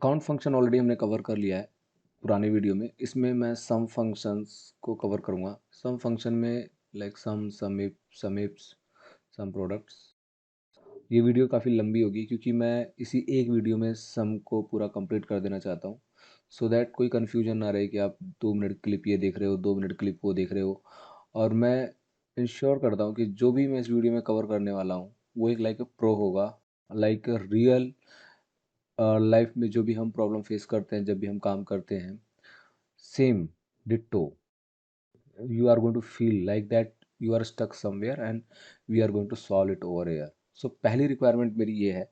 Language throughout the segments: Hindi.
काउंट फंक्शन ऑलरेडी हमने कवर कर लिया है पुराने वीडियो में। इसमें मैं सम फंक्शंस को कवर करूँगा। सम फंक्शन में like sum, sum ifs, sum products. ये वीडियो काफ़ी लंबी होगी क्योंकि मैं इसी एक वीडियो में सम को पूरा कंप्लीट कर देना चाहता हूँ, सो दैट कोई कन्फ्यूजन ना रहे कि आप 2 मिनट क्लिप ये देख रहे हो, 2 मिनट क्लिप वो देख रहे हो। और मैं इंश्योर करता हूँ कि जो भी मैं इस वीडियो में कवर करने वाला हूँ वो एक लाइक प्रो होगा, लाइक रियल लाइफ में जो भी हम प्रॉब्लम फेस करते हैं, जब भी हम काम करते हैं, same ditto you are going to feel like that you are stuck somewhere and we are going to solve it over here. सो पहली रिक्वायरमेंट मेरी ये है।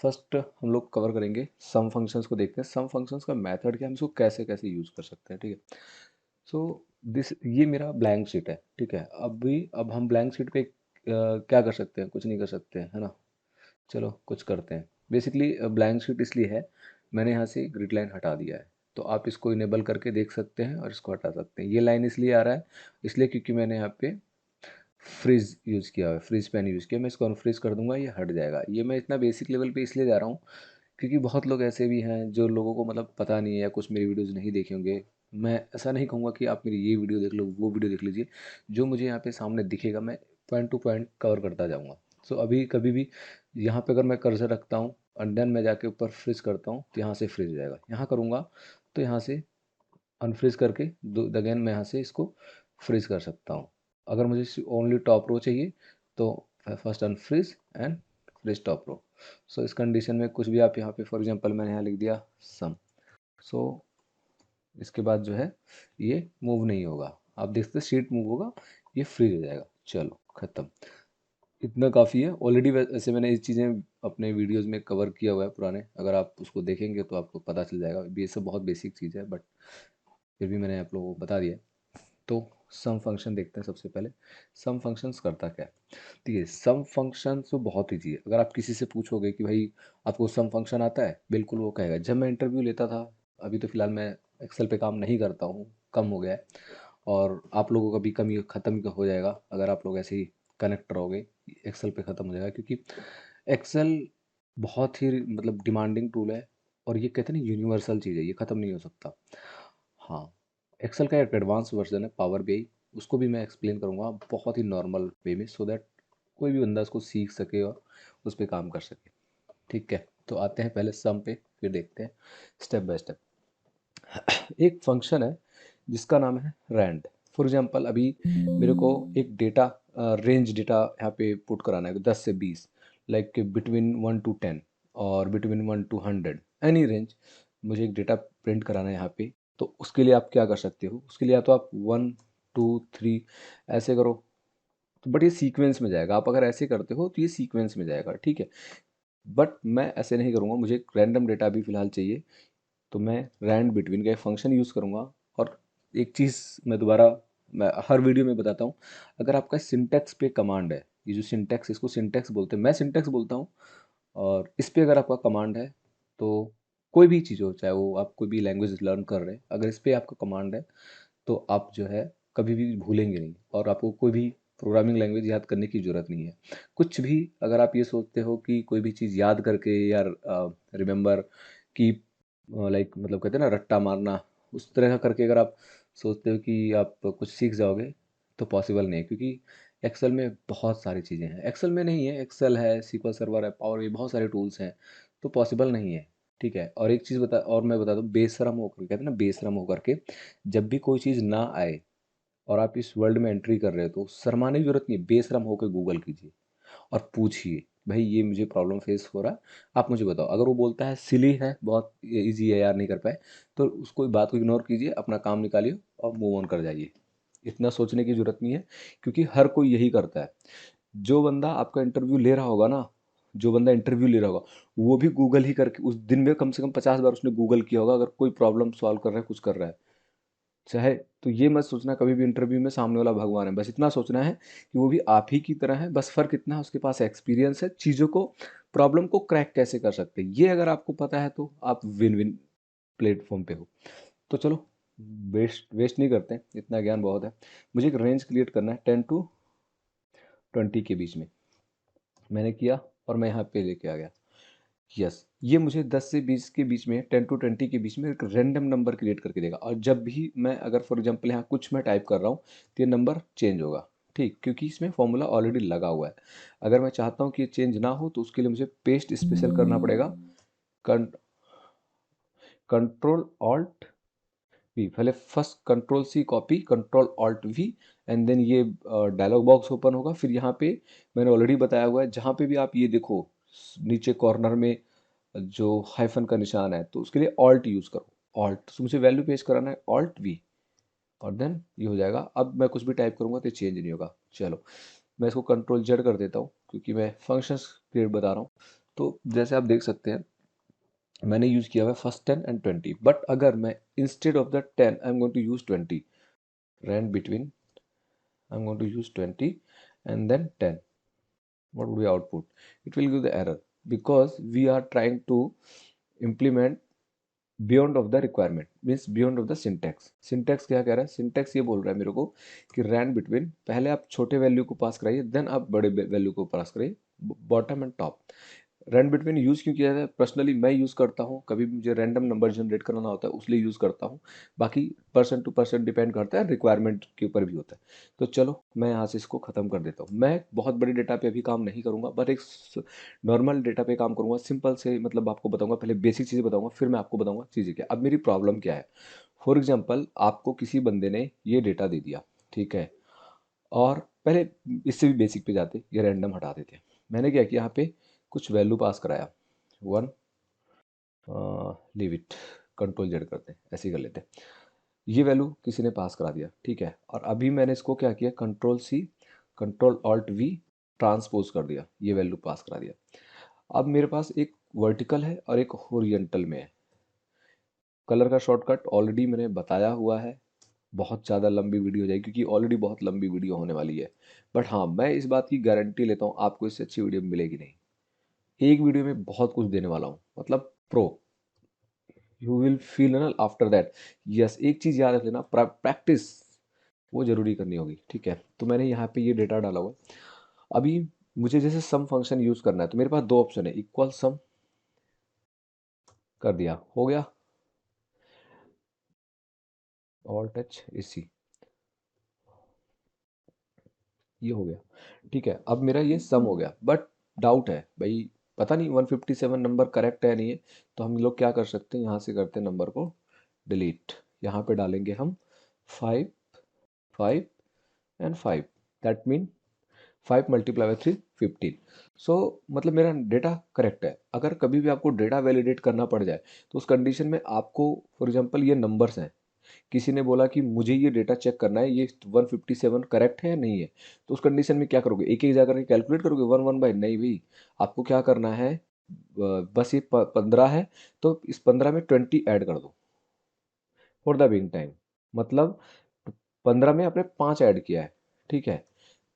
फर्स्ट हम लोग कवर करेंगे सम फंक्शंस को, देखते हैं सम फंक्शंस का मेथड क्या, हम इसको कैसे कैसे यूज़ कर सकते हैं। ठीक है, सो दिस ये मेरा ब्लैंक शीट है। ठीक है, अब हम ब्लैंक शीट पे क्या कर सकते हैं, कुछ नहीं कर सकते हैं, है ना। चलो कुछ करते हैं। बेसिकली ब्लैंक शीट इसलिए है, मैंने यहाँ से ग्रिड लाइन हटा दिया है, तो आप इसको इनेबल करके देख सकते हैं और इसको हटा सकते हैं। ये लाइन इसलिए आ रहा है, इसलिए क्योंकि मैंने यहाँ पे फ्रीज यूज़ किया है, फ्रीज पेन यूज़ किया। मैं इसको अनफ्रीज कर दूंगा, ये हट जाएगा। ये मैं इतना बेसिक लेवल पे इसलिए जा रहा हूँ क्योंकि बहुत लोग ऐसे भी हैं जो लोगों को मतलब पता नहीं है या कुछ मेरी वीडियोज़ नहीं देखे होंगे। मैं ऐसा नहीं कहूँगा कि आप मेरी ये वीडियो देख लो, वो वीडियो देख लीजिए। जो मुझे यहाँ पे सामने दिखेगा मैं पॉइंट टू पॉइंट कवर करता जाऊँगा। सो अभी कभी भी यहाँ पे अगर मैं कर्सर रखता हूँ और देन मैं जाके ऊपर फ्रीज करता हूँ तो यहाँ से फ्रीज हो जाएगा। यहाँ करूँगा तो यहाँ से अनफ्रीज करके अगेन मैं यहाँ से इसको फ्रीज कर सकता हूँ। अगर मुझे ओनली टॉप रो चाहिए तो first unfreeze and freeze top row. So इस कंडीशन में कुछ भी आप यहाँ पे फॉर एग्जांपल मैंने यहाँ लिख दिया सम। सो इसके बाद जो है ये मूव नहीं होगा, आप देखते शीट मूव होगा, ये फ्रीज हो जाएगा। चलो ख़त्म, इतना काफ़ी है। ऑलरेडी वैसे मैंने ये चीज़ें अपने वीडियोज़ में कवर किया हुआ है पुराने, अगर आप उसको देखेंगे तो आपको पता चल जाएगा। ये सब बहुत बेसिक चीज़ है बट फिर भी मैंने आप लोगों को बता दिया। तो सम फंक्शन देखते हैं सबसे पहले। सम फंक्शंस करता क्या है। ठीक है, सम फंक्शन तो बहुत ईजी है। अगर आप किसी से पूछोगे कि भाई आपको सम फंक्शन आता है, बिल्कुल वो कहेगा। जब मैं इंटरव्यू लेता था, अभी तो फ़िलहाल मैं एक्सेल पे काम नहीं करता हूँ, कम हो गया है। और आप लोगों का भी कम ख़त्म हो जाएगा अगर आप लोग ऐसे ही कनेक्ट रहोगे, एक्सेल पे ख़त्म हो जाएगा। क्योंकि एक्सेल बहुत ही मतलब डिमांडिंग टूल है और ये कहते हैं ना यूनिवर्सल चीज़ है, ये ख़त्म नहीं हो सकता। हाँ, एक्सेल का एक एडवांस वर्जन है पावर बीआई, उसको भी मैं एक्सप्लेन करूँगा बहुत ही नॉर्मल वे में, सो दैट कोई भी बंदा उसको सीख सके और उस पे काम कर सके। ठीक है, तो आते हैं पहले सम पे, फिर देखते हैं स्टेप बाय स्टेप। एक फंक्शन है जिसका नाम है रैंड। फॉर एग्जांपल अभी मेरे को एक डेटा रेंज डेटा यहाँ पे पुट कराना है 10 से 20, लाइक बिटवीन 1 to 10 और बिटवीन 1 to 100, एनी रेंज मुझे एक डेटा प्रिंट कराना है यहाँ पे। तो उसके लिए आप क्या कर सकते हो, उसके लिए या तो आप 1 2 3 ऐसे करो, तो बट ये सीक्वेंस में जाएगा। आप अगर ऐसे करते हो तो ये सीक्वेंस में जाएगा। ठीक है, बट मैं ऐसे नहीं करूँगा, मुझे एक रैंडम डेटा भी फिलहाल चाहिए, तो मैं रैंड बिटवीन का एक फंक्शन यूज़ करूँगा। और एक चीज़ मैं दोबारा मैं हर वीडियो में बताता हूँ, अगर आपका सिंटैक्स पे कमांड है, ये जो सिंटैक्स, इसको सिंटैक्स बोलते हैं, मैं सिंटैक्स बोलता हूँ। और इस पे अगर आपका कमांड है तो कोई भी चीज़ हो, चाहे वो आप कोई भी लैंग्वेज लर्न कर रहे हैं, अगर इस पे आपका कमांड है तो आप जो है कभी भी भूलेंगे नहीं और आपको कोई भी प्रोग्रामिंग लैंग्वेज याद करने की ज़रूरत नहीं है। कुछ भी अगर आप ये सोचते हो कि कोई भी चीज़ याद करके या रिमेंबर की लाइक मतलब कहते हैं ना रट्टा मारना, उस तरह का करके अगर आप सोचते हो कि आप कुछ सीख जाओगे, तो पॉसिबल नहीं है। क्योंकि एक्सेल में बहुत सारी चीज़ें हैं, एक्सेल में नहीं है, एक्सेल है, सीक्वल सर्वर है, पावर, ये बहुत सारे टूल्स हैं, तो पॉसिबल नहीं है। ठीक है, और एक चीज़ और मैं बता दूँ, बेशरम होकर, कहते हैं ना बेशरम होकर के, जब भी कोई चीज़ ना आए और आप इस वर्ल्ड में एंट्री कर रहे हो तो शर्माने की जरूरत नहीं है, बेशरम होकर गूगल कीजिए और पूछिए भाई ये मुझे प्रॉब्लम फेस हो रहा है, आप मुझे बताओ। अगर वो बोलता है सिली है, बहुत इजी है यार, नहीं कर पाए, तो उसको बात को इग्नोर कीजिए, अपना काम निकालिए और मूव ऑन कर जाइए। इतना सोचने की ज़रूरत नहीं है, क्योंकि हर कोई यही करता है। जो बंदा आपका इंटरव्यू ले रहा होगा ना, जो बंदा इंटरव्यू ले रहा होगा, वो भी गूगल ही करके उस दिन में कम से कम 50 बार उसने गूगल किया होगा, अगर कोई प्रॉब्लम सॉल्व कर रहा है, कुछ कर रहा है, चाहे। तो ये मत सोचना कभी भी इंटरव्यू में सामने वाला भगवान है, बस इतना सोचना है कि वो भी आप ही की तरह है, बस फ़र्क इतना है उसके पास एक्सपीरियंस है, चीज़ों को, प्रॉब्लम को क्रैक कैसे कर सकते हैं, ये अगर आपको पता है तो आप विन विन प्लेटफॉर्म पे हो। तो चलो वेस्ट वेस्ट नहीं करते हैं, इतना ज्ञान बहुत है। मुझे एक रेंज क्रिएट करना है 10 to 20 के बीच में, मैंने किया और मैं यहाँ पे लेके आ गया। यस, ये मुझे 10 से 20 के बीच में, 10 टू 20 के बीच में एक रैंडम नंबर क्रिएट करके देगा। और जब भी मैं अगर फॉर एग्जांपल यहाँ कुछ मैं टाइप कर रहा हूँ तो ये नंबर चेंज होगा, ठीक, क्योंकि इसमें फॉर्मूला ऑलरेडी लगा हुआ है। अगर मैं चाहता हूँ कि ये चेंज ना हो तो उसके लिए मुझे पेस्ट स्पेशल करना पड़ेगा। कंट्रोल ऑल्ट वी, पहले first control C copy, control alt V, and then ये डायलॉग बॉक्स ओपन होगा। फिर यहाँ पे मैंने ऑलरेडी बताया हुआ है, जहाँ पे भी आप ये देखो नीचे कॉर्नर में जो हाइफन का निशान है, तो उसके लिए ऑल्ट यूज़ करो। ऑल्ट, तो मुझे वैल्यू पेश कराना है ऑल्ट वी, और देन ये हो जाएगा। अब मैं कुछ भी टाइप करूँगा तो चेंज नहीं होगा। चलो, मैं इसको कंट्रोल जेड कर देता हूँ क्योंकि मैं फंक्शंस क्रिएट बता रहा हूँ। तो जैसे आप देख सकते हैं मैंने यूज़ किया हुआ है फर्स्ट 10 एंड 20, बट अगर मैं instead of the 10 I am going to use 20, rand between, I'm going to use 20 and then 10, what would be output? It will give the error because we are trying to implement beyond of the requirement, means beyond of the syntax। syntax क्या कह रहा है? syntax ये बोल रहा है मेरे को कि rand between, पहले आप छोटे वैल्यू को पास कराइए, देन आप बड़े वैल्यू को पास कराइए, bottom and top. Rand between use क्यों किया जाता है? पर्सनली मैं यूज़ करता हूँ, कभी भी मुझे रैंडम नंबर जनरेट करना होता है उसलिए यूज़ करता हूँ। बाकी पर्सन टू पर्सन डिपेंड करता है, रिक्वायरमेंट के ऊपर भी होता है। तो चलो मैं यहाँ से इसको ख़त्म कर देता हूँ। मैं बहुत बड़ी डेटा पे अभी काम नहीं करूँगा, बट एक नॉर्मल डेटा पे काम करूँगा, सिंपल से, मतलब आपको बताऊँगा, पहले बेसिक चीज़ें बताऊँगा, फिर मैं आपको बताऊँगा चीज़ें क्या। अब मेरी प्रॉब्लम क्या है? फॉर एग्जाम्पल आपको किसी बंदे ने ये डेटा दे दिया, ठीक है, और पहले इससे भी बेसिक पे जाते, ये रैंडम हटा देते। मैंने क्या किया, यहाँ पे कुछ वैल्यू पास कराया, 1, लीव इट, कंट्रोल जेड करते हैं, ऐसे ही कर लेते हैं। ये वैल्यू किसी ने पास करा दिया, ठीक है, और अभी मैंने इसको क्या किया, control C, control alt V, transpose कर दिया, ये वैल्यू पास करा दिया। अब मेरे पास एक वर्टिकल है और एक हॉरिजॉन्टल में है। कलर का शॉर्टकट ऑलरेडी मैंने बताया हुआ है, बहुत ज़्यादा लंबी वीडियो हो जाएगी क्योंकि ऑलरेडी बहुत लंबी वीडियो होने वाली है। बट हाँ, मैं इस बात की गारंटी लेता हूँ आपको इससे अच्छी वीडियो मिलेगी नहीं। एक वीडियो में बहुत कुछ देने वाला हूँ, मतलब प्रो, यू विल फील ना आफ्टर दैट। यस, एक चीज़ याद रख लेना, प्रैक्टिस वो जरूरी करनी होगी, ठीक है। तो मैंने यहाँ पे ये डेटा डाला हुआ है। अभी मुझे जैसे सम फंक्शन यूज़ करना है तो मेरे पास दो ऑप्शन है, इक्वल सम कर दिया, हो गया, ऑल टच इसी, ये हो गया, ठीक है। अब मेरा ये सम हो गया, बट डाउट है भाई, पता नहीं 157 नंबर करेक्ट है नहीं है। तो हम लोग क्या कर सकते हैं, यहाँ से करते हैं नंबर को डिलीट, यहाँ पे डालेंगे हम 5, 5 and 5, that mean 5 multiply by 3, 15। सो मतलब मेरा डेटा करेक्ट है। अगर कभी भी आपको डेटा वैलिडेट करना पड़ जाए तो उस कंडीशन में आपको, फॉर एग्जांपल ये नंबर्स हैं, किसी ने बोला कि मुझे ये डेटा चेक करना है, ये 157 करेक्ट है या नहीं है, तो उस कंडीशन में क्या करोगे, एक एक जाकर के कैलकुलेट करोगे वन वन बाई? नहीं भाई, आपको क्या करना है, बस ये 15 है तो इस 15 में 20 ऐड कर दो फॉर द बिंग टाइम। मतलब 15 में आपने 5 ऐड किया है, ठीक है,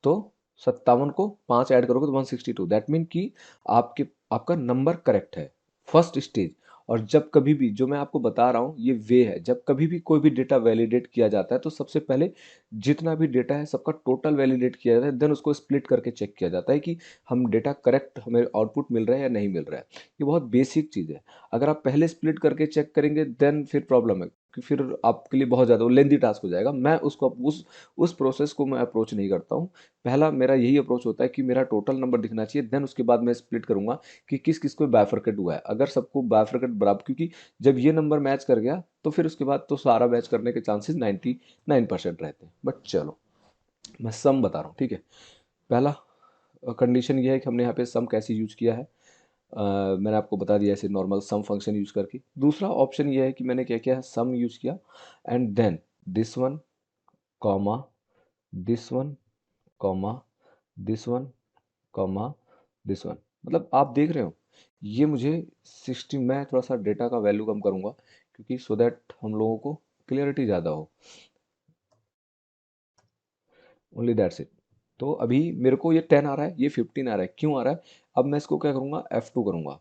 तो 57 को 5 ऐड करोगे तो 162, दैट मीन कि आपके आपका नंबर करेक्ट है, फर्स्ट स्टेज। और जब कभी भी, जो मैं आपको बता रहा हूँ ये वे है, जब कभी भी कोई भी डेटा वैलिडेट किया जाता है तो सबसे पहले जितना भी डेटा है सबका टोटल वैलिडेट किया जाता है, देन उसको स्प्लिट करके चेक किया जाता है कि हम डेटा करेक्ट, हमें आउटपुट मिल रहा है या नहीं मिल रहा है। ये बहुत बेसिक चीज़ है। अगर आप पहले स्प्लिट करके चेक करेंगे देन फिर प्रॉब्लम है, कि फिर आपके लिए बहुत ज़्यादा लेंदी टास्क हो जाएगा। मैं उसको उस प्रोसेस को मैं अप्रोच नहीं करता हूँ। पहला मेरा यही अप्रोच होता है कि मेरा टोटल नंबर दिखना चाहिए, देन उसके बाद मैं स्प्लिट करूंगा कि किस किस को बाइफरकेट हुआ है। अगर सबको बाइफरकेट बराबर, क्योंकि जब ये नंबर मैच कर गया तो फिर उसके बाद तो सारा मैच करने के चांसेस 99% रहते हैं। बट चलो, मैं सम बता रहा हूँ, ठीक है। पहला कंडीशन ये है कि हमने यहाँ पे सम कैसे यूज किया है, मैंने आपको बता दिया ऐसे नॉर्मल सम फंक्शन यूज करके। दूसरा ऑप्शन ये है कि मैंने क्या किया है, सम यूज किया and then this one comma this one comma this one comma this one. मतलब आप देख रहे हो, ये मुझे 60, मैं थोड़ा सा डेटा का वैल्यू कम करूंगा क्योंकि सो दैट हम लोगों को क्लियरिटी ज़्यादा हो, ओनली दैट्स इट। तो अभी मेरे को ये 10 आ रहा है, ये 15 आ रहा है, क्यों आ रहा है? अब मैं इसको क्या करूँगा, F2 करूँगा।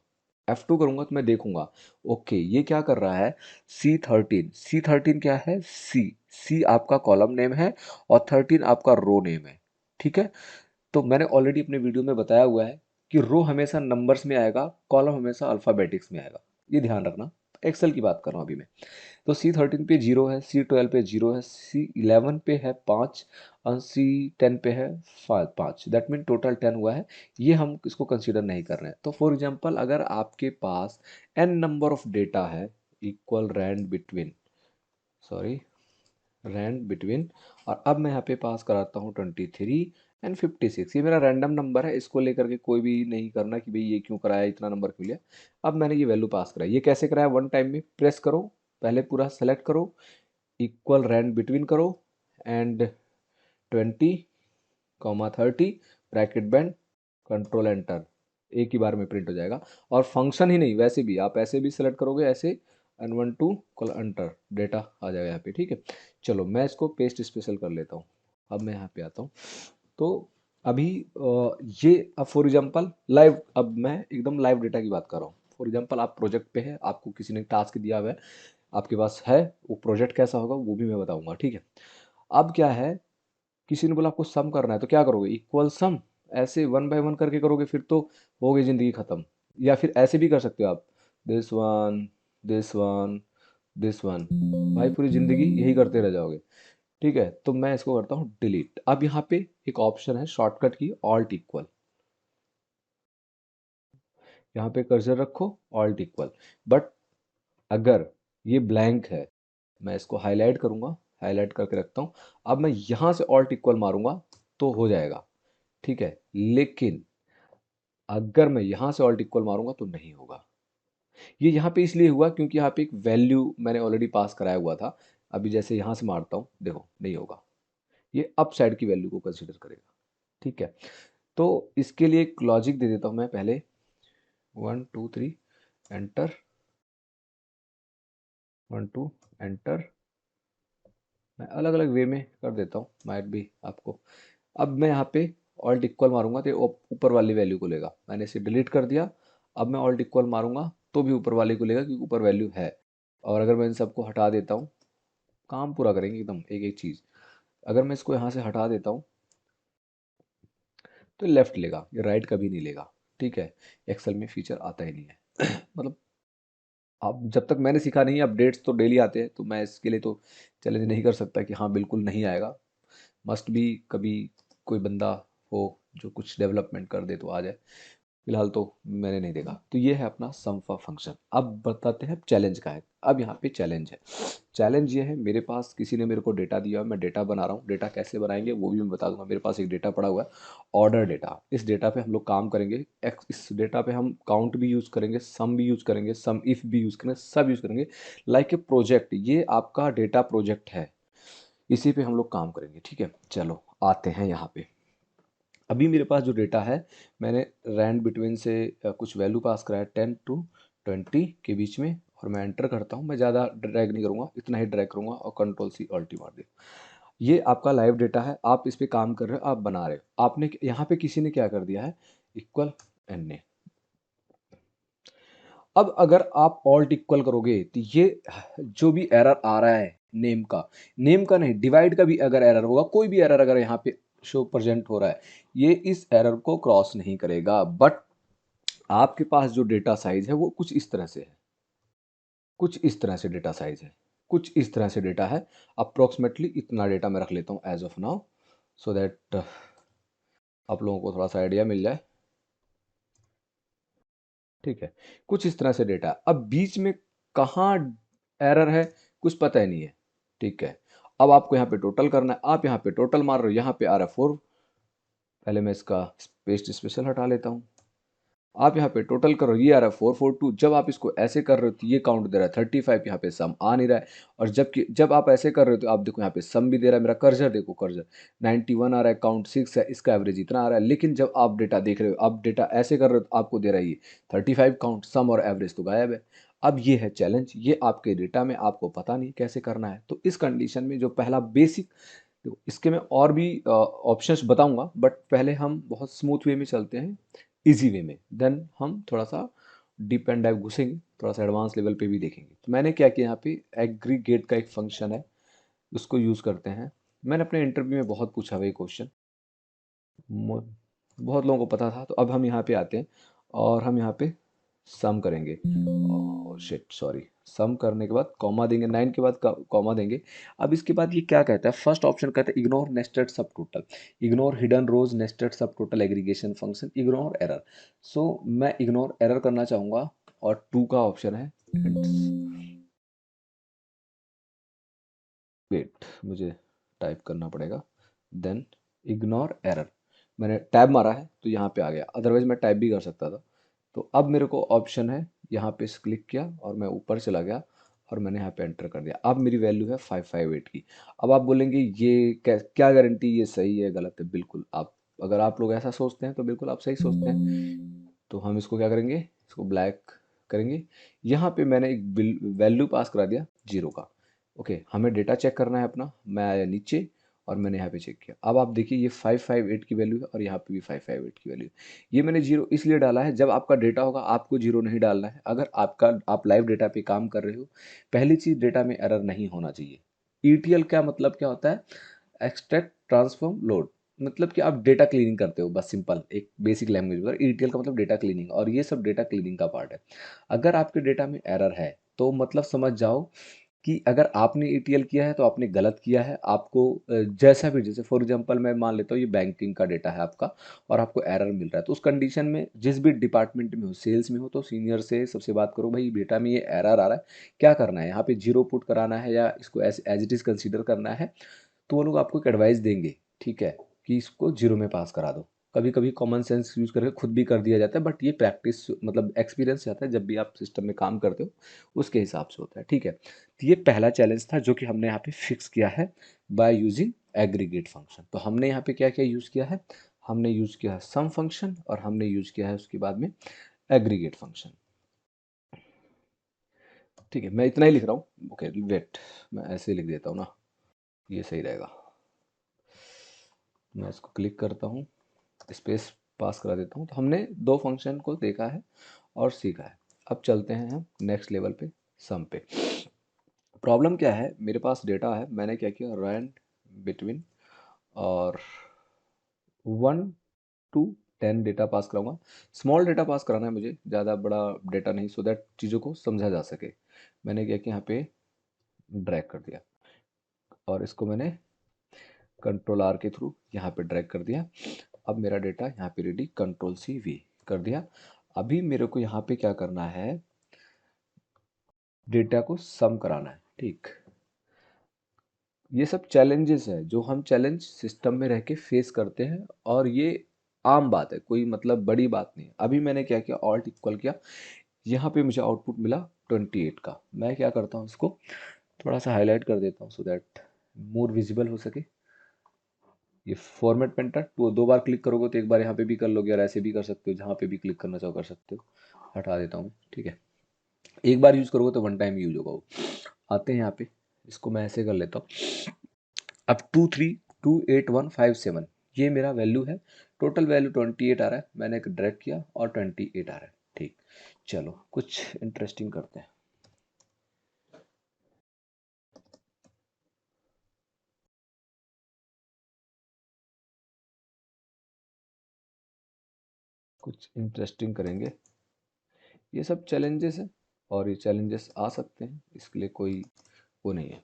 F2 करूँगा तो मैं देखूंगा, ओके ये क्या कर रहा है, C13 क्या है, सी आपका कॉलम नेम है और 13 आपका रो नेम है, ठीक है। तो मैंने ऑलरेडी अपने वीडियो में बताया हुआ है कि रो हमेशा नंबर्स में आएगा, कॉलम हमेशा अल्फ़ाबेटिक्स में आएगा, ये ध्यान रखना। एक्सेल की बात कर रहा हूँ अभी मैं। तो C13 पे 0 है, C12 पे 0 है, C11 पे है 5 और C10 पे है 5, दैट मीन टोटल 10 हुआ है। ये हम इसको कंसीडर नहीं कर रहे हैं। तो फॉर एग्जांपल अगर आपके पास n नंबर ऑफ डेटा है equal rand between, sorry rand between, और अब मैं यहाँ पे पास कराता हूँ 23 एंड 56। ये मेरा रैंडम नंबर है, इसको लेकर के कोई भी नहीं करना कि भाई ये क्यों कराया, इतना नंबर क्यों लिया। अब मैंने ये वैल्यू पास कराई। ये कैसे कराया, वन टाइम में प्रेस करो, पहले पूरा सेलेक्ट करो, इक्वल रैंड बिटवीन करो and 20, 30 bracket band, control enter, एक ही बार में प्रिंट हो जाएगा। और फंक्शन ही नहीं, वैसे भी आप ऐसे भी सेलेक्ट करोगे, ऐसे N12 कॉल एंटर, डेटा आ जाएगा यहाँ पे। ठीक है, चलो मैं इसको पेस्ट स्पेशल कर लेता हूँ। अब मैं यहाँ पे आता हूँ। तो अभी ये अब फॉर एग्जांपल लाइव, अब मैं एकदम लाइव डेटा की बात कर रहा हूँ। फॉर एग्जांपल आप प्रोजेक्ट पे है, आपको किसी ने टास्क दिया हुआ है, आपके पास है, वो प्रोजेक्ट कैसा होगा वो भी मैं बताऊंगा। ठीक है, अब क्या है, किसी ने बोला आपको सम करना है, तो क्या करोगे, इक्वल सम, ऐसे वन बाय वन करके करोगे, फिर तो हो गई जिंदगी खत्म। या फिर ऐसे भी कर सकते हो आप, this one, this one, this one, भाई पूरी जिंदगी यही करते रह जाओगे। ठीक है, तो मैं इसको करता हूँ डिलीट। अब यहाँ पे एक ऑप्शन है शॉर्टकट की, ऑल्ट इक्वल, यहाँ पे कर्सर रखो, ऑल्ट इक्वल। बट अगर ये ब्लैंक है, मैं इसको हाईलाइट करूंगा, हाईलाइट करके रखता हूँ। अब मैं यहाँ से ऑल्ट इक्वल मारूंगा तो हो जाएगा। ठीक है, लेकिन अगर मैं यहाँ से ऑल्ट इक्वल मारूंगा तो नहीं होगा। ये यहाँ पे इसलिए हुआ क्योंकि यहाँ पे एक वैल्यू मैंने ऑलरेडी पास कराया हुआ था। अभी जैसे यहाँ से मारता हूँ, देखो नहीं होगा, ये अप साइड की वैल्यू को कंसिडर करेगा। ठीक है, तो इसके लिए एक लॉजिक दे देता हूँ मैं पहले, 1 2 3 एंटर, 1 2 एंटर, मैं अलग अलग वे में कर देता हूँ, माइट भी आपको। अब मैं यहाँ पे ऑल्ट इक्वल मारूंगा तो ये ऊपर वाली वैल्यू को लेगा, मैंने इसे डिलीट कर दिया। अब मैं ऑल्ट इक्वल मारूंगा तो भी ऊपर वाले को लेगा क्योंकि ऊपर वैल्यू है। और अगर मैं इन सबको हटा देता हूँ, काम पूरा करेंगे एकदम एक एक चीज़। अगर मैं इसको यहाँ से हटा देता हूँ तो लेफ्ट लेगा, ये राइट कभी नहीं लेगा। ठीक है, एक्सेल में फीचर आता ही नहीं है मतलब अब जब तक मैंने सीखा नहीं, अपडेट्स तो डेली आते हैं, तो मैं इसके लिए तो चैलेंज नहीं कर सकता कि हाँ बिल्कुल नहीं आएगा। मस्ट भी कभी कोई बंदा हो जो कुछ डेवलपमेंट कर दे तो आ जाए, फिलहाल तो मैंने नहीं देखा। तो ये है अपना सम का फंक्शन। अब बताते हैं चैलेंज का है। अब यहाँ पे चैलेंज है, चैलेंज ये है, मेरे पास किसी ने मेरे को डेटा दिया, मैं डेटा बना रहा हूँ। डेटा कैसे बनाएंगे वो भी मैं बता दूंगा। मेरे पास एक डेटा पड़ा हुआ है, ऑर्डर डेटा। इस डेटा पे हम लोग काम करेंगे। इस डेटा पे हम काउंट भी यूज़ करेंगे, सम भी यूज़ करेंगे, सम इफ भी यूज़ करेंगे, सब यूज़ करेंगे। लाइक ए प्रोजेक्ट, ये आपका डेटा प्रोजेक्ट है, इसी पे हम लोग काम करेंगे। ठीक है, चलो आते हैं यहाँ पे। अभी मेरे पास जो डेटा है, मैंने रैंड बिटवीन से कुछ वैल्यू पास कराया 10 to 20 के बीच में, और मैं एंटर करता हूँ। मैं ज़्यादा ड्रैग नहीं करूँगा, इतना ही ड्रैग करूँगा और कंट्रोल सी अल्टी मार दिया। ये आपका लाइव डेटा है, आप इस पे काम कर रहे हो, आप बना रहे हो। आपने यहाँ पे किसी ने क्या कर दिया है, इक्वल एन ने। अब अगर आप ऑल्ट इक्वल करोगे तो ये जो भी एरर आ रहा है, नेम का नहीं, डिवाइड का भी अगर एरर होगा, कोई भी एरर अगर यहाँ पे शो प्रेजेंट हो रहा है, ये इस एरर को क्रॉस नहीं करेगा। बट आपके पास जो डेटा साइज है वो कुछ इस तरह से है, कुछ इस तरह से डेटा साइज है, कुछ इस तरह से डेटा है। अप्रोक्सीमेटली इतना डेटा मैं रख लेता हूँ as of now, so that आप लोगों को थोड़ा सा आइडिया मिल जाए। ठीक है, कुछ इस तरह से डेटा। अब बीच में कहाँ एरर है कुछ पता ही नहीं है। ठीक है, अब आपको यहाँ पे टोटल करना है, आप यहाँ पे टोटल मार रहे हो, यहाँ पे आ रहा है 4। पहले मैं इसका पेस्ट स्पेशल हटा लेता हूँ। आप यहाँ पे टोटल करो, ये आ रहा है 442। जब आप इसको ऐसे कर रहे हो तो ये काउंट दे रहा है 35, यहाँ पे सम आ नहीं रहा है। और जबकि जब आप ऐसे कर रहे हो तो आप देखो यहाँ पे सम भी दे रहा है। मेरा कर्सर देखो, कर्सर 91 आ रहा है, काउंट 6 है, इसका एवरेज इतना आ रहा है। लेकिन जब आप डेटा देख रहे हो, आप डेटा ऐसे कर रहे हो तो आपको दे रहा है ये 35 काउंट, सम और एवरेज तो गायब है। अब ये है चैलेंज, ये आपके डेटा में आपको पता नहीं कैसे करना है। तो इस कंडीशन में जो पहला बेसिक, देखो इसके मैं और भी ऑप्शंस बताऊंगा, बट पहले हम बहुत स्मूथ वे में चलते हैं, इजी वे में, देन हम थोड़ा सा डीप एंड डाइव घुसेंगे, थोड़ा सा एडवांस लेवल पे भी देखेंगे। तो मैंने क्या किया, यहाँ पे एग्रीगेट का एक फंक्शन है, उसको यूज़ करते हैं। मैंने अपने इंटरव्यू में बहुत पूछा हुआ ये क्वेश्चन, बहुत लोगों को पता था। तो अब हम यहाँ पे आते हैं और हम यहाँ पे सम करेंगे। शिट सॉरी, सम करने के बाद कॉमा देंगे, 9 के बाद कॉमा देंगे। अब इसके बाद ये क्या कहता है, फर्स्ट ऑप्शन कहता है ignore nested subtotal, ignore hidden rows nested subtotal aggregation function, ignore error. So मैं इग्नोर एरर करना चाहूँगा और 2 का ऑप्शन है। वेट, मुझे टाइप करना पड़ेगा। देन इग्नोर एरर, मैंने टैब मारा है तो यहाँ पे आ गया, अदरवाइज मैं टाइप भी कर सकता था। तो अब मेरे को ऑप्शन है, यहाँ पे क्लिक किया और मैं ऊपर चला गया और मैंने यहाँ पे एंटर कर दिया। अब मेरी वैल्यू है 558 की। अब आप बोलेंगे ये क्या गारंटी ये सही है गलत है? बिल्कुल, आप अगर आप लोग ऐसा सोचते हैं तो बिल्कुल आप सही सोचते हैं। तो हम इसको क्या करेंगे, इसको ब्लैक करेंगे। यहाँ पे मैंने एक वैल्यू पास करा दिया 0 का। ओके, हमें डेटा चेक करना है अपना। मैं आया नीचे और मैंने यहाँ पे चेक किया। अब आप देखिए ये 558 की वैल्यू है और यहाँ पे भी 558 की वैल्यू है। ये मैंने 0 इसलिए डाला है, जब आपका डेटा होगा आपको 0 नहीं डालना है। अगर आप लाइव डेटा पे काम कर रहे हो, पहली चीज़ डेटा में एरर नहीं होना चाहिए। ईटीएल क्या मतलब क्या होता है, एक्सट्रैक्ट ट्रांसफॉर्म लोड, मतलब कि आप डेटा क्लीनिंग करते हो, बस सिंपल एक बेसिक लैंग्वेज में। ईटीएल का मतलब डेटा क्लीनिंग, और ये सब डेटा क्लीनिंग का पार्ट है। अगर आपके डेटा में एरर है तो मतलब समझ जाओ कि अगर आपने ईटीएल किया है तो आपने गलत किया है। आपको जैसा भी, जैसे फॉर एग्जांपल मैं मान लेता हूँ ये बैंकिंग का डेटा है आपका और आपको एरर मिल रहा है, तो उस कंडीशन में जिस भी डिपार्टमेंट में हो, सेल्स में हो, तो सीनियर से सबसे बात करो, भाई डेटा में ये एरर आ रहा है, क्या करना है, यहाँ पे 0 पुट कराना है या इसको as as it is consider करना है। तो वो लोग आपको एक एडवाइस देंगे, ठीक है, कि इसको 0 में पास करा दो। कभी कभी कॉमन सेंस यूज़ करके खुद भी कर दिया जाता है, बट ये प्रैक्टिस मतलब एक्सपीरियंस आता है, जब भी आप सिस्टम में काम करते हो उसके हिसाब से होता है, ठीक है। तो ये पहला चैलेंज था जो कि हमने यहाँ पे फिक्स किया है बाय यूजिंग एग्रीगेट फंक्शन। तो हमने यहाँ पे क्या क्या यूज़ किया है, हमने यूज़ किया है सम फंक्शन और हमने यूज़ किया है उसके बाद में एग्रीगेट फंक्शन। ठीक है, मैं इतना ही लिख रहा हूँ। ओके वेट, मैं ऐसे ही लिख देता हूँ ना, ये सही रहेगा। मैं इसको क्लिक करता हूँ, स्पेस पास करा देता हूँ। तो हमने दो फंक्शन को देखा है और सीखा है। अब चलते हैं हम नेक्स्ट लेवल पे, सम पे। प्रॉब्लम क्या है, मेरे पास डेटा है, मैंने क्या किया, रैंड बिटवीन और 1 to 10 डेटा पास कराऊंगा। स्मॉल डेटा पास कराना है मुझे, ज़्यादा बड़ा डेटा नहीं, सो दैट चीज़ों को समझा जा सके। मैंने क्या किया, यहाँ पे ड्रैग कर दिया और इसको मैंने कंट्रोल आर के थ्रू यहाँ पे ड्रैग कर दिया। अब मेरा डेटा यहाँ पे रेडी, कंट्रोल सी वी कर दिया। अभी मेरे को यहाँ पे क्या करना है, डेटा को सम कराना है, ठीक। ये सब चैलेंजेस है जो हम चैलेंज सिस्टम में रह के फेस करते हैं, और ये आम बात है, कोई मतलब बड़ी बात नहीं है। अभी मैंने क्या किया, ऑल्ट इक्वल किया, यहाँ पे मुझे आउटपुट मिला 28 का। मैं क्या करता हूँ, इसको थोड़ा सा हाईलाइट कर देता हूँ सो दैट मोर विजिबल हो सके। ये फॉर्मेट पेंटर तो 2 बार क्लिक करोगे तो एक बार यहाँ पे भी कर लोगे, और ऐसे भी कर सकते हो, जहाँ पे भी क्लिक करना चाहो कर सकते हो। हटा देता हूँ, ठीक है। एक बार यूज़ करोगे तो वन टाइम यूज होगा वो। आते हैं यहाँ पे, इसको मैं ऐसे कर लेता हूँ। अब 2328157 ये मेरा वैल्यू है। टोटल वैल्यू 28 आ रहा है, मैंने एक ड्रैग किया और 28 आ रहा है, ठीक। चलो कुछ इंटरेस्टिंग करते हैं। कुछ इंटरेस्टिंग करेंगे। ये सब चैलेंजेस है और ये चैलेंजेस आ सकते हैं, इसके लिए कोई वो नहीं है।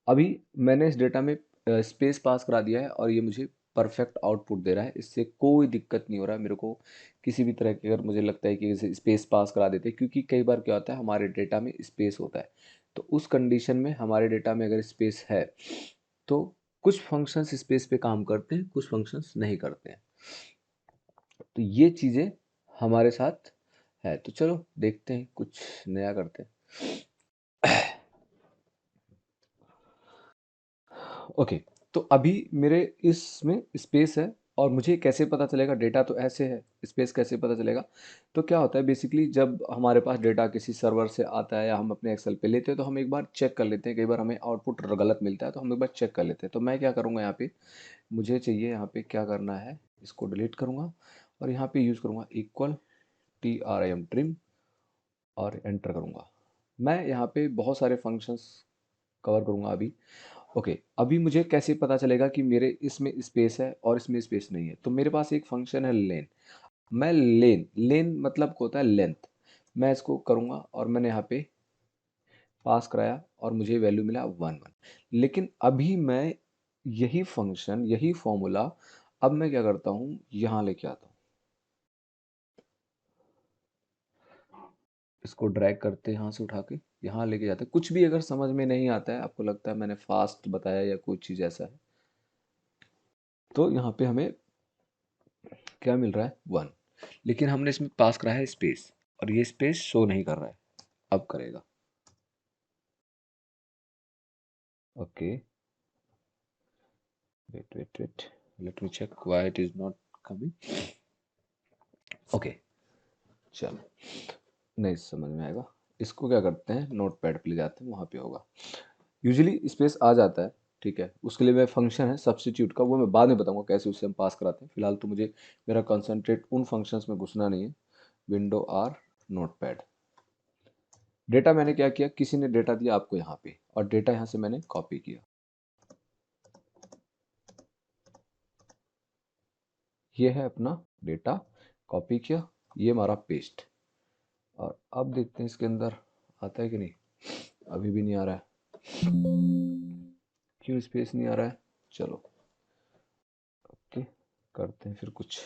अभी मैंने इस डेटा में स्पेस पास करा दिया है और ये मुझे परफेक्ट आउटपुट दे रहा है, इससे कोई दिक्कत नहीं हो रहा है मेरे को किसी भी तरह की। अगर मुझे लगता है कि इसे स्पेस पास करा देते, क्योंकि कई बार क्या होता है हमारे डेटा में स्पेस होता है, तो उस कंडीशन में हमारे डेटा में अगर स्पेस है तो कुछ फंक्शंस स्पेस पे काम करते हैं, कुछ फंक्शंस नहीं करते हैं। तो ये चीज़ें हमारे साथ है, तो चलो देखते हैं, कुछ नया करते हैं। ओके, तो अभी मेरे इसमें स्पेस है और मुझे कैसे पता चलेगा, डेटा तो ऐसे है, स्पेस कैसे पता चलेगा। तो क्या होता है बेसिकली, जब हमारे पास डेटा किसी सर्वर से आता है या हम अपने एक्सेल पे लेते हैं तो हम एक बार चेक कर लेते हैं। कई बार हमें आउटपुट गलत मिलता है तो हम एक बार चेक कर लेते हैं। तो मैं क्या करूँगा, यहाँ पे मुझे चाहिए, यहाँ पे क्या करना है, इसको डिलीट करूँगा और यहाँ पे यूज़ करूँगा इक्वल TRIM ट्रिम और एंटर करूँगा। मैं यहाँ पे बहुत सारे फंक्शंस कवर करूँगा अभी, ओके, अभी मुझे कैसे पता चलेगा कि मेरे इसमें स्पेस है और इसमें स्पेस नहीं है? तो मेरे पास एक फंक्शन है लेन। मैं लेन लेन मतलब होता है लेंथ। मैं इसको करूँगा और मैंने यहाँ पे पास कराया और मुझे वैल्यू मिला 1 1। लेकिन अभी मैं यही फंक्शन यही फॉर्मूला अब मैं क्या करता हूँ, यहाँ लेके आता हूँ। इसको ड्रैग करते हैं यहाँ से उठा के यहाँ लेके जाते हैं। कुछ भी अगर समझ में नहीं आता है, आपको लगता है मैंने फास्ट बताया या कोई चीज़ ऐसा है, तो यहाँ पे हमें क्या मिल रहा है 1। लेकिन हमने इसमें पास करा है स्पेस और ये स्पेस शो नहीं कर रहा है। अब करेगा। Okay, wait, let me check why it is not coming. Okay, चलो, नहीं समझ में आएगा। इसको क्या करते हैं, नोट पैड पे ले जाते हैं, वहाँ पे होगा। यूजुअली स्पेस आ जाता है, ठीक है। उसके लिए मैं फंक्शन है सब्स्टिट्यूट का, वो मैं बाद में बताऊंगा कैसे उससे हम पास कराते हैं। फिलहाल तो मुझे मेरा कंसंट्रेट उन फंक्शंस में घुसना नहीं है। Window R, notepad. Data मैंने क्या किया, किसी ने डेटा दिया आपको यहाँ पे और डेटा यहाँ से मैंने कॉपी किया। ये है अपना डेटा, कॉपी किया, ये हमारा पेस्ट। और अब देखते हैं इसके अंदर आता है कि नहीं। अभी भी नहीं आ रहा है, क्यों स्पेस नहीं आ रहा है। चलो ओके, करते हैं फिर कुछ।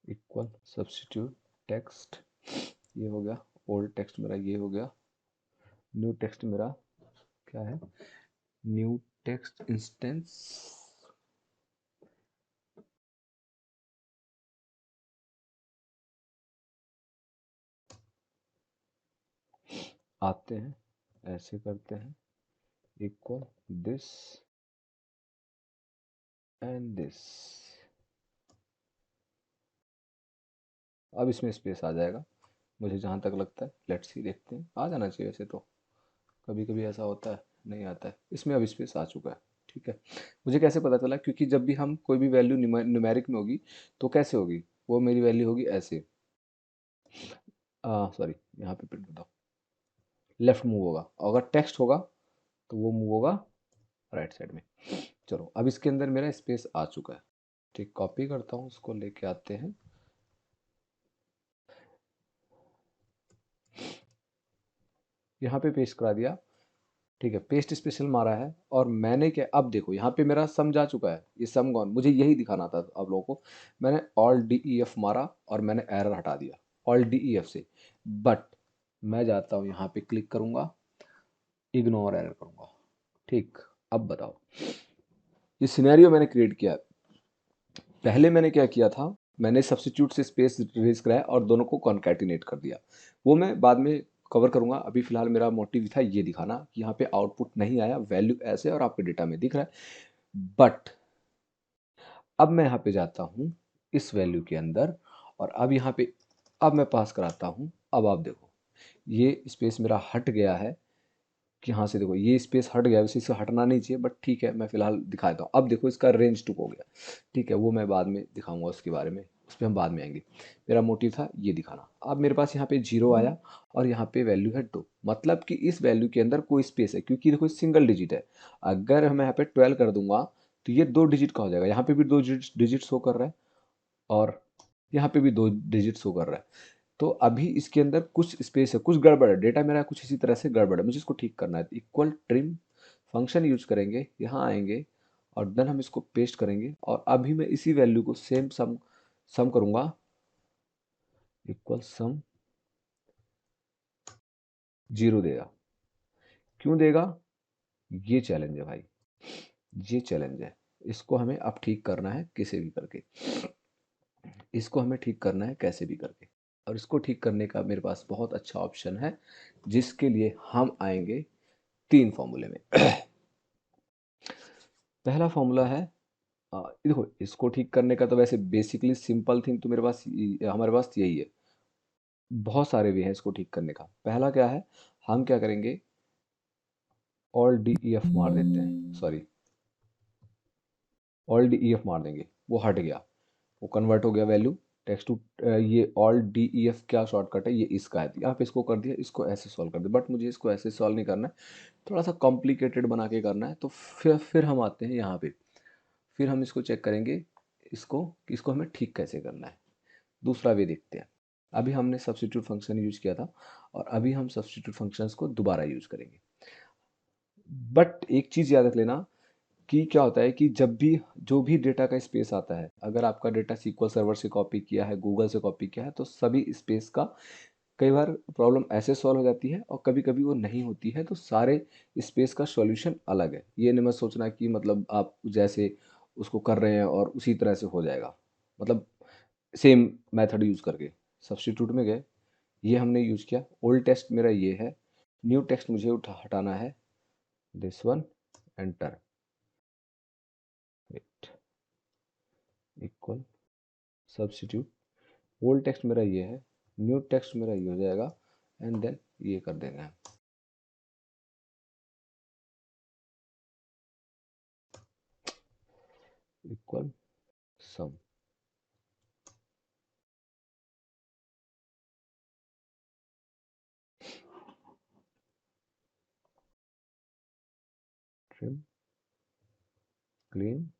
इक्वल सब्स्टिट्यूट टेक्स्ट, ये हो गया। ओल्ड टेक्स्ट मेरा ये हो गया। न्यू टेक्स्ट मेरा क्या है, न्यू टेक्स्ट इंस्टेंस। आते हैं, ऐसे करते हैं, इक्वल दिस एंड दिस। अब इसमें स्पेस आ जाएगा मुझे जहाँ तक लगता है। लेट्स सी, देखते हैं, आ जाना चाहिए वैसे तो। कभी कभी ऐसा होता है नहीं आता है। इसमें अब स्पेस आ चुका है, ठीक है। मुझे कैसे पता चला, क्योंकि जब भी हम कोई भी वैल्यू न्यूमेरिक में होगी तो कैसे होगी, वो मेरी वैल्यू होगी ऐसे। सॉरी, यहाँ पे प्रिंट बताओ, लेफ्ट मूव होगा। अगर टेक्स्ट होगा तो वो मूव होगा राइट साइड में। चलो, अब इसके अंदर मेरा स्पेस आ चुका है, ठीक। कॉपी करता हूँ, उसको लेके आते हैं, यहाँ पे पेस्ट करा दिया, ठीक है। पेस्ट स्पेशल मारा है और मैंने क्या, अब देखो यहाँ पे मेरा सम जा चुका है, ये सम गॉन। मुझे यही दिखाना था आप लोगों को। मैंने ऑल डी ई एफ मारा और मैंने एरर हटा दिया ऑल डी ई एफ से। बट मैं जाता हूँ यहाँ पे क्लिक करूँगा, इग्नोर एरर करूँगा, ठीक। अब बताओ, ये सिनेरियो मैंने क्रिएट किया। पहले मैंने क्या किया था, मैंने सब्स्टिट्यूट से स्पेस रेज कराया और दोनों को कॉन्कैटिनेट कर दिया। वो मैं बाद में कवर करूंगा। अभी फिलहाल मेरा मोटिव था ये दिखाना कि यहाँ पे आउटपुट नहीं आया, वैल्यू ऐसे और आपके डेटा में दिख रहा है। बट अब मैं यहाँ पे जाता हूँ इस वैल्यू के अंदर और अब यहाँ पे अब मैं पास कराता हूँ। अब आप देखो, ये स्पेस मेरा हट गया है कि यहाँ से देखो ये स्पेस हट गया, वैसे इसे हटना नहीं चाहिए, बट ठीक है, मैं फिलहाल दिखा देता हूँ। अब देखो इसका रेंज टुक हो गया, ठीक है। वो मैं बाद में दिखाऊंगा उसके बारे में, उस पर हम बाद में आएंगे। मेरा मोटिव था ये दिखाना। अब मेरे पास यहाँ पे 0 आया और यहाँ पे वैल्यू है 2, मतलब कि इस वैल्यू के अंदर कोई स्पेस है, क्योंकि देखो सिंगल डिजिट है। अगर मैं यहाँ पे 12 कर दूंगा तो ये 2 डिजिट का हो जाएगा। यहाँ पे भी 2 डिजिट शो कर रहा है और यहाँ पे भी 2 डिजिट शो कर रहा है। तो अभी इसके अंदर कुछ स्पेस है, कुछ गड़बड़ है, डेटा मेरा कुछ इसी तरह से गड़बड़ है, मुझे इसको ठीक करना है। इक्वल ट्रिम फंक्शन यूज करेंगे, यहाँ आएंगे और देन हम इसको पेस्ट करेंगे और अभी मैं इसी वैल्यू को सेम सम सम करूंगा। इक्वल सम 0 देगा। क्यों देगा, ये चैलेंज है भाई, ये चैलेंज है। इसको हमें अब ठीक करना है किसी भी करके, इसको हमें ठीक करना है कैसे भी करके। और इसको ठीक करने का मेरे पास बहुत अच्छा ऑप्शन है, जिसके लिए हम आएंगे 3 फॉर्मूले में। पहला फॉर्मूला है, देखो इसको ठीक करने का तो वैसे बेसिकली सिंपल थिंग तो मेरे पास हमारे पास यही है। बहुत सारे वे हैं इसको ठीक करने का। पहला क्या है, हम क्या करेंगे, ऑल डी ई एफ मार देते हैं, sorry all D E F मार देंगे, वो हट गया, वो कन्वर्ट हो गया वैल्यू टेक्स्ट टू ये ऑल डी ई एफ क्या शॉर्टकट है, ये इसका है। यहाँ पे इसको कर दिया, इसको ऐसे सॉल्व कर दिया, बट मुझे इसको ऐसे सॉल्व नहीं करना है, थोड़ा सा कॉम्प्लिकेटेड बना के करना है। तो फिर हम आते हैं यहाँ पे, फिर हम इसको चेक करेंगे इसको कि इसको हमें ठीक कैसे करना है। दूसरा वे देखते हैं। अभी हमने सब्स्टिट्यूट फंक्शन यूज किया था और अभी हम सब्स्टिट्यूट फंक्शंस को दोबारा यूज करेंगे। बट एक चीज़ याद रख लेना कि क्या होता है कि जब भी जो भी डेटा का स्पेस आता है, अगर आपका डेटा SQL सर्वर से कॉपी किया है, गूगल से कॉपी किया है, तो सभी स्पेस का कई बार प्रॉब्लम ऐसे सॉल्व हो जाती है और कभी कभी वो नहीं होती है। तो सारे स्पेस का सॉल्यूशन अलग है। ये नहीं मत सोचना कि मतलब आप जैसे उसको कर रहे हैं और उसी तरह से हो जाएगा, मतलब सेम मेथड यूज करके। सब्स्टिट्यूट में गए, ये हमने यूज किया। ओल्ड टेक्स्ट मेरा ये है, न्यू टेक्स्ट मुझे हटाना है, this one, enter, wait, equal substitute. Old text मेरा ये है, न्यू टेक्स्ट मेरा ये हो जाएगा, एंड देन ये कर देंगे हम, इक्वल सम। Trim, clean,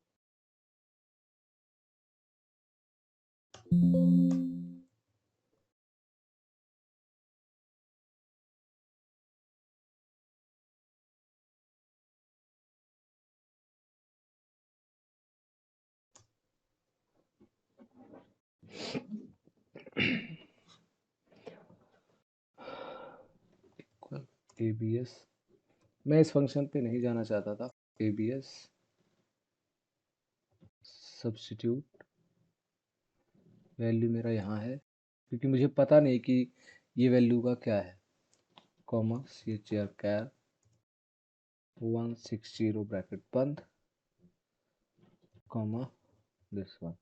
equal ABS। मैं इस फंक्शन पे नहीं जाना चाहता था। ABS सब्स्टिट्यूट, वैल्यू मेरा यहाँ है क्योंकि मुझे पता नहीं कि ये वैल्यू का क्या है, कॉमा CHR कैर 160 ब्रैकेट बंद, comma this one,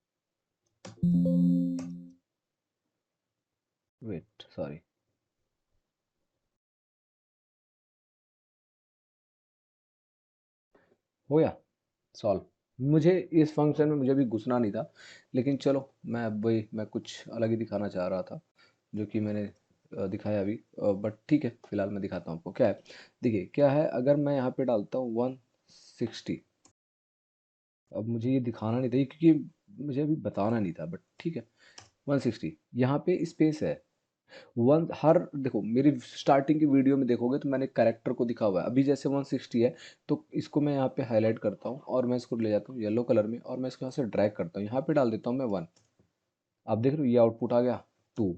wait sorry, हो गया सॉल्व। मुझे इस फंक्शन में मुझे भी घुसना नहीं था, लेकिन चलो मैं कुछ अलग ही दिखाना चाह रहा था, जो कि मैंने दिखाया अभी। बट ठीक है, फिलहाल मैं दिखाता हूँ आपको क्या है। देखिए क्या है, अगर मैं यहाँ पे डालता हूँ 160, अब मुझे ये दिखाना नहीं था क्योंकि मुझे अभी बताना नहीं था, बट ठीक है। 160 यहाँ पे स्पेस है, वन हर देखो मेरी स्टार्टिंग की वीडियो में देखोगे तो मैंने कैरेक्टर को दिखा हुआ है। अभी जैसे 160 है तो इसको मैं यहाँ पे हाईलाइट करता हूँ और मैं इसको ले जाता हूँ येलो कलर में और मैं इसको यहाँ से ड्रैग करता हूँ, यहाँ पे डाल देता हूँ मैं 1। आप देख रहे हो ये आउटपुट आ गया 2।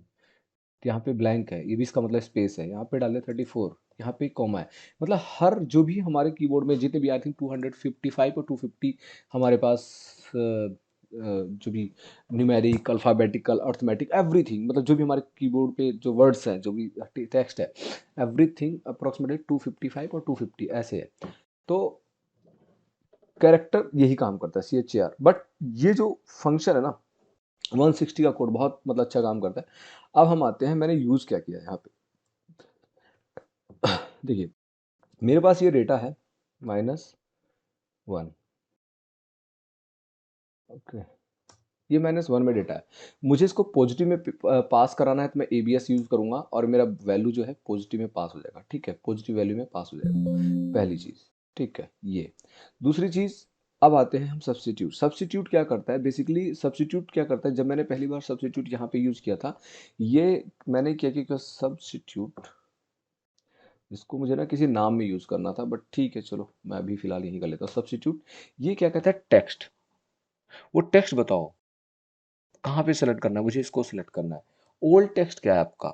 तो यहाँ पे ब्लैंक है, ये भी इसका मतलब स्पेस है। यहाँ पे डाले 34, यहाँ पे कॉमा है। मतलब हर जो भी हमारे कीबोर्ड में जितने भी आई थिंक 255 और 250 हमारे पास जो भी न्यूमेरिक, अल्फ़ाबेटिकल, अर्थमेटिक, एवरीथिंग, मतलब जो भी हमारे कीबोर्ड पे जो वर्ड्स हैं, जो भी टेक्स्ट है, एवरीथिंग अप्रोक्सीमेटली 255 और 250 ऐसे है। तो कैरेक्टर यही काम करता है, CHR। बट ये जो फंक्शन है ना 160 का कोड बहुत मतलब अच्छा काम करता है। अब हम आते हैं मैंने यूज़ क्या किया यहाँ पे। देखिए मेरे पास ये डेटा है -1, ओके, ये -1 में डेटा है। मुझे इसको पॉजिटिव में पास कराना है तो मैं ABS यूज़ करूँगा और मेरा वैल्यू जो है पॉजिटिव में पास हो जाएगा। ठीक है, पॉजिटिव वैल्यू में पास हो जाएगा, पहली चीज़। ठीक है ये। दूसरी चीज़, अब आते हैं हम सब्स्टिट्यूट। सब्स्टिट्यूट क्या करता है, बेसिकली सब्स्टिट्यूट क्या करता है, जब मैंने पहली बार सब्स्टिट्यूट यहाँ पे यूज़ किया था, ये मैंने क्या किया, सब्स्टिट्यूट, इसको मुझे ना किसी नाम में यूज़ करना था, बट ठीक है चलो मैं अभी फ़िलहाल यही कर लेता हूँ। सब्स्टिट्यूट ये क्या कहता है, टेक्स्ट, वो टेक्स्ट बताओ कहाँ पे सेलेक्ट करना है, मुझे इसको सेलेक्ट करना है। ओल्ड टेक्स्ट क्या है आपका,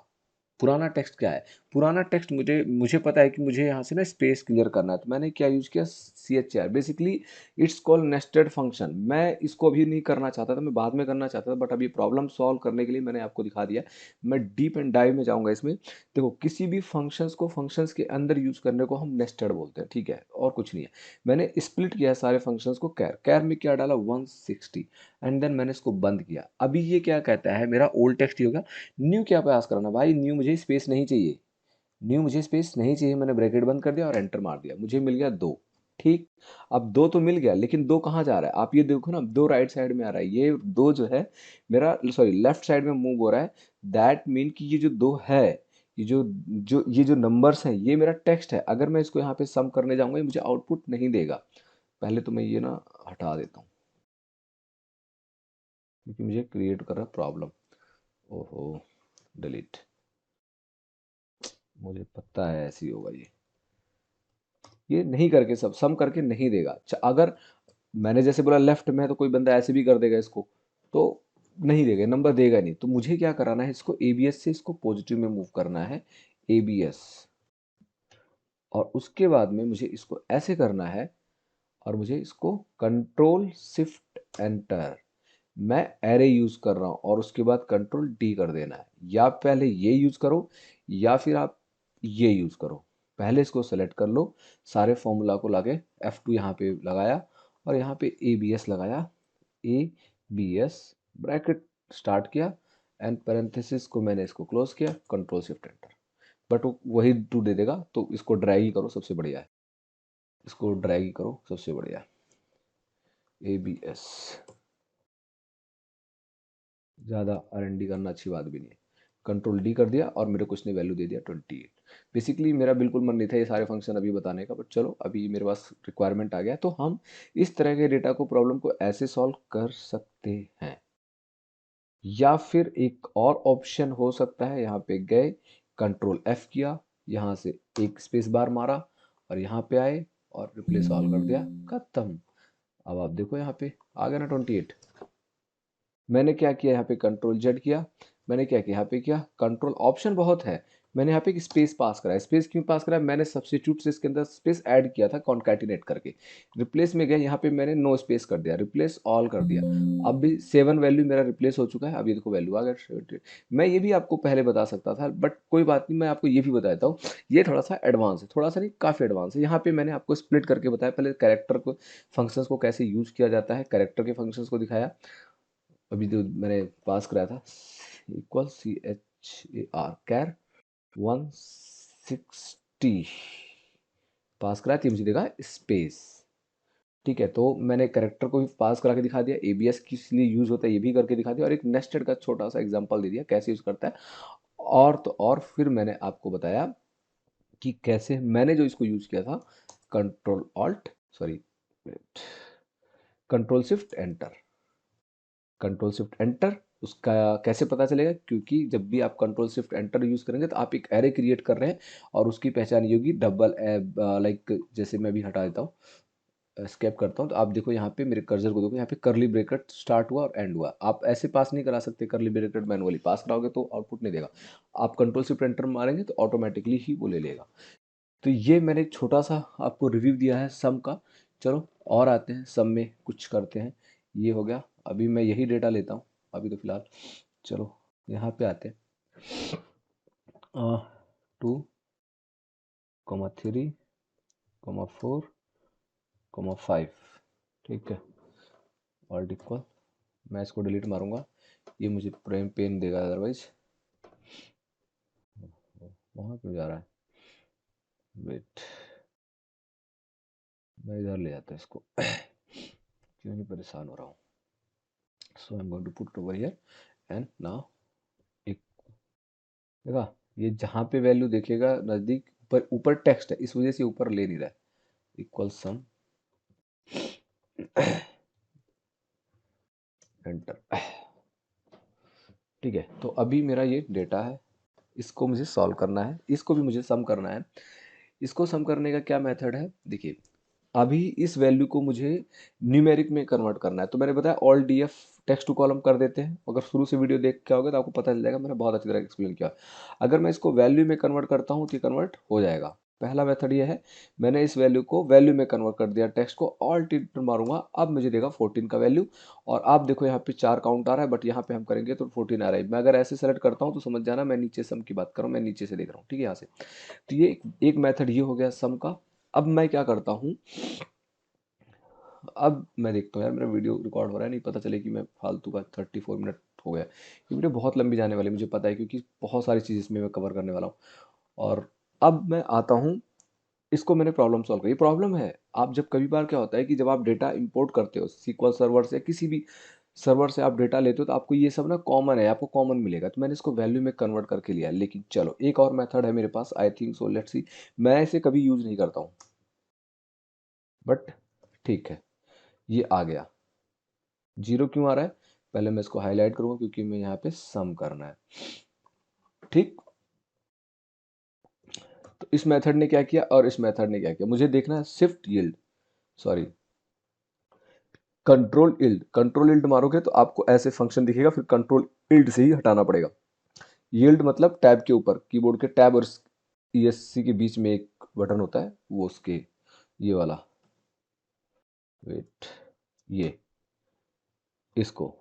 पुराना टेक्स्ट क्या है। पुराना टेक्स्ट मुझे मुझे पता है कि मुझे यहाँ से ना स्पेस क्लियर करना है, तो मैंने क्या यूज़ किया, CHR। Basically it's called nested function. मैं इसको अभी नहीं करना चाहता था, मैं बाद में करना चाहता था, बट अभी प्रॉब्लम सॉल्व करने के लिए मैंने आपको दिखा दिया। मैं डीप एंड डाइव में जाऊँगा इसमें। देखो किसी भी फंक्शंस को फंक्शंस के अंदर यूज़ करने को हम नेस्टेड बोलते हैं, ठीक है, और कुछ नहीं है। मैंने स्प्लिट किया सारे फंक्शंस को, कैर कैर में क्या डाला 160, एंड देन मैंने इसको बंद किया। अभी ये क्या कहता है, मेरा ओल्ड टेक्स्ट ही होगा। न्यू क्या पास कराना भाई, न्यू मुझे स्पेस नहीं चाहिए, न्यू मुझे स्पेस नहीं चाहिए। मैंने ब्रैकेट बंद कर दिया और एंटर मार दिया, मुझे मिल गया 2। ठीक। अब 2 तो मिल गया, लेकिन 2 कहाँ जा रहा है? आप ये देखो ना, 2 राइट साइड में आ रहा है, ये 2 जो है मेरा सॉरी लेफ्ट साइड में मूव हो रहा है। दैट मीन कि ये जो 2 है, ये जो नंबर्स हैं, ये मेरा टेक्स्ट है। अगर मैं इसको यहाँ पे सम करने जाऊंगा, ये मुझे आउटपुट नहीं देगा। पहले तो मैं ये ना हटा देता हूँ, क्योंकि मुझे क्रिएट कर रहा है प्रॉब्लम। ओहो, डिलीट। मुझे पता है ऐसे ही होगा ये नहीं करके सब सम करके नहीं देगा। अगर मैंने जैसे बोला लेफ्ट में है, तो कोई बंदा ऐसे भी कर देगा इसको, तो नहीं देगा, नंबर देगा नहीं। तो मुझे क्या कराना है, इसको एबीएस से इसको पॉजिटिव में मूव करना है, एबीएस। और उसके बाद में मुझे इसको ऐसे करना है, और मुझे इसको कंट्रोल शिफ्ट एंटर, मैं एरे यूज कर रहा हूं, और उसके बाद कंट्रोल डी कर देना है। या पहले ये यूज करो, या फिर आप ये यूज करो। पहले इसको सेलेक्ट कर लो, सारे फॉर्मूला को लाके F2 यहाँ पे लगाया, और यहाँ पे ए बी एस लगाया, A B S bracket start किया, एंड पैरेंथेसिस को मैंने इसको क्लोज किया, कंट्रोल शिफ्ट एंटर। बट वो वही टू दे देगा, तो इसको ड्रैग ही करो, सबसे बढ़िया है। इसको ड्रैग ही करो, सबसे बढ़िया है। ए बी एस, ज़्यादा R&D करना अच्छी बात भी नहीं है। कंट्रोल डी कर दिया, और मेरे को उसने वैल्यू दे दिया 28। बेसिकली मेरा बिल्कुल मन नहीं था ये सारे फंक्शन अभी बताने का, बट चलो अभी मेरे पास रिक्वायरमेंट आ गया, तो हम इस तरह के डेटा को प्रॉब्लम को ऐसे सॉल्व कर सकते हैं। या फिर एक और ऑप्शन हो सकता है, यहाँ पे गए, कंट्रोल F किया, यहाँ से एक स्पेस बार मारा, और यहाँ पे आए, और रिप्लेस ऑल कर दिया, खत्म। अब आप देखो यहाँ पे आ गया ना 28। मैंने क्या किया, यहाँ पे कंट्रोल जेड किया, मैंने क्या किया, यहाँ पे किया कंट्रोल, ऑप्शन बहुत है। मैंने यहाँ पे एक स्पेस पास करा, स्पेस क्यों पास करा, मैंने सब्स्टिट्यूट से इसके अंदर स्पेस ऐड किया था कॉन्कैटिनेट करके। रिप्लेस में गया, यहाँ पे मैंने नो स्पेस कर दिया, रिप्लेस ऑल कर दिया। अब भी 7 वैल्यू मेरा रिप्लेस हो चुका है। अब ये देखो वैल्यू आ गया 78। मैं ये भी आपको पहले बता सकता था, बट कोई बात नहीं, मैं आपको ये भी बता देता हूँ। ये थोड़ा सा एडवांस है, थोड़ा सा नहीं, काफ़ी एडवांस है। यहाँ पे मैंने आपको स्प्लिट करके बताया, पहले कैरेक्टर को फंक्शंस को कैसे यूज किया जाता है, कैरेक्टर के फंक्शंस को दिखाया। अभी जो मैंने पास कराया था, इक्वल CHAR कैर 160 पास कराया थी, मुझे देखा स्पेस। ठीक है, तो मैंने करेक्टर को भी पास करा के दिखा दिया, एबीएस किस लिए यूज होता है ये भी करके दिखा दिया, और एक नेस्टेड का छोटा सा एग्जांपल दे दिया कैसे यूज करता है। और तो और फिर मैंने आपको बताया कि कैसे मैंने जो इसको यूज किया था, control alt sorry control shift enter, control shift enter. उसका कैसे पता चलेगा, क्योंकि जब भी आप कंट्रोल शिफ्ट एंटर यूज़ करेंगे, तो आप एक एरे क्रिएट कर रहे हैं, और उसकी पहचान ये होगी डबल, लाइक जैसे मैं भी हटा देता हूँ, स्केप करता हूँ, तो आप देखो यहाँ पे मेरे कर्सर को देखो, यहाँ पे करली ब्रेकेट स्टार्ट हुआ और एंड हुआ। आप ऐसे पास नहीं करा सकते, करली ब्रेकेट मैनुअली पास कराओगे तो आउटपुट नहीं देगा। आप कंट्रोल शिफ्ट एंटर मारेंगे तो ऑटोमेटिकली ही वो ले लेगा। तो ये मैंने एक छोटा सा आपको रिव्यू दिया है सम का। चलो और आते हैं सम में कुछ करते हैं। ये हो गया, अभी मैं यही डेटा लेता हूँ अभी तो फिलहाल। चलो यहाँ पे आते हैं, 2,3,4,5, ठीक है, ऑल इक्वल। मैं इसको डिलीट मारूंगा, ये मुझे पेन देगा अदरवाइज। वहाँ क्यों जा रहा है, वेट, मैं इधर ले जाता इसको क्यों नहीं परेशान हो रहा हूँ। So I am going to put over here, and now एक, देखा ये जहाँ पे वैल्यू देखेगा नज़दीक, ऊपर ऊपर टेक्स्ट है, इस वजह से ऊपर ले नहीं रहा है। इक्वल सम एंटर, ठीक है। तो अभी मेरा ये डेटा है, इसको मुझे सॉल्व करना है, इसको भी मुझे सम करना है। इसको सम करने का क्या मेथड है, देखिए अभी इस वैल्यू को मुझे न्यूमेरिक में कन्वर्ट करना है। तो मैंने बताया all D F text to column कर देते हैं। अगर शुरू से वीडियो देख के आओगे तो आपको पता चल जाएगा, मैंने बहुत अच्छी तरह एक्सप्लेन किया। अगर मैं इसको वैल्यू में कन्वर्ट करता हूँ तो ये कन्वर्ट हो जाएगा। पहला मेथड ये है, मैंने इस वैल्यू को वैल्यू में कन्वर्ट कर दिया, टेक्स्ट को ऑल टिक मारूंगा, अब मुझे देगा 14 का वैल्यू। और आप देखो यहाँ पे 4 काउंट आ रहा है, बट यहाँ पे हम करेंगे तो 14 आ रहा है। मैं अगर ऐसे सेलेक्ट करता हूँ तो समझ जाना मैं नीचे सम की बात कर रहा हूँ, मैं नीचे से देख रहा हूँ, ठीक है, यहाँ से। तो ये एक मेथड ये हो गया सम का। अब मैं क्या करता हूँ, अब मैं देखता हूँ यार मेरा वीडियो रिकॉर्ड हो रहा है, नहीं पता चले कि मैं फालतू का 34 मिनट हो गया। ये वीडियो बहुत लंबी जाने वाली मुझे पता है, क्योंकि बहुत सारी चीज़ इसमें मैं कवर करने वाला हूँ। और अब मैं आता हूँ इसको मैंने प्रॉब्लम सॉल्व करी। प्रॉब्लम है, आप जब कभी बार क्या होता है कि जब आप डेटा इंपोर्ट करते हो SQL सर्वर से, किसी भी सर्वर से आप डेटा लेते हो, तो आपको ये सब ना कॉमन है, आपको कॉमन मिलेगा। तो मैंने इसको वैल्यू में कन्वर्ट करके लिया। लेकिन चलो एक और मेथड है मेरे पास, I think so, let's see. मैं इसे कभी यूज नहीं करता हूँ, बट ठीक है, ये आ गया। जीरो क्यों आ रहा है, पहले मैं इसको हाईलाइट करूंगा क्योंकि मैं यहाँ पे सम करना है। ठीक, तो इस मेथड ने क्या किया और इस मेथड ने क्या किया, मुझे देखना है shift yield, sorry control yield. Control yield मारोगे तो आपको ऐसे फंक्शन दिखेगा, फिर कंट्रोल यील्ड से ही हटाना पड़ेगा। यील्ड मतलब टैब के ऊपर, कीबोर्ड के टैब और ESC के बीच में एक बटन होता है, वो उसके, ये वाला, वेट, ये, इसको,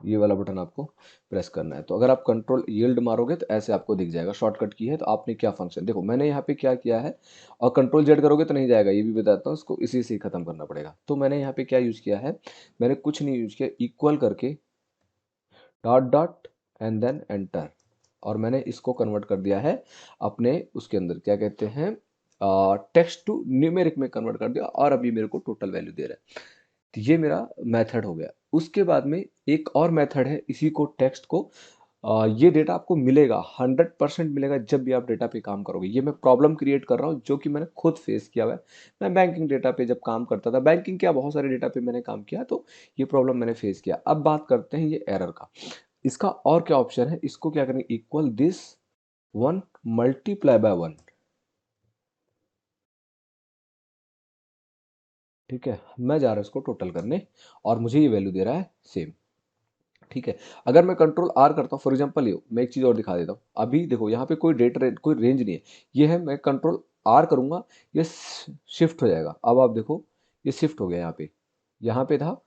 ये वाला बटन आपको प्रेस करना है। तो अगर आप कंट्रोल यील्ड मारोगे तो ऐसे आपको दिख जाएगा, शॉर्टकट की है। तो आपने क्या फंक्शन, देखो मैंने यहाँ पे क्या किया है, और कंट्रोल जेड करोगे तो नहीं जाएगा, ये भी बताता हूँ, इसको इसी से ही खत्म करना पड़ेगा। तो मैंने यहाँ पे क्या यूज किया है, मैंने कुछ नहीं यूज किया, इक्वल करके dot dot and then enter, और मैंने इसको कन्वर्ट कर दिया है अपने उसके अंदर, क्या कहते हैं, टेक्स्ट टू न्यूमेरिक में कन्वर्ट कर दिया, और अभी मेरे को टोटल वैल्यू दे रहा है। तो ये मेरा मेथड हो गया। उसके बाद में एक और मेथड है, इसी को टेक्स्ट को, ये डेटा आपको मिलेगा, 100% मिलेगा जब भी आप डेटा पे काम करोगे। ये मैं प्रॉब्लम क्रिएट कर रहा हूँ जो कि मैंने खुद फेस किया हुआ है। मैं बैंकिंग डेटा पे जब काम करता था, बैंकिंग क्या बहुत सारे डेटा पे मैंने काम किया, तो ये प्रॉब्लम मैंने फेस किया। अब बात करते हैं ये एरर का। इसका और क्या ऑप्शन है, इसको क्या करेंगे, equal this one multiply by one. ठीक है, मैं जा रहा हूँ इसको टोटल करने, और मुझे ये वैल्यू दे रहा है सेम। ठीक है, अगर मैं कंट्रोल आर करता हूँ, फॉर एग्जांपल ये, मैं एक चीज़ और दिखा देता हूँ। अभी देखो यहाँ पे कोई डेट रेंज, कोई रेंज नहीं है, ये है, मैं कंट्रोल आर करूँगा, ये शिफ्ट हो जाएगा। अब आप देखो, ये शिफ्ट हो गया, यहाँ पे था,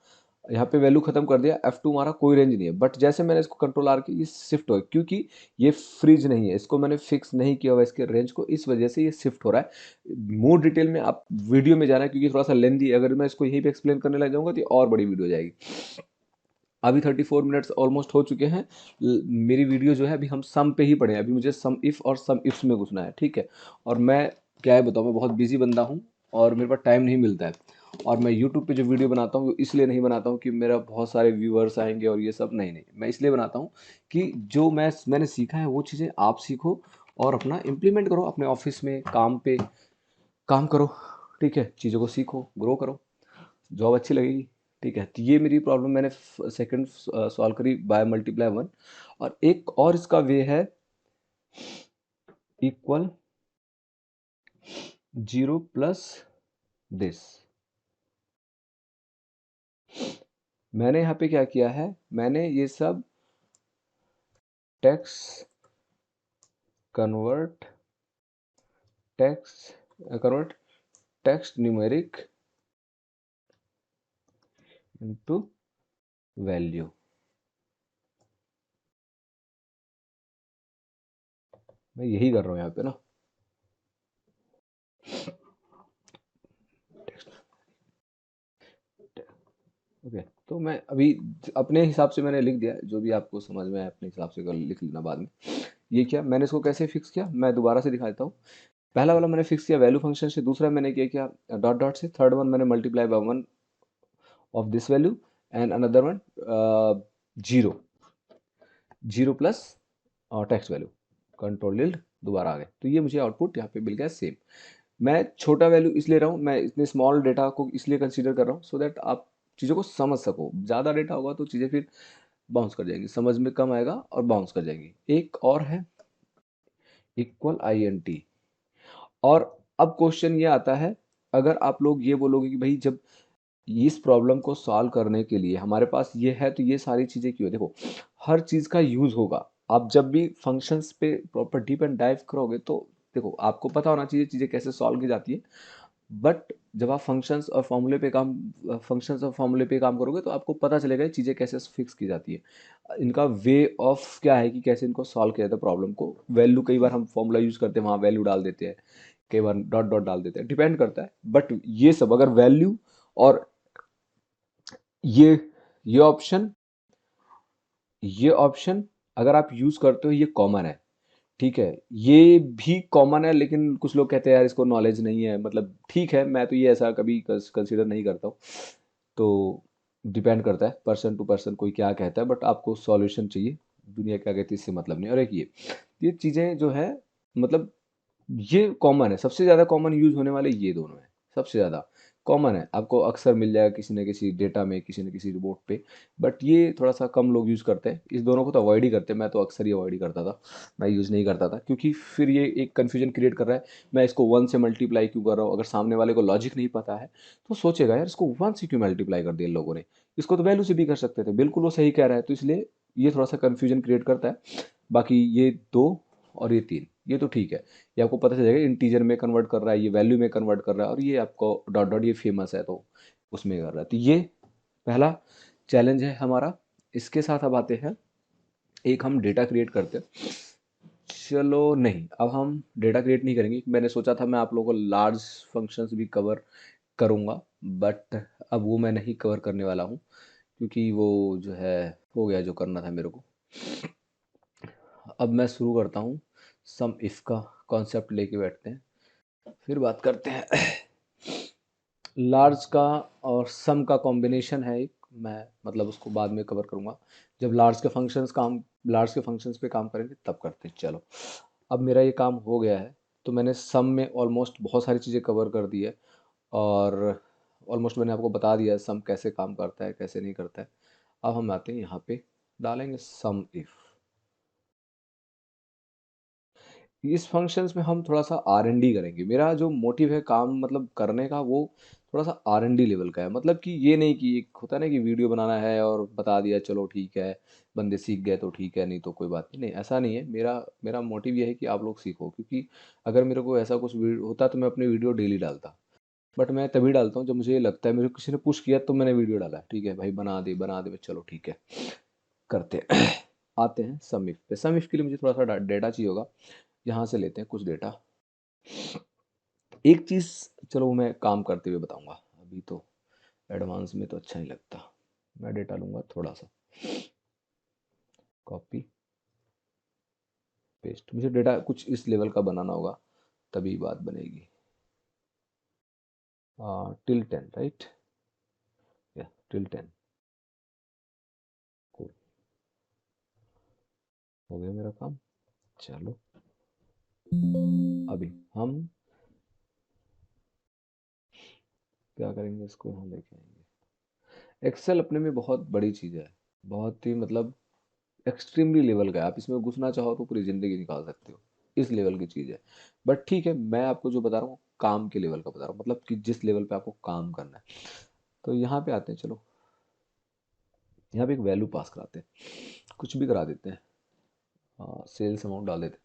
यहाँ पे वैल्यू खत्म कर दिया, F2 मारा, कोई रेंज नहीं है। बट जैसे मैंने इसको कंट्रोल आर किया, ये शिफ्ट हो गया, क्योंकि ये फ्रीज नहीं है, इसको मैंने फिक्स नहीं किया हुआ इसके रेंज को, इस वजह से ये शिफ्ट हो रहा है। मोर डिटेल में आप वीडियो में जाना है, क्योंकि थोड़ा सा लेंदी, अगर मैं इसको यहीं पे एक्सप्लेन करने लग जाऊंगा तो ये और बड़ी वीडियो हो जाएगी। अभी 34 मिनट्स ऑलमोस्ट हो चुके हैं। मेरी वीडियो जो है, अभी हम सम पे ही पढ़े हैं, अभी मुझे सम इफ और सम इफ्स में घुसना है। ठीक है, और मैं क्या है बताऊँ, मैं बहुत बिजी बंदा हूँ और मेरे पास टाइम नहीं मिलता है। और मैं यूट्यूब पे जो वीडियो बनाता हूँ, वो इसलिए नहीं बनाता हूँ कि मेरा बहुत सारे व्यूअर्स आएंगे और ये सब, नहीं नहीं, मैं इसलिए बनाता हूँ कि जो मैंने सीखा है वो चीज़ें आप सीखो और अपना इम्प्लीमेंट करो, अपने ऑफिस में, काम पे काम करो। ठीक है, चीज़ों को सीखो, ग्रो करो, जॉब अच्छी लगेगी। ठीक है, तो ये मेरी प्रॉब्लम मैंने सेकंड सॉल्व करी बाय मल्टीप्लाई वन। और एक और इसका वे है, इक्वल जीरो प्लस दिस। मैंने यहाँ पे क्या किया है, मैंने ये सब text convert, convert text numeric into value. मैं यही कर रहा हूँ यहाँ पे ना, ओके। तो मैं अभी अपने हिसाब से मैंने लिख दिया, जो भी आपको समझ में आए अपने हिसाब से कर लिख लेना बाद में। ये क्या, मैंने इसको कैसे फिक्स किया, मैं दोबारा से दिखा देता हूँ। पहला वाला मैंने फिक्स किया वैल्यू फंक्शन से, दूसरा मैंने क्या किया, डॉट डॉट से, थर्ड वन मैंने multiply by one of this value, and another one zero, zero plus text value, control tilde, दोबारा आ गए। तो ये मुझे आउटपुट यहाँ पे मिल गया सेम। मैं छोटा वैल्यू इसलिए रहा हूँ, मैं इतने स्मॉल डेटा को इसलिए कंसीडर कर रहा हूँ, सो दैट आप चीज़ों को समझ सको। ज़्यादा डेटा होगा तो चीज़ें फिर बाउंस कर जाएंगी, समझ में कम आएगा और बाउंस कर जाएंगी। एक और है, इक्वल INT। और अब क्वेश्चन ये आता है, अगर आप लोग ये बोलोगे कि भाई जब इस प्रॉब्लम को सॉल्व करने के लिए हमारे पास ये है, तो ये सारी चीज़ें क्यों है? देखो, हर चीज़ का यूज़ होगा। आप जब भी फंक्शंस पे प्रॉपर डीप एंड डाइव करोगे, तो देखो आपको पता होना चाहिए चीज़ें कैसे सॉल्व की जाती है। बट जब आप फंक्शंस और फॉर्मूले पे काम करोगे, तो आपको पता चलेगा ये चीज़ें कैसे फिक्स की जाती है। इनका वे ऑफ क्या है कि कैसे इनको सॉल्व किया जाता है प्रॉब्लम को। वैल्यू, कई बार हम फॉर्मूला यूज़ करते हैं, वहाँ वैल्यू डाल देते हैं, कई बार डॉट डॉट डाल देते हैं, डिपेंड करता है। बट ये सब अगर वैल्यू और ये ये ऑप्शन, ये ऑप्शन अगर आप यूज करते हो, ये कॉमन है। ठीक है, ये भी कॉमन है, लेकिन कुछ लोग कहते हैं यार इसको नॉलेज नहीं है, मतलब ठीक है, मैं तो ये ऐसा कभी कंसीडर नहीं करता हूँ। तो डिपेंड करता है पर्सन टू पर्सन, कोई क्या कहता है, बट आपको सॉल्यूशन चाहिए, दुनिया क्या कहती है इससे मतलब नहीं। और एक ये चीज़ें जो है, मतलब ये कॉमन है, सबसे ज़्यादा कॉमन यूज़ होने वाले ये दोनों हैं, सबसे ज़्यादा कॉमन है, आपको अक्सर मिल जाएगा किसी न किसी डेटा में, किसी न किसी रिपोर्ट पे। बट ये थोड़ा सा कम लोग यूज़ करते हैं, इस दोनों को तो अवॉइड ही करते हैं, मैं तो अक्सर ही अवॉइड ही करता था, मैं यूज़ नहीं करता था, क्योंकि फिर ये एक कन्फ्यूजन क्रिएट कर रहा है, मैं इसको 1 से मल्टीप्लाई क्यों कर रहा हूँ, अगर सामने वाले को लॉजिक नहीं पता है तो सोचेगा यार इसको 1 से क्यों मल्टीप्लाई कर दिया इन लोगों ने, इसको तो वैल्यू से भी कर सकते थे, बिल्कुल वो सही कह रहा है, तो इसलिए ये थोड़ा सा कन्फ्यूजन क्रिएट करता है। बाकी ये 2 और ये 3 ये तो ठीक है, ये आपको पता चल जाएगा इंटीजर में कन्वर्ट कर रहा है, ये वैल्यू में कन्वर्ट कर रहा है, और ये आपको डॉट डॉट ये फेमस है तो उसमें कर रहा है, तो ये पहला चैलेंज है हमारा। इसके साथ अब आते हैं, एक हम डेटा क्रिएट करते हैं। चलो नहीं, अब हम डेटा क्रिएट नहीं करेंगे, मैंने सोचा था मैं आप लोगों को लार्ज फंक्शंस भी कवर करूँगा, बट अब वो मैं नहीं कवर करने वाला हूँ, क्योंकि वो जो है हो गया जो करना था मेरे को। अब मैं शुरू करता हूँ, सम इफ का कॉन्सेप्ट लेके बैठते हैं, फिर बात करते हैं। लार्ज का और सम का कॉम्बिनेशन है एक, मैं मतलब उसको बाद में कवर करूँगा, जब लार्ज के फंक्शंस पे काम करेंगे तब करते हैं। चलो, अब मेरा ये काम हो गया है, तो मैंने सम में ऑलमोस्ट बहुत सारी चीज़ें कवर कर दी है, और ऑलमोस्ट मैंने आपको बता दिया है सम कैसे काम करता है कैसे नहीं करता है। अब हम आते हैं यहाँ पे, डालेंगे सम इफ़। इस फंक्शंस में हम थोड़ा सा आर एन डी करेंगे, मेरा जो मोटिव है काम मतलब करने का, वो थोड़ा सा आर एन डी लेवल का है, मतलब कि ये नहीं कि एक होता है ना कि वीडियो बनाना है और बता दिया चलो ठीक है, बंदे सीख गए तो ठीक है, नहीं तो कोई बात नहीं, नहीं ऐसा नहीं है, मेरा मेरा मोटिव ये है कि आप लोग सीखो, क्योंकि अगर मेरे को ऐसा कुछ होता तो मैं अपनी वीडियो डेली डालता, बट मैं तभी डालता हूँ जब मुझे ये लगता है, मेरे को किसी ने पुश किया तो मैंने वीडियो डाला, ठीक है भाई बना दे चलो ठीक है करते हैं। आते हैं समीफ पे, समीफ के लिए मुझे थोड़ा सा डेटा चाहिए होगा, यहाँ से लेते हैं कुछ डेटा। एक चीज़, चलो वो मैं काम करते हुए बताऊंगा, अभी तो एडवांस में तो अच्छा नहीं लगता। मैं डेटा लूँगा थोड़ा सा, कॉपी पेस्ट, मुझे डेटा कुछ इस लेवल का बनाना होगा तभी बात बनेगी। टिल 10 राइट, या टिल 10, cool, हो गया मेरा काम। चलो, अभी हम क्या करेंगे, इसको यहाँ लेके आएंगे। एक्सेल अपने में बहुत बड़ी चीज़ है, बहुत ही मतलब एक्सट्रीमली लेवल का है, आप इसमें घुसना चाहो तो पूरी ज़िंदगी निकाल सकते हो, इस लेवल की चीज़ है। बट ठीक है, मैं आपको जो बता रहा हूँ काम के लेवल का बता रहा हूँ, मतलब कि जिस लेवल पे आपको काम करना है। तो यहाँ पे आते हैं, चलो यहाँ पे एक वैल्यू पास कराते हैं, कुछ भी करा देते हैं, सेल्स अमाउंट डाल देते हैं,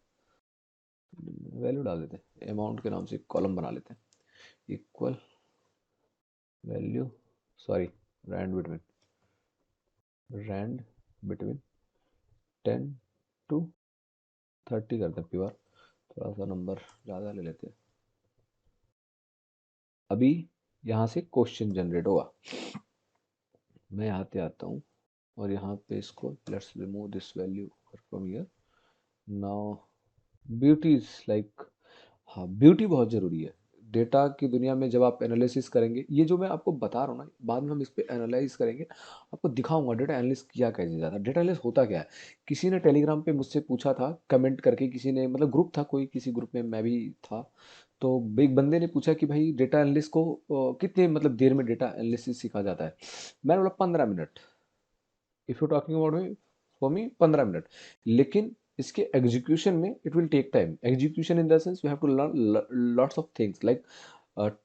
वैल्यू डाल देते हैं, अमाउंट के नाम से एक कॉलम बना लेते हैं, equal value, sorry, rand between rand between 10 to 30 करते हैं प्योर, थोड़ा सा नंबर ज़्यादा ले लेते हैं। अभी यहाँ से क्वेश्चन जनरेट होगा, मैं यहाँ पे आता हूँ और यहाँ पे इसको let's remove this value from here now. Beauty is like, हाँ ब्यूटी बहुत ज़रूरी है डेटा की दुनिया में, जब आप एनालिसिस करेंगे, ये जो मैं आपको बता रहा हूँ ना, बाद में हम इस पे एनालाइज करेंगे, आपको दिखाऊंगा डेटा एनालिसिस किया कैसे जाता है, डेटा एनालिसिस होता क्या है। किसी ने टेलीग्राम पे मुझसे पूछा था कमेंट करके, किसी ने मतलब ग्रुप था कोई, किसी ग्रुप में मैं भी था, तो एक बंदे ने पूछा कि भाई डेटा एनालिस्ट को कितने मतलब देर में डेटा एनालिसिस सीखा जाता है। मैंने बोला 15 minute, if you talking about me, for me 15 minute, लेकिन इसके एग्जीक्यूशन में it will take time, execution in the sense you have to learn lots of things like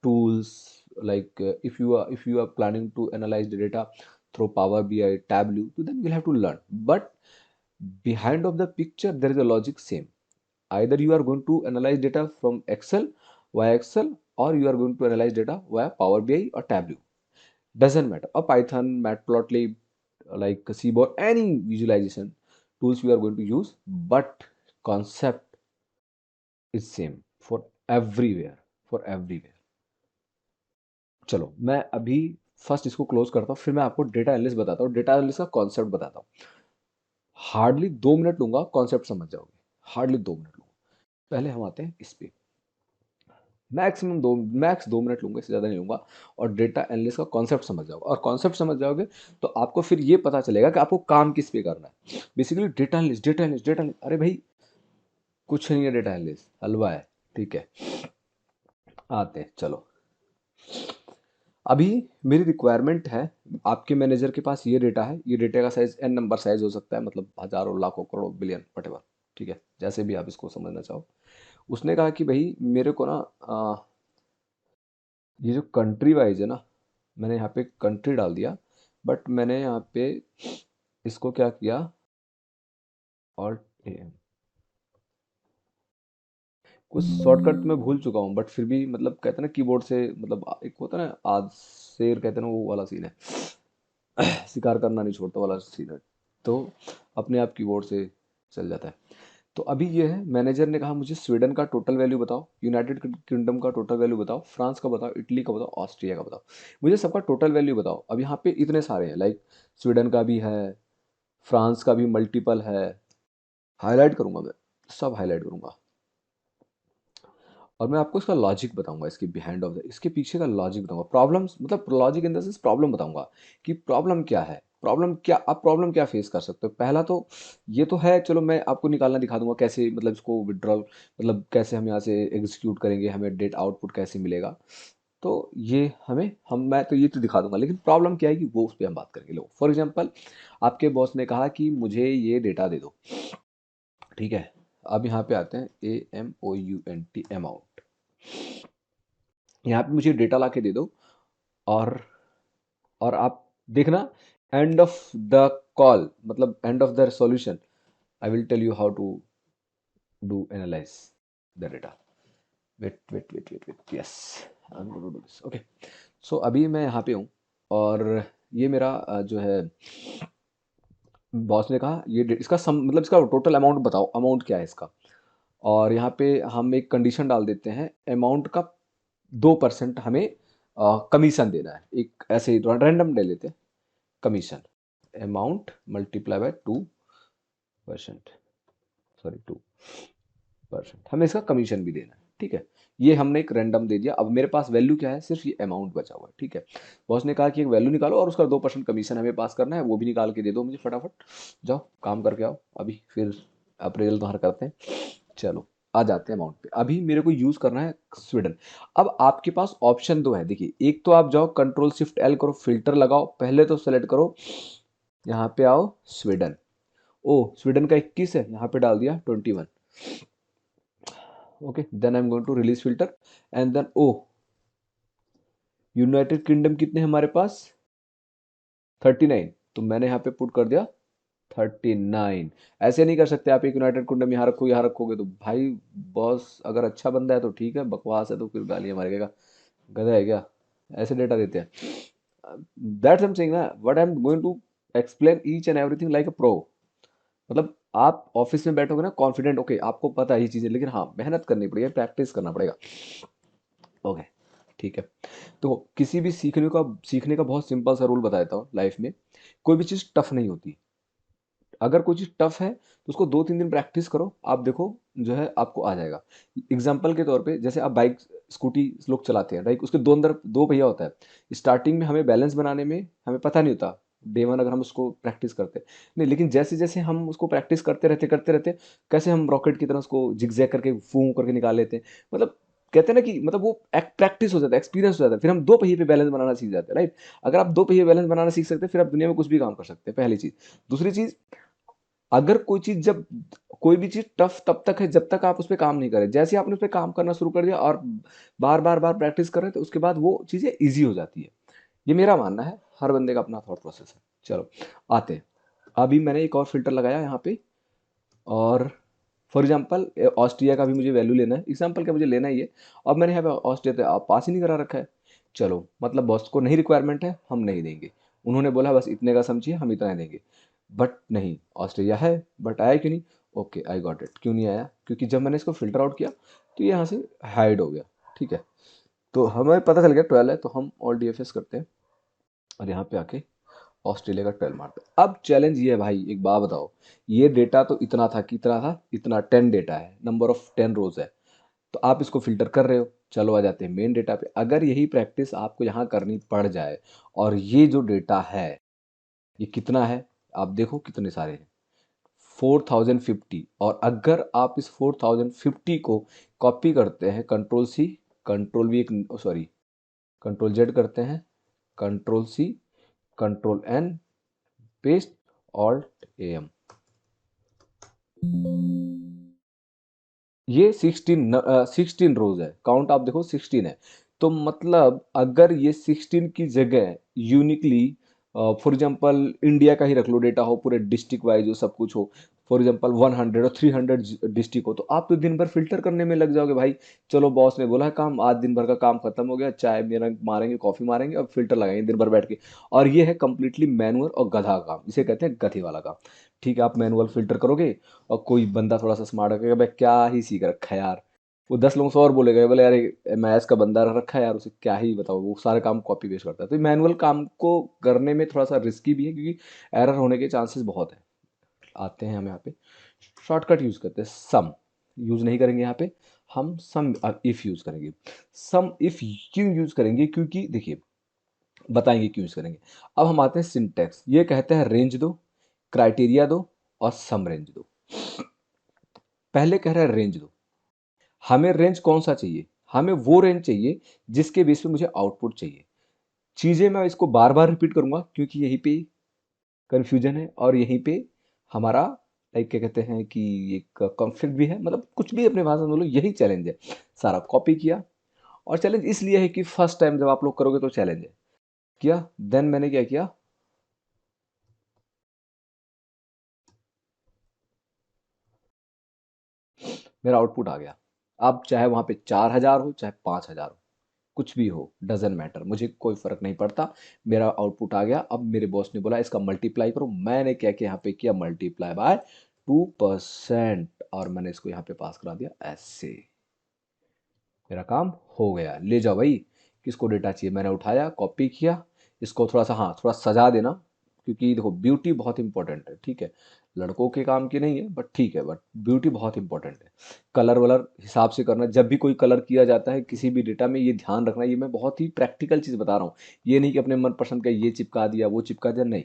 tools, like if you are planning to analyze the data through Power BI, Tableau, so then you'll have to learn, but behind of the picture there is a logic same, either you are going to analyze data from Excel, via Excel, or you are going to analyze data via Power BI or Tableau, doesn't matter, a Python, Matplotlib, like Seaborn, any visualization tools you are going to use, but concept is same for everywhere, for everywhere। चलो मैं अभी फर्स्ट इसको क्लोज करता हूँ, फिर मैं आपको डेटा एनालिसिस बताता हूँ, डेटा एनालिसिस का कॉन्सेप्ट बताता हूँ। हार्डली 2 मिनट लूंगा, कॉन्सेप्ट समझ जाओगे, हार्डली 2 मिनट लूंगा। पहले हम आते हैं इस पे, मैक्स 2 मिनट लूंगा, इससे ज़्यादा नहीं लूंगा, और डेटा एनालिस्ट का कॉन्सेप्ट समझ जाओगे, और कॉन्सेप्ट समझ जाओगे तो आपको फिर ये पता चलेगा कि आपको काम किस पे करना है। Basically data analyst, data analyst, data analyst, अरे भाई कुछ नहीं है डेटा एनालिस्ट, हलवा है। ठीक है, आते हैं चलो। अभी मेरी रिक्वायरमेंट है, आपके मैनेजर के पास ये डेटा है, ये डेटा का साइज n नंबर साइज हो सकता है, मतलब हजारों लाखों करोड़ों बिलियन वटेवर, ठीक है, जैसे भी आप इसको समझना चाहो। उसने कहा कि भाई मेरे को ना ये जो कंट्री वाइज है ना, मैंने यहाँ पे कंट्री डाल दिया, बट मैंने यहाँ पे इसको क्या किया, ऑल्ट ए, कुछ शॉर्टकट मैं भूल चुका हूँ, बट फिर भी मतलब कहते हैं ना कीबोर्ड से, मतलब एक होता है ना आज शेर कहते हैं ना, वो वाला सीन है, शिकार करना नहीं छोड़ता वाला सीन है, तो अपने आप कीबोर्ड से चल जाता है। तो अभी ये है, मैनेजर ने कहा मुझे स्वीडन का टोटल वैल्यू बताओ, यूनाइटेड किंगडम का टोटल वैल्यू बताओ, फ्रांस का बताओ, इटली का बताओ, ऑस्ट्रिया का बताओ, मुझे सबका टोटल वैल्यू बताओ। अब यहाँ पे इतने सारे हैं, लाइक स्वीडन का भी है, फ्रांस का भी मल्टीपल है, हाईलाइट करूंगा मैं, सब हाईलाइट करूंगा, और मैं आपको इसका लॉजिक बताऊंगा, इसके बिहाइंड ऑफ द, इसके पीछे का लॉजिक बताऊंगा, प्रॉब्लम्स मतलब logic in the sense problem बताऊंगा कि प्रॉब्लम क्या है, प्रॉब्लम क्या, आप प्रॉब्लम क्या फेस कर सकते हो। पहला तो ये तो है, चलो मैं आपको निकालना दिखा दूंगा कैसे, मतलब इसको विड्रॉल, मतलब कैसे हम यहाँ से एग्जीक्यूट करेंगे, हमें डेट आउटपुट कैसे मिलेगा, तो ये हमें हम मैं तो ये तो दिखा दूंगा, लेकिन प्रॉब्लम क्या है कि वो उस पर हम बात करेंगे। लो फॉर एग्जाम्पल, आपके बॉस ने कहा कि मुझे ये डेटा दे दो, ठीक है। अब यहाँ पे आते हैं, AMOUNT, अमाउंट, यहाँ पे मुझे डेटा ला के दे दो, और आप देखना, एंड ऑफ द कॉल मतलब end of the solution, I will tell you how to do analyse the data. Wait, yes, I am going to do this, okay. So अभी मैं यहाँ पे हूँ, और ये मेरा जो है, बॉस ने कहा ये इसका सम मतलब इसका टोटल अमाउंट बताओ, अमाउंट क्या है इसका, और यहाँ पे हम एक कंडीशन डाल देते हैं, अमाउंट का 2% हमें कमीशन देना है, एक ऐसे रैंडम ले लेते हैं, commission, amount multiply by 2%, sorry 2%, हमें इसका कमीशन भी देना है, ठीक है। ये हमने एक रैंडम दे दिया, अब मेरे पास वैल्यू क्या है, सिर्फ ये अमाउंट बचा हुआ है, ठीक है। बॉस ने कहा कि एक वैल्यू निकालो और उसका 2% कमीशन हमें पास करना है, वो भी निकाल के दे दो मुझे फटाफट, जाओ काम करके आओ अभी, फिर अप्रेजल तुम्हारा करते हैं। चलो आ जाते हैं अमाउंट पे। अभी मेरे को यूज करना है स्वीडन। अब आपके पास ऑप्शन दो है, देखिए, एक तो आप जाओ कंट्रोल शिफ्ट एल करो, फिल्टर लगाओ, पहले तो सेलेक्ट करो, यहाँ पे आओ स्वीडन, ओ स्वीडन का 21 है, यहाँ पे डाल दिया 21, okay, then I am going to release filter, and then oh United Kingdom कितने हमारे पास 39, तो मैंने यहाँ पे पुट कर दिया 39। ऐसे नहीं कर सकते आप, एक यूनाइटेड किंगडम यहाँ रखो, यहाँ रखोगे तो भाई, बॉस अगर अच्छा बंदा है तो ठीक है, बकवास है तो फिर गालियाँ मारेगा, गधा है क्या, ऐसे डेटा देते हैं। दैट्स आई एम सेइंग ना, what I am going to explain each and everything like a pro, मतलब आप ऑफिस में बैठोगे ना कॉन्फिडेंट, ओके आपको पता है ये चीज़ें, लेकिन हाँ मेहनत करनी पड़ेगी, प्रैक्टिस करना पड़ेगा, ओके, ठीक है। तो किसी भी सीखने का बहुत सिंपल सा रूल बता देता हूँ लाइफ में, कोई भी चीज़ टफ नहीं होती, अगर कोई चीज़ टफ है तो उसको 2-3 दिन प्रैक्टिस करो, आप देखो जो है आपको आ जाएगा। एग्जाम्पल के तौर पे, जैसे आप बाइक स्कूटी लोग चलाते हैं, राइट, उसके दो अंदर 2 पहिया होता है, स्टार्टिंग में हमें बैलेंस बनाने में हमें पता नहीं होता, डे 1 अगर हम उसको प्रैक्टिस करते नहीं, लेकिन जैसे जैसे हम उसको प्रैक्टिस करते रहते कैसे हम रॉकेट की तरह उसको जिगजैग करके फूं करके निकाल लेते हैं, मतलब कहते हैं ना कि मतलब वो एक प्रैक्टिस हो जाता है, एक्सपीरियंस हो जाता है, फिर हम 2 पहिए पे बैलेंस बनाना सीख जाते हैं, राइट। अगर आप 2 पहिए बैलेंस बनाना सीख सकते हैं, फिर आप दुनिया में कुछ भी काम कर सकते हैं, पहली चीज। दूसरी चीज, अगर कोई चीज जब कोई भी चीज टफ तब तक है जब तक आप उस पर काम नहीं करें, जैसे ही आपने उस पर काम करना शुरू कर दिया और बार बार बार प्रैक्टिस कर रहे हैं, तो उसके बाद वो चीजें इजी हो जाती है। ये मेरा मानना है, हर बंदे का अपना थॉट प्रोसेस है। चलो आते हैं, अभी मैंने एक और फिल्टर लगाया यहाँ पे, और फॉर एग्जाम्पल ऑस्ट्रिया का भी मुझे वैल्यू लेना है, एग्जाम्पल का मुझे लेना ही है। अब मैंने यहाँ पे ऑस्ट्रिया तो आप पास ही नहीं करा रखा है, चलो मतलब बॉस को नहीं रिक्वायरमेंट है, हम नहीं देंगे, उन्होंने बोला बस इतने का समझिए हम इतना ही देंगे, बट नहीं, ऑस्ट्रेलिया है, बट आया क्यों नहीं, ओके आई गॉट इट, क्यों नहीं आया, क्योंकि जब मैंने इसको फिल्टर आउट किया तो ये यहाँ से हाइड हो गया, ठीक है। तो हमें पता चल गया 12 है, तो हम ऑल DFS करते हैं, और यहाँ पे आके ऑस्ट्रेलिया का 12 मारते हैं। अब चैलेंज ये है भाई, एक बात बताओ, ये डेटा तो इतना था, कितना था, इतना 10 डेटा है, नंबर ऑफ 10 रोज है, तो आप इसको फिल्टर कर रहे हो। चलो आ जाते हैं मेन डेटा पे। अगर यही प्रैक्टिस आपको यहाँ करनी पड़ जाए और ये जो डेटा है ये कितना है, आप देखो कितने सारे हैं, 4050। और अगर आप इस 4050 को कॉपी करते हैं, control C, control V, sorry control Z करते हैं, control C, control N, paste, alt M, ये 16 रोज है, काउंट आप देखो 16 है। तो मतलब अगर ये 16 की जगह यूनिकली, फॉर एग्जांपल इंडिया का ही रख लो डेटा हो, पूरे डिस्ट्रिक्ट वाइज हो, सब कुछ हो, फॉर एग्जांपल 100 और 300 डिस्ट्रिक्ट हो, तो आप तो दिन भर फिल्टर करने में लग जाओगे भाई। चलो बॉस ने बोला है काम, आज दिन भर का काम खत्म हो गया, चाय मेरा मारेंगे, कॉफी मारेंगे और फिल्टर लगाएंगे दिन भर बैठ के। और ये है कंप्लीटली मैनुअल और गधा काम, इसे कहते हैं गधे वाला काम। ठीक है, आप मैनुअल फिल्टर करोगे और कोई बंदा थोड़ा सा स्मार्ट है, कहेगा भाई क्या ही सीख रखा है यार, वो 10 लोगों से और बोलेगा, बोले यार मैथ्स का बंदा रखा है यार, उसे क्या ही बताओ, वो सारे काम कॉपी पेस्ट करता है। तो मैनुअल काम को करने में थोड़ा सा रिस्की भी है, क्योंकि एरर होने के चांसेस बहुत है। आते हैं हम यहाँ पे शॉर्टकट यूज करते हैं, सम यूज नहीं करेंगे यहाँ पे, हम सम इफ यूज करेंगे। सम इफ क्यों यूज करेंगे, क्योंकि देखिए बताएंगे क्यों यूज करेंगे। अब हम आते हैं सिंटेक्स, ये कहते हैं रेंज दो, क्राइटेरिया दो और सम रेंज दो। पहले कह रहा है रेंज दो, हमें रेंज कौन सा चाहिए, हमें वो रेंज चाहिए जिसके बेस पे मुझे आउटपुट चाहिए। चीजें मैं इसको बार बार रिपीट करूंगा क्योंकि यहीं पे कंफ्यूजन है और यहीं पे हमारा लाइक क्या कहते हैं कि एक कॉन्फ्लिक्ट भी है, मतलब कुछ भी अपने भाषा में बोलो, यही चैलेंज है। सारा कॉपी किया, और चैलेंज इसलिए है कि फर्स्ट टाइम जब आप लोग करोगे तो चैलेंज है। किया, देन मैंने क्या किया, मेरा आउटपुट आ गया। अब चाहे वहां पे 4000 हो चाहे 5000 हो, कुछ भी हो, डजेंट मैटर, मुझे कोई फर्क नहीं पड़ता, मेरा आउटपुट आ गया। अब मेरे बॉस ने बोला इसका मल्टीप्लाई करो, मैंने क्या किया यहाँ पे किया, मल्टीप्लाई बाय 2%, और मैंने इसको यहाँ पे पास करा दिया ऐसे, मेरा काम हो गया। ले जाओ भाई, किसको डेटा चाहिए, मैंने उठाया, कॉपी किया, इसको थोड़ा सा, हाँ थोड़ा सजा देना, क्योंकि देखो ब्यूटी बहुत इंपॉर्टेंट है, ठीक है, लड़कों के काम की नहीं है बट ठीक है, बट ब्यूटी बहुत इंपॉर्टेंट है। कलर वलर हिसाब से करना, जब भी कोई कलर किया जाता है किसी भी डेटा में, ये ध्यान रखना, ये मैं बहुत ही प्रैक्टिकल चीज़ बता रहा हूँ। ये नहीं कि अपने मनपसंद का ये चिपका दिया वो चिपका दिया, नहीं।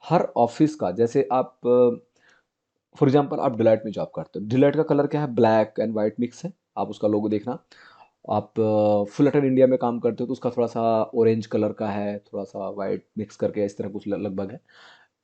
हर ऑफिस का, जैसे आप फॉर एग्जांपल आप डिलाइट में जॉब करते हो, डिलाइट का कलर क्या है, ब्लैक एंड वाइट मिक्स है, आप उसका लोगो देखना। आप फुलरटन इंडिया में काम करते हो तो उसका थोड़ा सा ऑरेंज कलर का है, थोड़ा सा वाइट मिक्स करके इस तरह कुछ लगभग है।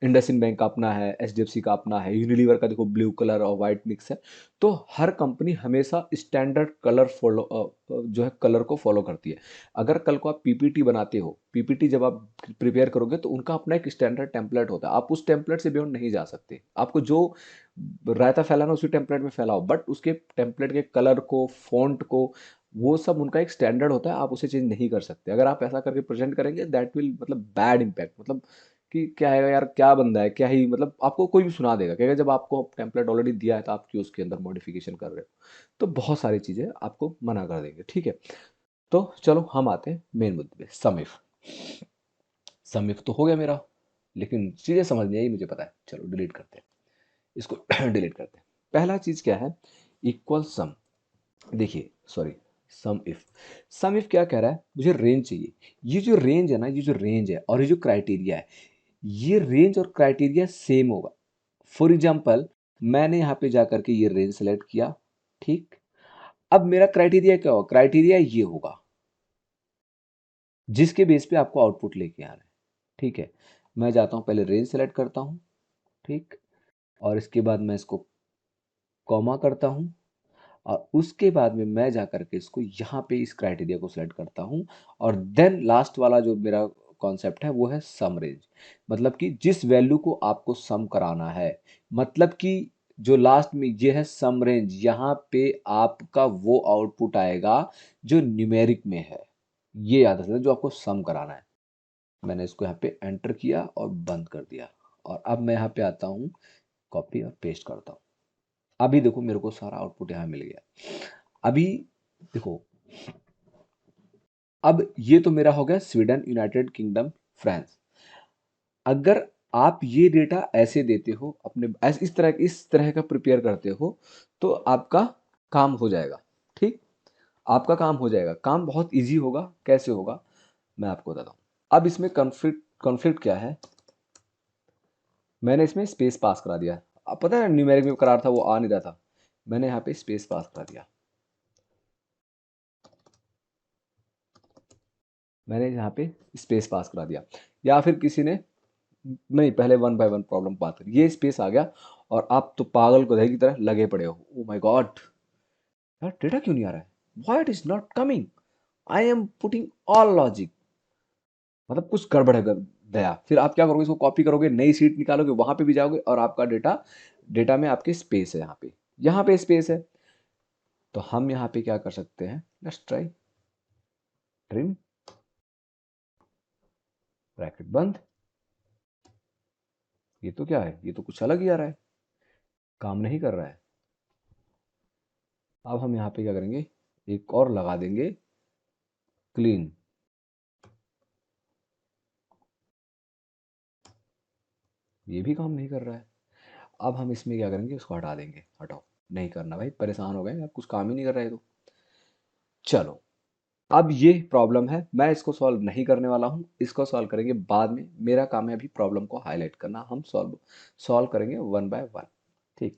इंडसइंड बैंक का अपना है, एचडीएफसी का अपना है, यूनिलीवर का देखो ब्लू कलर और वाइट मिक्स है। तो हर कंपनी हमेशा स्टैंडर्ड कलर फॉलो जो है कलर को फॉलो करती है। अगर कल को आप पीपीटी बनाते हो, पीपीटी जब आप प्रिपेयर करोगे तो उनका अपना एक स्टैंडर्ड टेम्पलेट होता है, आप उस टेम्पलेट से बियॉन्ड नहीं जा सकते। आपको जो रायता फैलाना उसी टेम्पलेट में फैलाओ, बट उसके टेम्पलेट के कलर को, फॉन्ट को, वो सब उनका एक स्टैंडर्ड होता है, आप उसे चेंज नहीं कर सकते। अगर आप ऐसा करके प्रेजेंट करेंगे दैट विल मतलब बैड इम्पैक्ट, मतलब कि क्या है यार, क्या बंदा है, क्या ही, मतलब आपको कोई भी सुना देगा, कहेगा जब आपको टेम्पलेट ऑलरेडी दिया है तो आप क्यों उसके अंदर मॉडिफिकेशन कर रहे हो। तो बहुत सारी चीज़ें आपको मना कर देंगे, ठीक है। तो चलो हम आते हैं मेन मुद्दे पे, समिफ। समिफ तो हो गया मेरा, लेकिन चीज़ें समझ नहीं आई मुझे पता है, चलो डिलीट करते हैं इसको। डिलीट करते हैं। पहला चीज़ क्या है, इक्वल सम। देखिए sorry, sum if, sum if क्या कह रहा है, मुझे रेंज चाहिए। ये जो रेंज है ना, ये जो रेंज है और ये जो क्राइटेरिया है, ये रेंज और क्राइटेरिया सेम होगा। फॉर एग्जाम्पल मैंने यहाँ पे जा करके ये रेंज सेलेक्ट किया, ठीक। अब मेरा क्राइटेरिया क्या होगा, क्राइटेरिया ये होगा जिसके बेस पे आपको आउटपुट लेके आ रहा है, ठीक है। मैं जाता हूँ पहले रेंज सेलेक्ट करता हूँ, ठीक, और इसके बाद मैं इसको कॉमा करता हूँ, और उसके बाद में मैं जा करके इसको यहाँ पे इस क्राइटेरिया को सिलेक्ट करता हूँ, और देन लास्ट वाला जो मेरा कॉन्सेप्ट है वो है सम रेंज। मतलब कि जिस वैल्यू को आपको सम कराना है, मतलब कि जो लास्ट में ये है सम रेंज, यहाँ पे आपका वो आउटपुट आएगा जो न्यूमेरिक में है, ये याद रखना जो आपको सम कराना है। मैंने इसको यहाँ पे एंटर किया और बंद कर दिया, और अब मैं यहाँ पे आता हूँ, कॉपी और पेस्ट करता हूँ। अभी देखो मेरे को सारा आउटपुट यहाँ मिल गया। अभी देखो, अब ये तो मेरा हो गया स्वीडन, यूनाइटेड किंगडम, फ्रांस। अगर आप ये डेटा ऐसे देते हो अपने इस तरह का प्रिपेयर करते हो तो आपका काम हो जाएगा। ठीक, आपका काम हो जाएगा, काम बहुत इजी होगा। कैसे होगा मैं आपको बताता हूँ। अब इसमें कॉन्फ्लिक्ट कॉन्फ्लिक्ट क्या है, मैंने इसमें स्पेस पास करा दिया। अब पता है न्यूमेरिक में करार था वो आ नहीं रहा था, मैंने यहाँ पे स्पेस पास करा दिया। मैंने यहाँ पे स्पेस पास करा दिया, या फिर किसी ने नहीं, पहले वन बाय वन प्रॉब्लम बात करी, ये स्पेस आ गया और आप तो पागल गधे की तरह लगे पड़े हो। ओ माय गॉड, यार डेटा क्यों नहीं आ रहा है, why it is not coming, I am putting all logic, मतलब कुछ गड़बड़ है गया। फिर आप क्या करोगे, इसको कॉपी करोगे, नई सीट निकालोगे, वहां पे भी जाओगे और आपका डेटा डेटा में आपके स्पेस है, यहाँ पे स्पेस है। तो हम यहाँ पे क्या कर सकते हैं, लेट्स ट्राई ट्रिम, ब्रैकेट बंद। ये तो क्या है, ये तो कुछ अलग ही आ रहा है, काम नहीं कर रहा है। अब हम यहाँ पे क्या करेंगे, एक और लगा देंगे क्लीन। ये भी काम नहीं कर रहा है। अब हम इसमें क्या करेंगे, इसको हटा देंगे। हटाओ, नहीं करना भाई, परेशान हो गए यार, कुछ काम ही नहीं कर रहा है तो। चलो, अब ये प्रॉब्लम है, मैं इसको सॉल्व नहीं करने वाला हूँ, इसको सॉल्व करेंगे बाद में। मेरा काम है अभी प्रॉब्लम को हाईलाइट करना, हम सॉल्व सॉल्व करेंगे वन बाय वन। ठीक,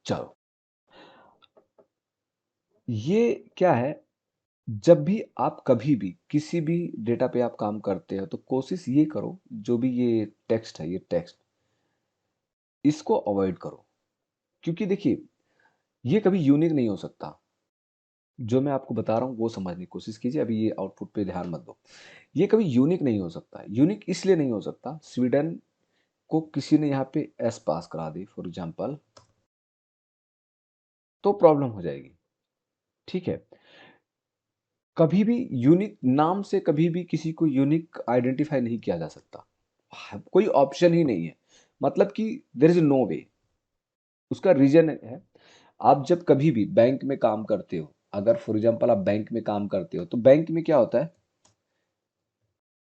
चलो। ये क्या है, जब भी आप कभी भी किसी भी डेटा पे आप काम करते हो तो कोशिश ये करो, जो भी ये टेक्स्ट है, ये टेक्स्ट इसको अवॉइड करो। क्योंकि देखिए, ये कभी यूनिक नहीं हो सकता। जो मैं आपको बता रहा हूँ वो समझने की कोशिश कीजिए, अभी ये आउटपुट पे ध्यान मत दो। ये कभी यूनिक नहीं हो सकता। यूनिक इसलिए नहीं हो सकता, स्वीडन को किसी ने यहाँ पे एस पास करा दी फॉर एग्जाम्पल, तो प्रॉब्लम हो जाएगी। ठीक है, कभी भी यूनिक नाम से कभी भी किसी को यूनिक आइडेंटिफाई नहीं किया जा सकता, कोई ऑप्शन ही नहीं है। मतलब कि देर इज नो वे। उसका रीजन है, आप जब कभी भी बैंक में काम करते हो, अगर फॉर एग्जाम्पल आप बैंक में काम करते हो तो बैंक में क्या होता है,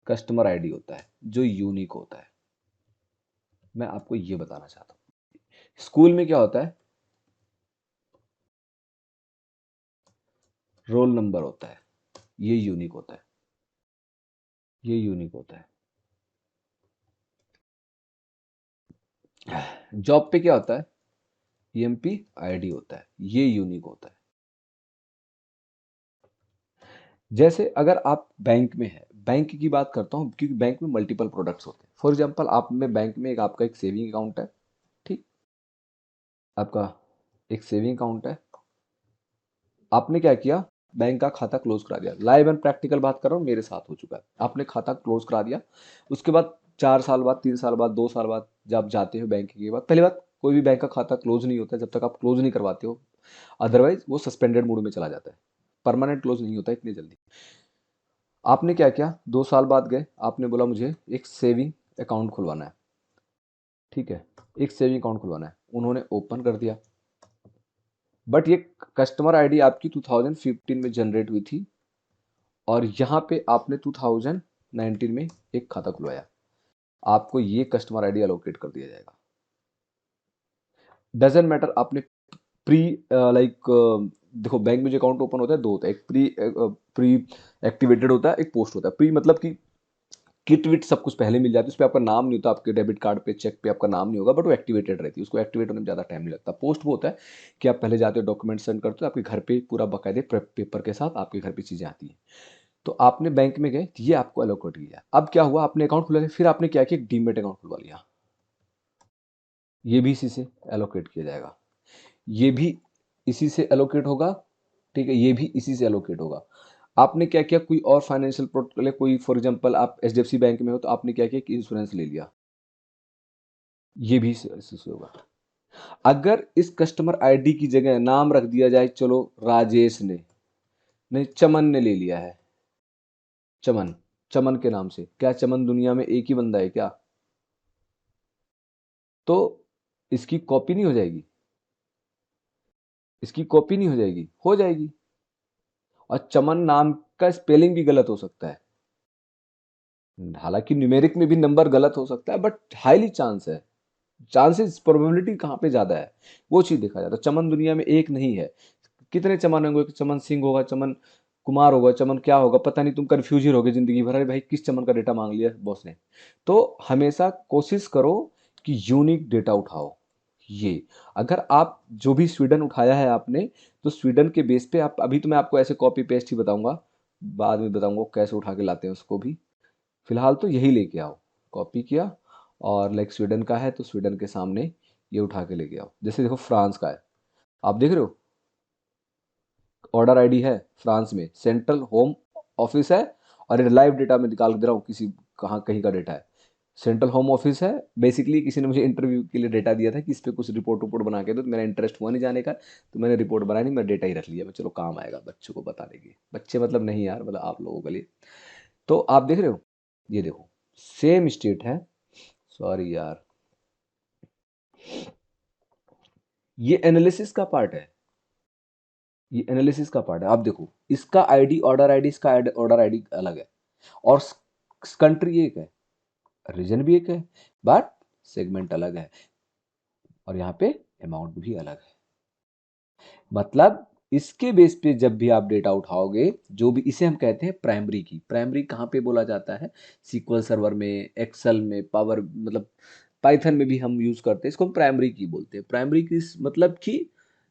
कस्टमर आईडी होता है जो यूनिक होता है। मैं आपको ये बताना चाहता हूँ, स्कूल में क्या होता है, रोल नंबर होता है, ये यूनिक होता है, ये यूनिक होता है। जॉब पे क्या होता है, ईएमपी आईडी होता है, ये यूनिक होता है। जैसे अगर आप बैंक में है, बैंक की बात करता हूँ क्योंकि बैंक में मल्टीपल प्रोडक्ट्स होते हैं। फॉर एग्जांपल आप में बैंक में एक आपका एक सेविंग अकाउंट है। ठीक, आपका एक सेविंग अकाउंट है, आपने क्या किया, बैंक का खाता क्लोज करा दिया। लाइव एंड प्रैक्टिकल बात कर रहा हूँ, मेरे साथ हो चुका है। आपने खाता क्लोज करा दिया, उसके बाद 4 साल बाद, 3 साल बाद, 2 साल बाद जब आप जाते हो बैंक के बाद, पहली बात कोई भी बैंक का खाता क्लोज नहीं होता है जब तक आप क्लोज नहीं करवाते हो, अदरवाइज वो सस्पेंडेड मोड में चला जाता है, परमानेंट क्लोज नहीं होता इतनी जल्दी। आपने क्या किया, 2 साल बाद गए, आपने बोला मुझे एक सेविंग अकाउंट खुलवाना है। ठीक है, एक सेविंग अकाउंट खुलवाना है, उन्होंने ओपन कर दिया। बट ये कस्टमर आईडी आपकी 2015 में जनरेट हुई थी और यहाँ पे आपने 2019 में एक खाता खुलवाया, आपको ये कस्टमर आईडी अलोकेट कर दिया जाएगा। डजेंट मैटर आपने प्री लाइक देखो, बैंक में जो अकाउंट ओपन होता है दो होता है, एक प्री प्री एक्टिवेटेड होता है, एक पोस्ट होता है। प्री मतलब कि किट विट सब कुछ पहले मिल जाती है, उस पर आपका नाम नहीं होता, आपके डेबिट कार्ड पे चेक पे आपका नाम नहीं होगा, बट वो एक्टिवेटेड रहती है, उसको एक्टिवेट होने में ज़्यादा टाइम नहीं लगता। पोस्ट वो होता है कि आप पहले जाते हो, डॉक्यूमेंट सेंड करते हो, आपके घर पे पूरा बाकायदे पेपर के साथ आपके घर पे चीज़ें आती हैं। तो आपने बैंक में गए, ये आपको अलोकेट किया। अब क्या हुआ, आपने अकाउंट खुला, फिर आपने क्या किया, एक डीमेट अकाउंट खुलवा लिया, ये भी इसी से एलोकेट किया जाएगा, ये भी इसी से एलोकेट होगा। ठीक है, ये भी इसी से एलोकेट होगा। आपने क्या किया, कोई और फाइनेंशियल प्रोडक्ट, कोई फॉर एग्जांपल आप एचडीएफसी बैंक में हो तो आपने क्या किया कि इंश्योरेंस ले लिया, ये भी इसी से होगा। अगर इस कस्टमर आईडी की जगह नाम रख दिया जाए, चलो राजेश ने, नहीं चमन ने ले लिया है, चमन, चमन के नाम से, क्या चमन दुनिया में एक ही बंदा है क्या, तो इसकी कॉपी नहीं हो जाएगी, इसकी कॉपी नहीं हो जाएगी, हो जाएगी। और चमन नाम का स्पेलिंग भी गलत हो सकता है, हालांकि न्यूमेरिक में भी नंबर गलत हो सकता है, बट हाईली चांस है, चांसेस प्रोबेबिलिटी कहाँ पे ज़्यादा है वो चीज़ देखा जाता है। चमन दुनिया में एक नहीं है, कितने चमन होंगे, चमन सिंह होगा, चमन कुमार होगा, चमन क्या होगा पता नहीं, तुम कंफ्यूज ही रहोगे जिंदगी भर, अरे भाई किस चमन का डेटा मांग लिया बॉस ने। तो हमेशा कोशिश करो कि यूनिक डेटा उठाओ। ये अगर आप जो भी स्वीडन उठाया है आपने, तो स्वीडन के बेस पे आप, अभी तो मैं आपको ऐसे कॉपी पेस्ट ही बताऊंगा, बाद में बताऊंगा कैसे उठा के लाते हैं उसको भी, फिलहाल तो यही लेके आओ। कॉपी किया और लाइक स्वीडन का है तो स्वीडन के सामने ये उठा के लेके आओ। जैसे देखो फ्रांस का है, आप देख रहे हो ऑर्डर आईडी है, फ्रांस में सेंट्रल होम ऑफिस है, और ये लाइव डेटा में निकाल के दे रहा हूँ, किसी कहाँ कहीं का डेटा है, सेंट्रल होम ऑफिस है। बेसिकली किसी ने मुझे इंटरव्यू के लिए डेटा दिया था कि इस पे कुछ रिपोर्ट रिपोर्ट बना के दो, तो मेरा इंटरेस्ट हुआ नहीं जाने का, तो मैंने रिपोर्ट बनाई नहीं, मैं डेटा ही रख लिया, मैं चलो काम आएगा बच्चों को बताने के, बच्चे मतलब नहीं यार, मतलब आप लोगों के लिए। तो आप देख रहे हो, ये देखो सेम स्टेट है, सॉरी यार, ये एनालिसिस का पार्ट है, ये एनालिसिस का पार्ट है। आप देखो इसका आईडी ऑर्डर आईडी, इसका ऑर्डर आईडी अलग है, और कंट्री एक है, रीजन भी एक है, बट सेगमेंट अलग है, और यहाँ पे अमाउंट भी अलग है। मतलब इसके बेस पे जब भी आप डेटा उठाओगे, जो भी, इसे हम कहते हैं प्राइमरी की। प्राइमरी कहाँ पे बोला जाता है, सीक्वल सर्वर में, एक्सेल में, पावर मतलब पाइथन में भी हम यूज करते हैं इसको, हम प्राइमरी की बोलते हैं। प्राइमरी की मतलब की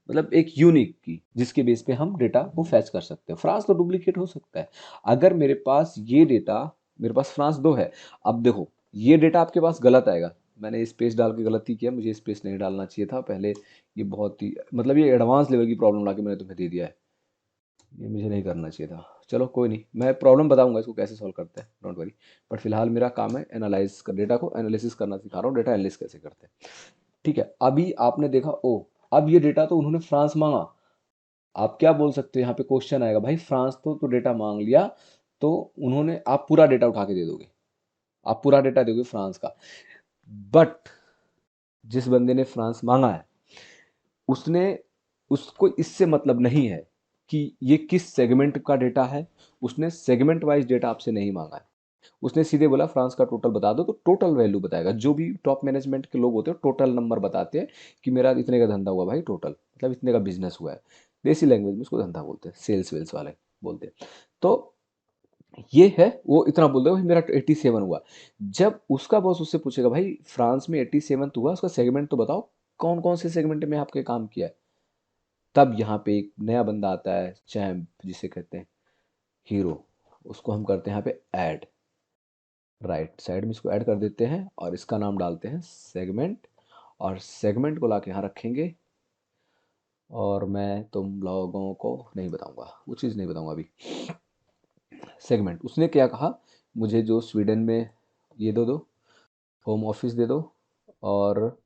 मतलब एक यूनिक की, जिसके बेस पे हम डेटा को फैच कर सकते हैं। फ्रांस तो डुप्लीकेट हो सकता है। अगर मेरे पास ये डेटा, मेरे पास फ्रांस 2 है, अब देखो ये डेटा आपके पास गलत आएगा, मैंने स्पेस डाल के गलती किया, मुझे स्पेस नहीं डालना चाहिए था पहले, ये बहुत ही मतलब ये एडवांस लेवल की प्रॉब्लम लाके मैंने तुम्हें दे दिया है, ये मुझे नहीं करना चाहिए था। चलो कोई नहीं, मैं प्रॉब्लम बताऊंगा इसको कैसे सॉल्व करते हैं, डोंट वरी। बट फिलहाल मेरा काम है एनालाइज कर, डेटा को एनालिसिस करना सिखा रहा हूँ, डेटा एनालिसिस कैसे करते हैं। ठीक है, अभी आपने देखा ओ, अब ये डेटा तो उन्होंने फ्रांस मांगा, आप क्या बोल सकते हो, यहाँ पे क्वेश्चन आएगा भाई फ्रांस तो डेटा मांग लिया, तो उन्होंने, आप पूरा डेटा उठा के दे दोगे, आप पूरा डेटा दोगे फ्रांस का, बट जिस बंदे ने फ्रांस मांगा है, उसने, उसको इससे मतलब नहीं है कि ये किस सेगमेंट का डेटा है, उसने सेगमेंट वाइज डेटा आपसे नहीं मांगा है, उसने सीधे बोला फ्रांस का टोटल बता दो, तो टोटल वैल्यू बताएगा। जो भी टॉप मैनेजमेंट के लोग होते हैं टोटल नंबर बताते हैं कि मेरा इतने का धंधा हुआ भाई, टोटल मतलब इतने का बिजनेस हुआ है, देसी लैंग्वेज में उसको धंधा बोलते हैं, सेल्स वेल्स वाले बोलते हैं। तो ये है, वो इतना बोल देगा भाई मेरा 87 हुआ। जब उसका बॉस उससे पूछेगा भाई फ्रांस में 87 तो हुआ, उसका सेगमेंट तो बताओ, कौन कौन से सेगमेंट में आपके काम किया है, तब यहाँ पे एक नया बंदा आता है, चैम्प जिसे कहते हैं, हीरो, उसको हम करते हैं यहाँ पे ऐड, राइट साइड में इसको ऐड कर देते हैं, और इसका नाम डालते हैं सेगमेंट, और सेगमेंट को लाके यहाँ रखेंगे, और मैं तुम लोगों को नहीं बताऊंगा, वो चीज़ नहीं बताऊंगा अभी। सेगमेंट, उसने क्या कहा, मुझे जो स्वीडन में ये दो दो, होम ऑफिस दे दो, और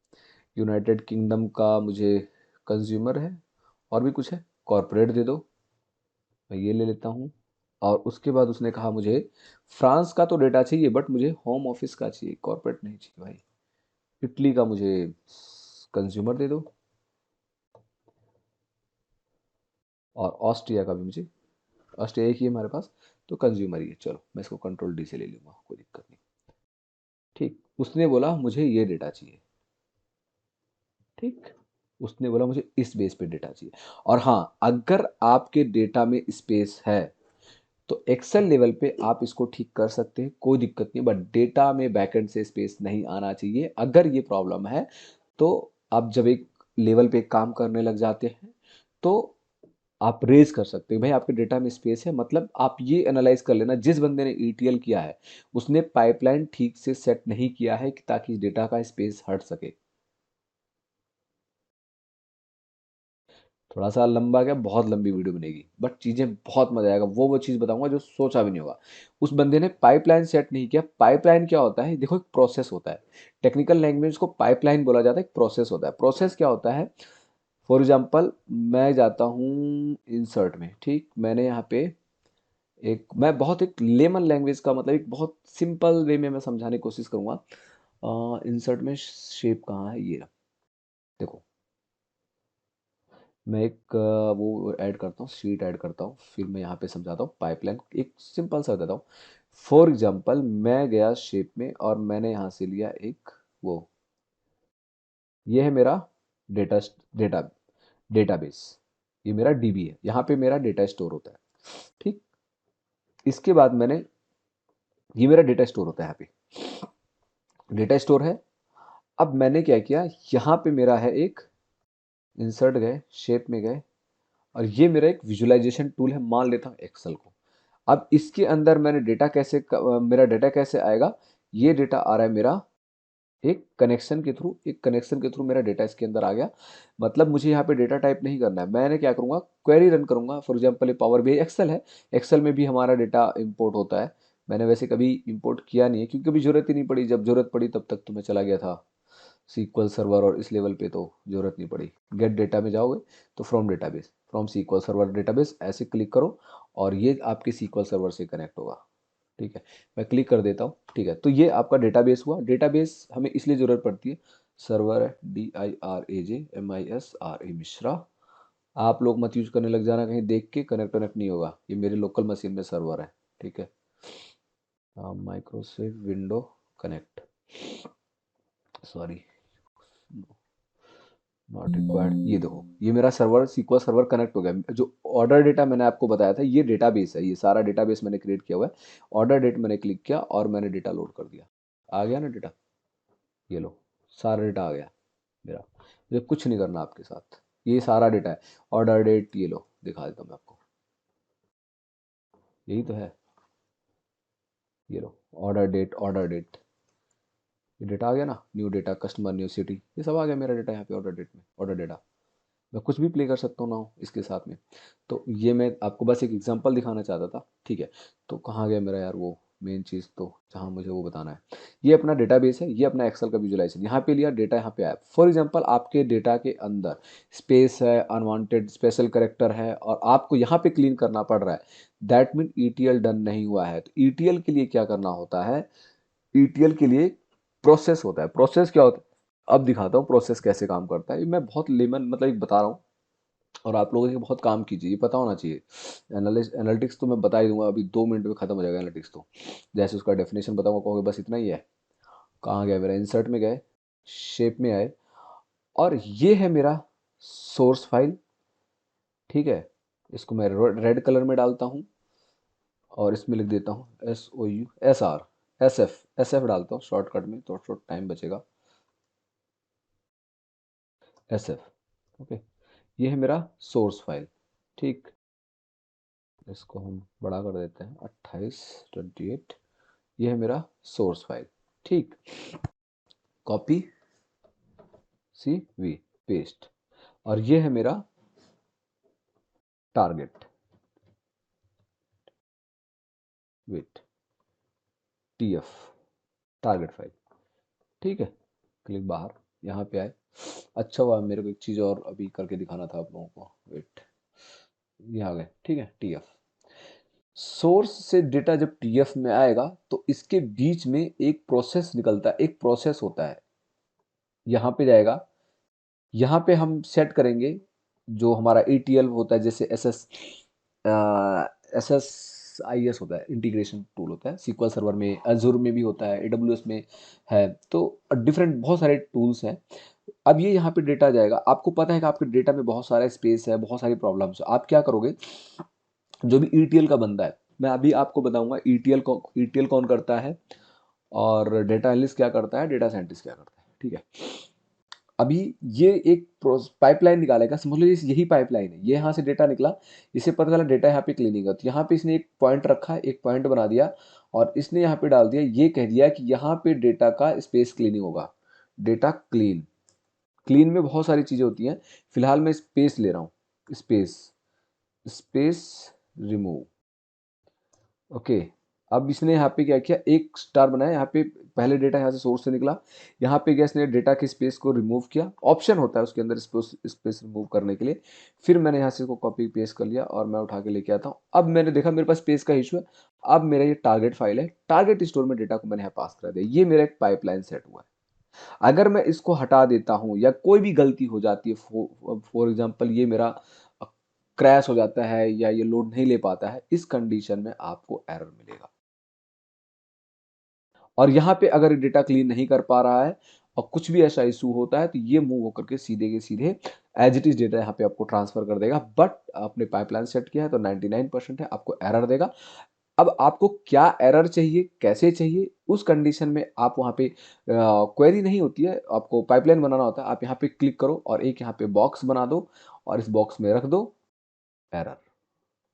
यूनाइटेड किंगडम का मुझे कंज्यूमर है, और भी कुछ है, कॉरपोरेट दे दो, मैं ये ले लेता हूँ। और उसके बाद उसने कहा मुझे फ्रांस का तो डेटा चाहिए, बट मुझे होम ऑफिस का चाहिए, कॉर्पोरेट नहीं चाहिए भाई। इटली का मुझे कंज्यूमर दे दो, और ऑस्ट्रिया का भी मुझे, ऑस्ट्रिया एक ही है हमारे पास, तो कंज्यूमर ही है, चलो मैं इसको कंट्रोल डी से ले लूँगा, कोई दिक्कत नहीं। ठीक, उसने बोला मुझे ये डेटा चाहिए, ठीक, उसने बोला मुझे इस बेस पे डेटा चाहिए। और हाँ, अगर आपके डेटा में स्पेस है तो एक्सेल लेवल पे आप इसको ठीक कर सकते हैं, कोई दिक्कत नहीं, बट डेटा में बैकएंड से स्पेस नहीं आना चाहिए। अगर ये प्रॉब्लम है तो आप जब एक लेवल पे काम करने लग जाते हैं, तो आप रेज कर सकते हैं भाई आपके डेटा में स्पेस है, मतलब आप ये एनालाइज कर लेना, जिस बंदे ने ईटीएल किया है उसने पाइपलाइन ठीक से सेट नहीं किया है कि ताकि डेटा का स्पेस हट सके। थोड़ा सा लंबा क्या, बहुत लंबी वीडियो बनेगी, बट चीज़ें बहुत मजा आएगा, वो चीज़ बताऊंगा जो सोचा भी नहीं होगा। उस बंदे ने पाइपलाइन सेट नहीं किया। पाइपलाइन क्या होता है, देखो एक प्रोसेस होता है, टेक्निकल लैंग्वेज को पाइपलाइन बोला जाता है, एक प्रोसेस होता है। प्रोसेस क्या होता है, फॉर एग्जाम्पल मैं जाता हूँ इंसर्ट में, ठीक, मैंने यहाँ पे एक, मैं बहुत एक लेमन लैंग्वेज का मतलब एक बहुत सिंपल वे में मैं समझाने की कोशिश करूँगा। इंसर्ट में शेप कहाँ है, ये रहा। देखो मैं एक वो ऐड करता हूँ, शीट ऐड करता हूँ, फिर मैं यहाँ पे समझाता हूँ पाइपलाइन। एक सिंपल सा बताता हूँ। फॉर एग्जांपल मैं गया शेप में और मैंने यहाँ से लिया एक वो, ये है मेरा डेटा डेटा डेटाबेस, ये मेरा डीबी है, यहाँ पे मेरा डेटा स्टोर होता है। ठीक, इसके बाद मैंने, ये मेरा डेटा स्टोर होता है, यहाँ पे डेटा स्टोर है। अब मैंने क्या किया, यहाँ पे मेरा है एक, इंसर्ट गए, शेप में गए, और ये मेरा एक विजुअलाइजेशन टूल है, मान लेता हूँ एक्सेल को। अब इसके अंदर मैंने डेटा कैसे मेरा डेटा कैसे आएगा, ये डेटा आ रहा है मेरा एक कनेक्शन के थ्रू, एक कनेक्शन के थ्रू मेरा डेटा इसके अंदर आ गया। मतलब मुझे यहाँ पे डेटा टाइप नहीं करना है, मैंने क्या करूँगा, क्वेरी रन करूँगा। फॉर एग्जांपल ये पावर बीआई एक्सेल है, एक्सेल में भी हमारा डेटा इंपोर्ट होता है। मैंने वैसे कभी इंपोर्ट किया नहीं है क्योंकि कभी जरूरत ही नहीं पड़ी, जब जरूरत पड़ी तब तक तो मैं चला गया था सीक्वल सर्वर, और इस लेवल पे तो जरूरत नहीं पड़ी। गेट डेटा में जाओगे तो from database, from SQL server database ऐसे क्लिक करो और ये आपके सीक्वल सर्वर से कनेक्ट होगा। ठीक है, मैं क्लिक कर देता हूँ। ठीक है, तो ये आपका डेटाबेस हुआ। डेटाबेस हमें इसलिए ज़रूरत पड़ती है, सर्वर है DIRAJMISRA मिश्रा। आप लोग मत यूज करने लग जाना कहीं देख के, कनेक्ट कनेक्ट नहीं होगा, ये मेरे लोकल मशीन में सर्वर है। ठीक है, Microsoft window connect, sorry not required. ये देखो, ये मेरा सर्वर सीक्वल सर्वर कनेक्ट हो गया। जो ऑर्डर डेटा मैंने आपको बताया था, ये डेटाबेस है, ये सारा डेटाबेस मैंने क्रिएट किया हुआ है। ऑर्डर डेट मैंने क्लिक किया और मैंने डेटा लोड कर दिया, आ गया ना डेटा, ये लो, सारा डेटा आ गया मेरा। मुझे कुछ नहीं करना आपके साथ, ये सारा डेटा है। ऑर्डर डेट, ये लो दिखा देता हूँ मैं आपको, यही तो है, ये लो ऑर्डर डेट, ये डेटा आ गया ना, new data, customer, new city, ये सब आ गया मेरा डेटा यहाँ पे ऑर्डर डेट में। ऑर्डर डेटा मैं कुछ भी प्ले कर सकता हूँ ना इसके साथ में। तो ये मैं आपको बस एक एग्जांपल दिखाना चाहता था। ठीक है, तो कहाँ गया मेरा यार वो मेन चीज़, तो जहाँ मुझे वो बताना है, ये अपना डेटाबेस है, ये अपना एक्सेल का विजुअलाइजेशन, यहाँ पे लिया डेटा, यहाँ पे आया। फॉर एग्जांपल आपके डेटा के अंदर स्पेस है, अनवांटेड स्पेशल करेक्टर है, और आपको यहाँ पे क्लीन करना पड़ रहा है, दैट मीन ईटीएल डन नहीं हुआ है। तो ईटीएल के लिए क्या करना होता है, ईटीएल के लिए प्रोसेस होता है। प्रोसेस क्या होता है, अब दिखाता हूँ प्रोसेस कैसे काम करता है। ये मैं बहुत लेमन मतलब एक बता रहा हूँ, और आप लोगों के बहुत काम कीजिए, ये पता होना चाहिए। एनालिटिक्स तो मैं बता ही दूंगा, अभी 2 मिनट में खत्म हो जाएगा एनालिटिक्स तो। जैसे उसका डेफिनेशन बताऊंगा, कहोगे बस इतना ही है। कहाँ गया मेरा, इंसर्ट में गए, शेप में आए, और ये है मेरा सोर्स फाइल। ठीक है, इसको मैं रेड कलर में डालता हूँ और इसमें लिख देता हूँ SOUSR, SF डालता हूँ शॉर्टकट में, तो थोड़ा टाइम बचेगा। SF, ओके, ये है मेरा सोर्स फाइल। ठीक, इसको हम बड़ा कर देते हैं, 2828, ये है मेरा सोर्स फाइल। ठीक, कॉपी CV, पेस्ट, और ये है मेरा target, wait, TF, target file. ठीक है, क्लिक बाहर, यहाँ पे आए। अच्छा हुआ, मेरे को एक चीज़ और अभी करके दिखाना था आप लोगों को, वेट, ये आ गए। ठीक है, TF सोर्स से डेटा जब TF में आएगा तो इसके बीच में एक प्रोसेस निकलता है, एक प्रोसेस होता है, यहाँ पे जाएगा। यहाँ पे हम सेट करेंगे जो हमारा ETL होता है, जैसे SSIS होता है, इंटीग्रेशन टूल होता है, SQL सर्वर में, अजूर में भी होता है, AWS में है, तो डिफरेंट बहुत सारे टूल्स हैं। अब ये यहाँ पे डेटा जाएगा, आपको पता है कि आपके डेटा में बहुत सारा स्पेस है, बहुत सारी प्रॉब्लम्स है। आप क्या करोगे, जो भी ETL का बंदा है, मैं अभी आपको बताऊंगा ETL कौन करता है, और डेटा एनालिस्ट क्या करता है, डेटा साइंटिस्ट क्या करता है। ठीक है, अभी ये एक पाइपलाइन निकालेगा, समझ लो यही पाइपलाइन है, ये यहाँ से डेटा निकला, इसे पता चला डेटा यहाँ पे क्लीनिंग है, तो यहाँ पे इसने एक पॉइंट रखा है, एक पॉइंट बना दिया, और इसने यहाँ पे डाल दिया, ये कह दिया कि यहाँ पे डेटा का स्पेस क्लीनिंग होगा, डेटा क्लीन। क्लीन में बहुत सारी चीज़ें होती हैं, फिलहाल मैं स्पेस ले रहा हूँ, स्पेस, स्पेस रिमूव। ओके, अब इसने यहाँ पे क्या किया, एक स्टार बनाया, यहाँ पे पहले डेटा यहाँ से सोर्स से निकला, यहाँ पे गया, इसने डेटा के स्पेस को रिमूव किया, ऑप्शन होता है उसके अंदर स्पेस रिमूव करने के लिए। फिर मैंने यहाँ से इसको कॉपी पेस्ट कर लिया और मैं उठा के लेके आता हूँ। अब मैंने देखा मेरे पास स्पेस का इशू है। अब मेरा ये टारगेट फाइल है, टारगेट स्टोर में डेटा को मैंने यहाँ पास करा दिया, ये मेरा एक पाइपलाइन सेट हुआ है। अगर मैं इसको हटा देता हूँ या कोई भी गलती हो जाती है, फॉर एग्जांपल ये मेरा क्रैश हो जाता है या ये लोड नहीं ले पाता है, इस कंडीशन में आपको एरर मिलेगा। और यहाँ पे अगर डेटा क्लीन नहीं कर पा रहा है और कुछ भी ऐसा इशू होता है तो ये मूव होकर के सीधे के सीधे एज इट इज डेटा यहाँ पे आपको ट्रांसफर कर देगा। बट आपने पाइपलाइन सेट किया है तो 99% है, आपको एरर देगा। अब आपको क्या एरर चाहिए, कैसे चाहिए, उस कंडीशन में आप वहाँ पे क्वेरी नहीं होती है, आपको पाइपलाइन बनाना होता है। आप यहाँ पे क्लिक करो और एक यहाँ पे बॉक्स बना दो और इस बॉक्स में रख दो एरर।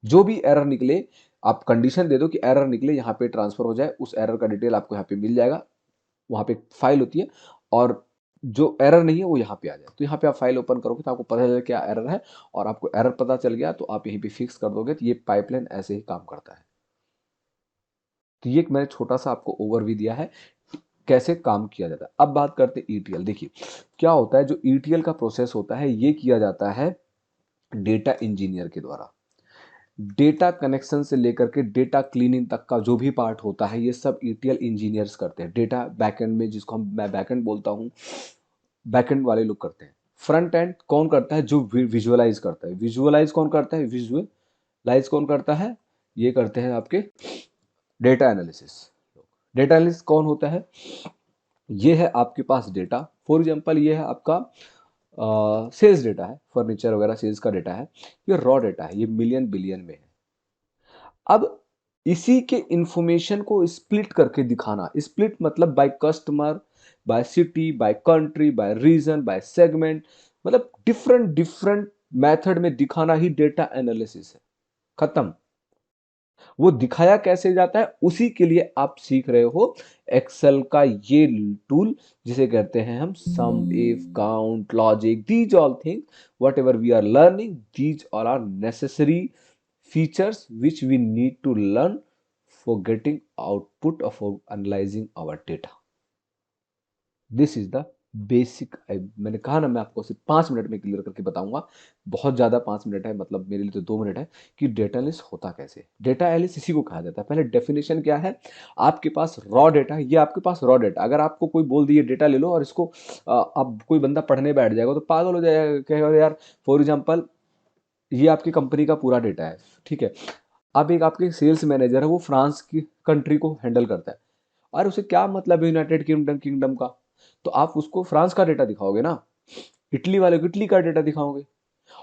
जो भी एरर निकले आप कंडीशन दे दो कि एरर निकले यहाँ पे ट्रांसफर हो जाए, उस एरर का डिटेल आपको यहाँ पे मिल जाएगा। वहाँ पे एक फाइल होती है और जो एरर नहीं है वो यहाँ पे आ जाए। तो यहाँ पे आप फाइल ओपन करोगे तो आपको पता चले क्या एरर है, और आपको एरर पता चल गया तो आप यहीं पे फिक्स कर दोगे। तो ये पाइपलाइन ऐसे ही काम करता है। तो ये मैंने छोटा सा आपको ओवरव्यू दिया है कैसे काम किया जाता है। अब बात करते हैं ईटीएल। देखिए क्या होता है, जो ईटीएल का प्रोसेस होता है ये किया जाता है डेटा इंजीनियर के द्वारा। डेटा कनेक्शन से लेकर के डेटा क्लीनिंग तक का जो भी पार्ट होता है ये सब ईटीएल इंजीनियर्स करते हैं। डेटा बैकएंड में, जिसको मैं बैकएंड बोलता हूँ, बैकएंड वाले लोग करते हैं। फ्रंट एंड कौन करता है, जो विजुअलाइज करता है। विजुअलाइज कौन करता है, विजुअलाइज कौन करता है, ये करते हैं आपके डेटा एनालिसिस। डेटा एनालिसिस कौन होता है, ये है आपके पास डेटा। फॉर एग्जांपल ये है आपका सेल्स डेटा है, फर्नीचर वगैरह सेल्स का डेटा है। ये रॉ डेटा है, ये मिलियन बिलियन में है। अब इसी के इंफॉर्मेशन को स्प्लिट करके दिखाना, स्प्लिट मतलब by customer, by city, by country, by region, by segment, मतलब डिफरेंट डिफरेंट मेथड में दिखाना ही डेटा एनालिसिस है। खत्म। वो दिखाया कैसे जाता है उसी के लिए आप सीख रहे हो एक्सेल का ये टूल, जिसे कहते हैं हम sum, if, count, logic. These all thing whatever we are learning, these all are necessary features which we need to learn for getting output of analyzing our data. This is the basic. मैंने कहा ना मैं आपको सिर्फ 5 मिनट में क्लियर करके बताऊंगा। बहुत ज़्यादा 5 मिनट है, मतलब मेरे लिए तो 2 मिनट है कि डेटा एनालिसिस होता कैसे। डेटा एनालिसिस इसी को कहा जाता है। पहले डेफिनेशन क्या है, आपके पास रॉ डेटा है, ये आपके पास रॉ डेटा। अगर आपको कोई बोल दिए डेटा ले लो और इसको अब कोई बंदा पढ़ने बैठ जाएगा तो पागल हो जाएगा, कहेगा यार फॉर एग्जाम्पल ये आपकी कंपनी का पूरा डेटा है, ठीक है। अब एक आपके सेल्स मैनेजर है, वो फ्रांस की कंट्री को हैंडल करता है, और उसे क्या मतलब है यूनाइटेड किंगडम किंगडम का, तो आप उसको फ्रांस का डेटा दिखाओगे ना। इटली वाले को इटली का डेटा दिखाओगे।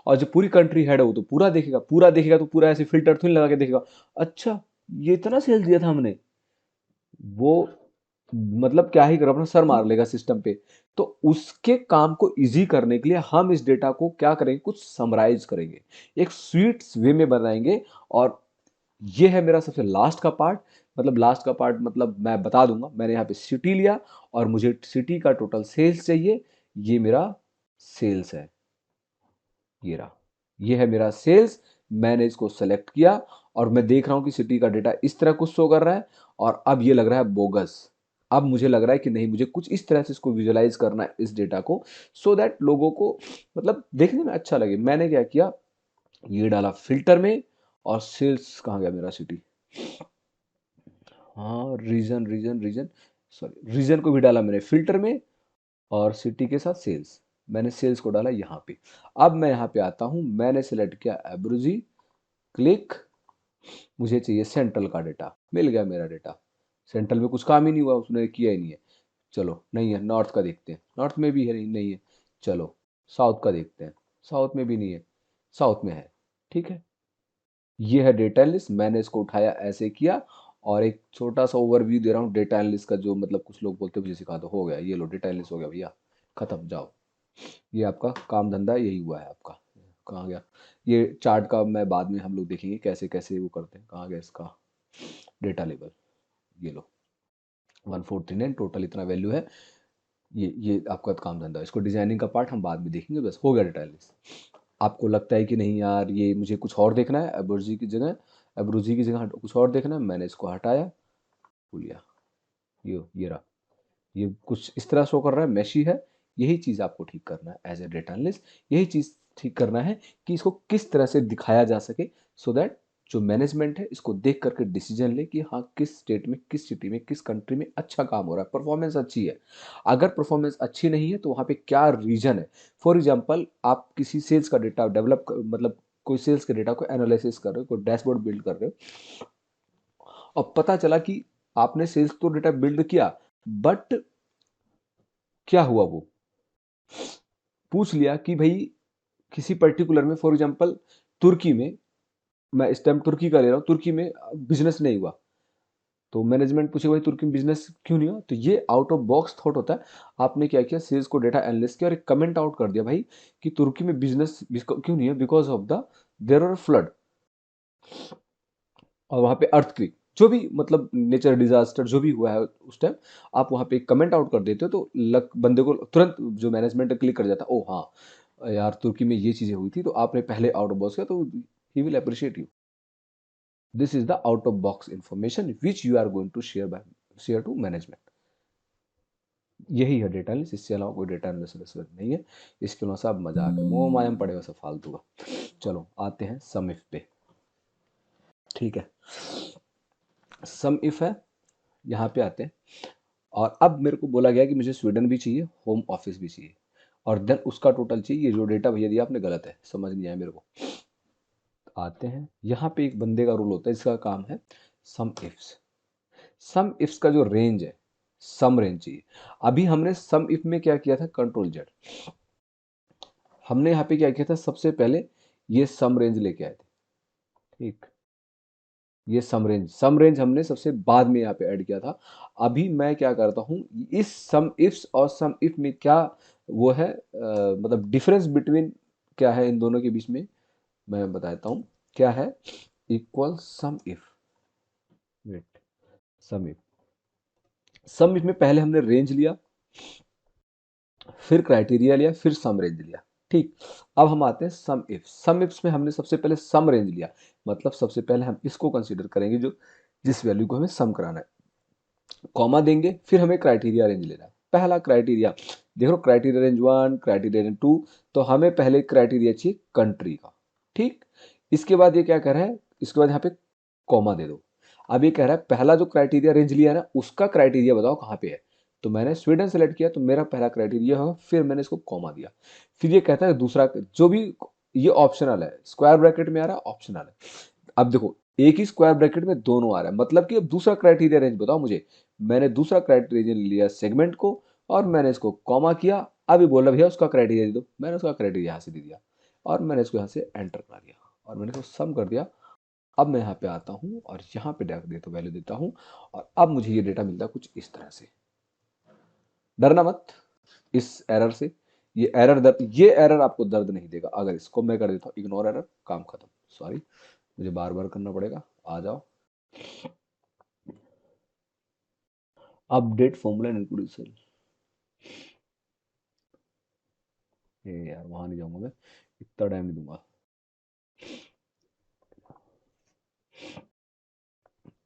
और जो पूरी कंट्री हेड है वो तो पूरा देखेगा, पूरा देखेगा तो पूरा ऐसे फिल्टर थोड़ी लगा के देखेगा, अच्छा ये इतना सेल्स दिया था हमने। वो मतलब क्या ही कर, अपना सर मार लेगा सिस्टम पे। तो उसके काम को इजी करने के लिए हम इस डेटा को क्या करेंगे, कुछ समराइज करेंगे, एक स्वीट वे में बनाएंगे। और ये है मेरा सबसे लास्ट का पार्ट। मतलब लास्ट का पार्ट मतलब मैं बता दूंगा, मैंने यहाँ पे सिटी लिया और मुझे सिटी का टोटल सेल्स चाहिए। ये मेरा सेल्स है, ये रहा, ये है मेरा सेल्स। मैंने इसको सेलेक्ट किया और मैं देख रहा हूँ कि सिटी का डेटा इस तरह कुछ शो कर रहा है, और अब ये लग रहा है बोगस। अब मुझे लग रहा है कि नहीं, मुझे कुछ इस तरह से इसको विजुअलाइज करना है इस डेटा को, सो दैट लोगों को मतलब देखने में अच्छा लगे। मैंने क्या किया, ये डाला फिल्टर में, और सेल्स कहाँ गया मेरा, सिटी, हाँ region region region, sorry region को भी डाला मैंने फिल्टर में, और सिटी के साथ सेल्स। मैंने सेल्स को डाला यहाँ पे। अब मैं यहाँ पे आता हूँ, मैंने सेलेक्ट किया एब्रूजी, क्लिक। मुझे चाहिए सेंट्रल का डेटा, मिल गया मेरा डेटा। सेंट्रल में कुछ काम ही नहीं हुआ, उसने किया ही नहीं है। चलो नहीं है, नॉर्थ का देखते हैं, नॉर्थ में भी है नहीं, नहीं है। चलो साउथ का देखते हैं, साउथ में भी नहीं है, साउथ में है, ठीक है। ये है डेटा एनालिस्ट। मैंने इसको उठाया, ऐसे किया, और एक छोटा सा ओवरव्यू दे रहा हूँ डेटा एनालिस्ट का, जो मतलब कुछ लोग बोलते हैं मुझे सिखा दो, हो गया, ये लो डेटा एनालिस्ट हो गया भैया, खत्म, जाओ। ये आपका काम धंधा यही हुआ है आपका। कहाँ गया ये चार्ट का, मैं बाद में हम लोग देखेंगे कैसे कैसे वो करते हैं। कहाँ गया इसका डेटा लेवल, ये लो 1439 टोटल इतना वैल्यू है। ये आपका काम धंधा, इसको डिजाइनिंग का पार्ट हम बाद में देखेंगे। बस हो गया डेटा एनालिस्ट। आपको लगता है कि नहीं यार ये मुझे कुछ और देखना है, एब्रूजी की जगह कुछ और देखना है, मैंने इसको हटाया, भूलिया, ये रहा, ये कुछ इस तरह शो कर रहा है, मैशी है। यही चीज़ आपको ठीक करना है एज ए डेटा एनालिस्ट। यही चीज़ ठीक करना है कि इसको किस तरह से दिखाया जा सके, सो दैट जो मैनेजमेंट है इसको देख करके डिसीजन ले कि हाँ किस स्टेट में, किस सिटी में, किस कंट्री में अच्छा काम हो रहा है, परफॉर्मेंस अच्छी है। अगर परफॉर्मेंस अच्छी नहीं है तो वहाँ पे क्या रीजन है। फॉर एग्जांपल आप किसी सेल्स का डेटा डेवलप मतलब कोई सेल्स के डेटा को एनालिसिस कर रहे हो, कोई डैशबोर्ड बिल्ड कर रहे हो, और पता चला कि आपने सेल्स तो डेटा बिल्ड किया, बट क्या हुआ, वो पूछ लिया कि भाई किसी पर्टिकुलर में, फॉर एग्जांपल तुर्की में, मैं इस टाइम तुर्की का ले रहा हूँ, तुर्की में बिजनेस नहीं हुआ, तो मैनेजमेंट पूछे भाई तुर्की में बिजनेस क्यों नहीं हुआ। तो ये आउट ऑफ बॉक्स थॉट होता है। आपने क्या किया, सेल्स को डेटा एनालिस्ट किया और एक कमेंट आउट कर दिया भाई कि तुर्की में बिजनेस क्यों नहीं है, because of the there are flood, और वहाँ पे अर्थक्वेक, जो भी मतलब नेचर डिजास्टर जो भी हुआ है उस टाइम, आप वहाँ पे एक कमेंट आउट कर देते हो तो लक बंदे को तुरंत जो मैनेजमेंट क्लिक कर जाता है, ओ हाँ यार तुर्की में ये चीज़ें हुई थी, तो आपने पहले आउट ऑफ बॉक्स किया, तो he will appreciate you. This is the out of box information which you are going to share to management. यही है डेटा एनालिसिस, इससे अलावा कोई डेटा एनालिसिस नहीं है। इसके अलावा सब मजाक है, मोह मायम पड़े हुए सब फालतू का। चलो आते हैं सम इफ पे। ठीक है, सम इफ है, यहाँ पे आते हैं। और अब मेरे को बोला गया कि मुझे स्वीडन भी चाहिए, होम ऑफिस भी चाहिए, और देन उसका टोटल चाहिए। ये जो डेटा भैया दिया आपने गलत है, समझ नहीं आया मेरे को। आते हैं यहाँ पे, एक बंदे का रूल होता है, इसका काम है सम इफ्स। सम इफ्स का जो रेंज है, सम रेंज चाहिए। अभी हमने सम इफ में क्या किया था, कंट्रोल जेड। हमने यहाँ पे क्या किया था, सबसे पहले ये सम रेंज लेके आए थे। ठीक, ये सम रेंज हमने सबसे बाद में यहाँ पे ऐड किया था। अभी मैं क्या करता हूँ, इस सम इफ्स और सम इफ में क्या वो है, मतलब डिफरेंस बिटवीन क्या है इन दोनों के बीच में, मैं बताता हूँ क्या है। Equal sum if, wait, sum if में पहले हमने रेंज लिया, फिर क्राइटेरिया लिया, फिर सम रेंज लिया। ठीक, अब हम आते हैं सम इफ। सम इफ्स में हमने सबसे पहले सम रेंज लिया, मतलब सबसे पहले हम इसको कंसीडर करेंगे जो जिस वैल्यू को हमें सम कराना है, कॉमा देंगे, फिर हमें क्राइटेरिया रेंज लेना है। पहला क्राइटेरिया देखो, क्राइटेरिया रेंज 1, क्राइटेरिया रेंज 2, तो हमें पहले क्राइटेरिया चाहिए कंट्री का। ठीक, इसके बाद ये क्या कह रहा है, इसके बाद यहाँ पे कॉमा दे दो। अब ये कह रहा है पहला जो क्राइटेरिया रेंज लिया है ना, उसका क्राइटेरिया बताओ कहाँ पे है। तो मैंने स्वीडन सेलेक्ट किया, तो मेरा पहला क्राइटेरिया होगा, फिर मैंने इसको कॉमा दिया। फिर ये कहता है दूसरा, जो भी, ये ऑप्शनल है, स्क्वायर ब्रैकेट में आ रहा है, ऑप्शनल है। अब देखो, एक ही स्क्वायर ब्रैकेट में दोनों आ रहा है, मतलब कि अब दूसरा क्राइटेरिया रेंज बताओ मुझे। मैंने दूसरा क्राइटेरिया लिया सेगमेंट को, और मैंने इसको कॉमा किया। अभी बोला भैया उसका क्राइटेरिया दे दो, मैंने उसका क्राइटेरिया यहाँ से दे दिया, और मैंने इसको यहाँ से एंटर करा दिया, और मैंने इसको सम कर दिया। अब मैं यहाँ पे आता हूँ और यहाँ पे डेटा वैल्यू देता हूँ, और अब मुझे ये डेटा मिलता है कुछ इस तरह से। डरना मत इस एरर से, ये एरर आपको दर्द नहीं देगा। अगर इसको मैं कर देता हूँ इग्नोर एरर, काम खत्म। सॉरी, मुझे बार बार करना पड़ेगा, आ जाओ। अपडेट फॉर्मूला इनक्लूड सेल, ये यार वहां नहीं जाऊंगा मैं, इतना टाइम नहीं दूंगा।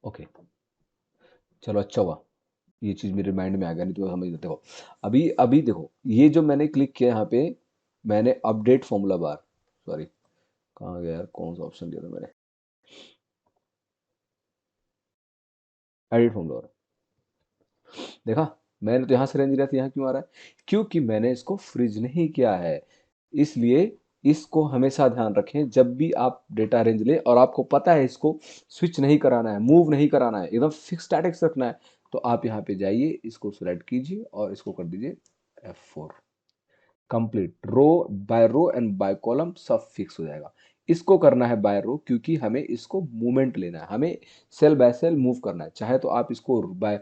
ओके, चलो अच्छा हुआ ये चीज मेरे माइंड में आ गया, नहीं तो समझ देखो। अभी अभी देखो, ये जो मैंने क्लिक किया यहाँ पे, मैंने अपडेट फॉर्मूला बार, सॉरी कहाँ गया यार, कौन सा ऑप्शन दिया था मैंने, एडिट फॉर्मूला बार, देखा। मैंने तो यहाँ से रेंज लिया था, यहाँ क्यों आ रहा है, क्योंकि मैंने इसको फ्रीज नहीं किया है। इसलिए इसको हमेशा ध्यान रखें, जब भी आप डेटा रेंज लें और आपको पता है इसको स्विच नहीं कराना है, मूव नहीं कराना है, एकदम फिक्स स्टैटिक्स रखना है, तो आप यहाँ पे जाइए, इसको सिलेक्ट कीजिए और इसको कर दीजिए F4। Complete row and by column सब फिक्स हो जाएगा। इसको करना है बाय रो, क्योंकि हमें इसको मूवमेंट लेना है, हमें सेल बाय सेल मूव करना है। चाहे तो आप इसको बाय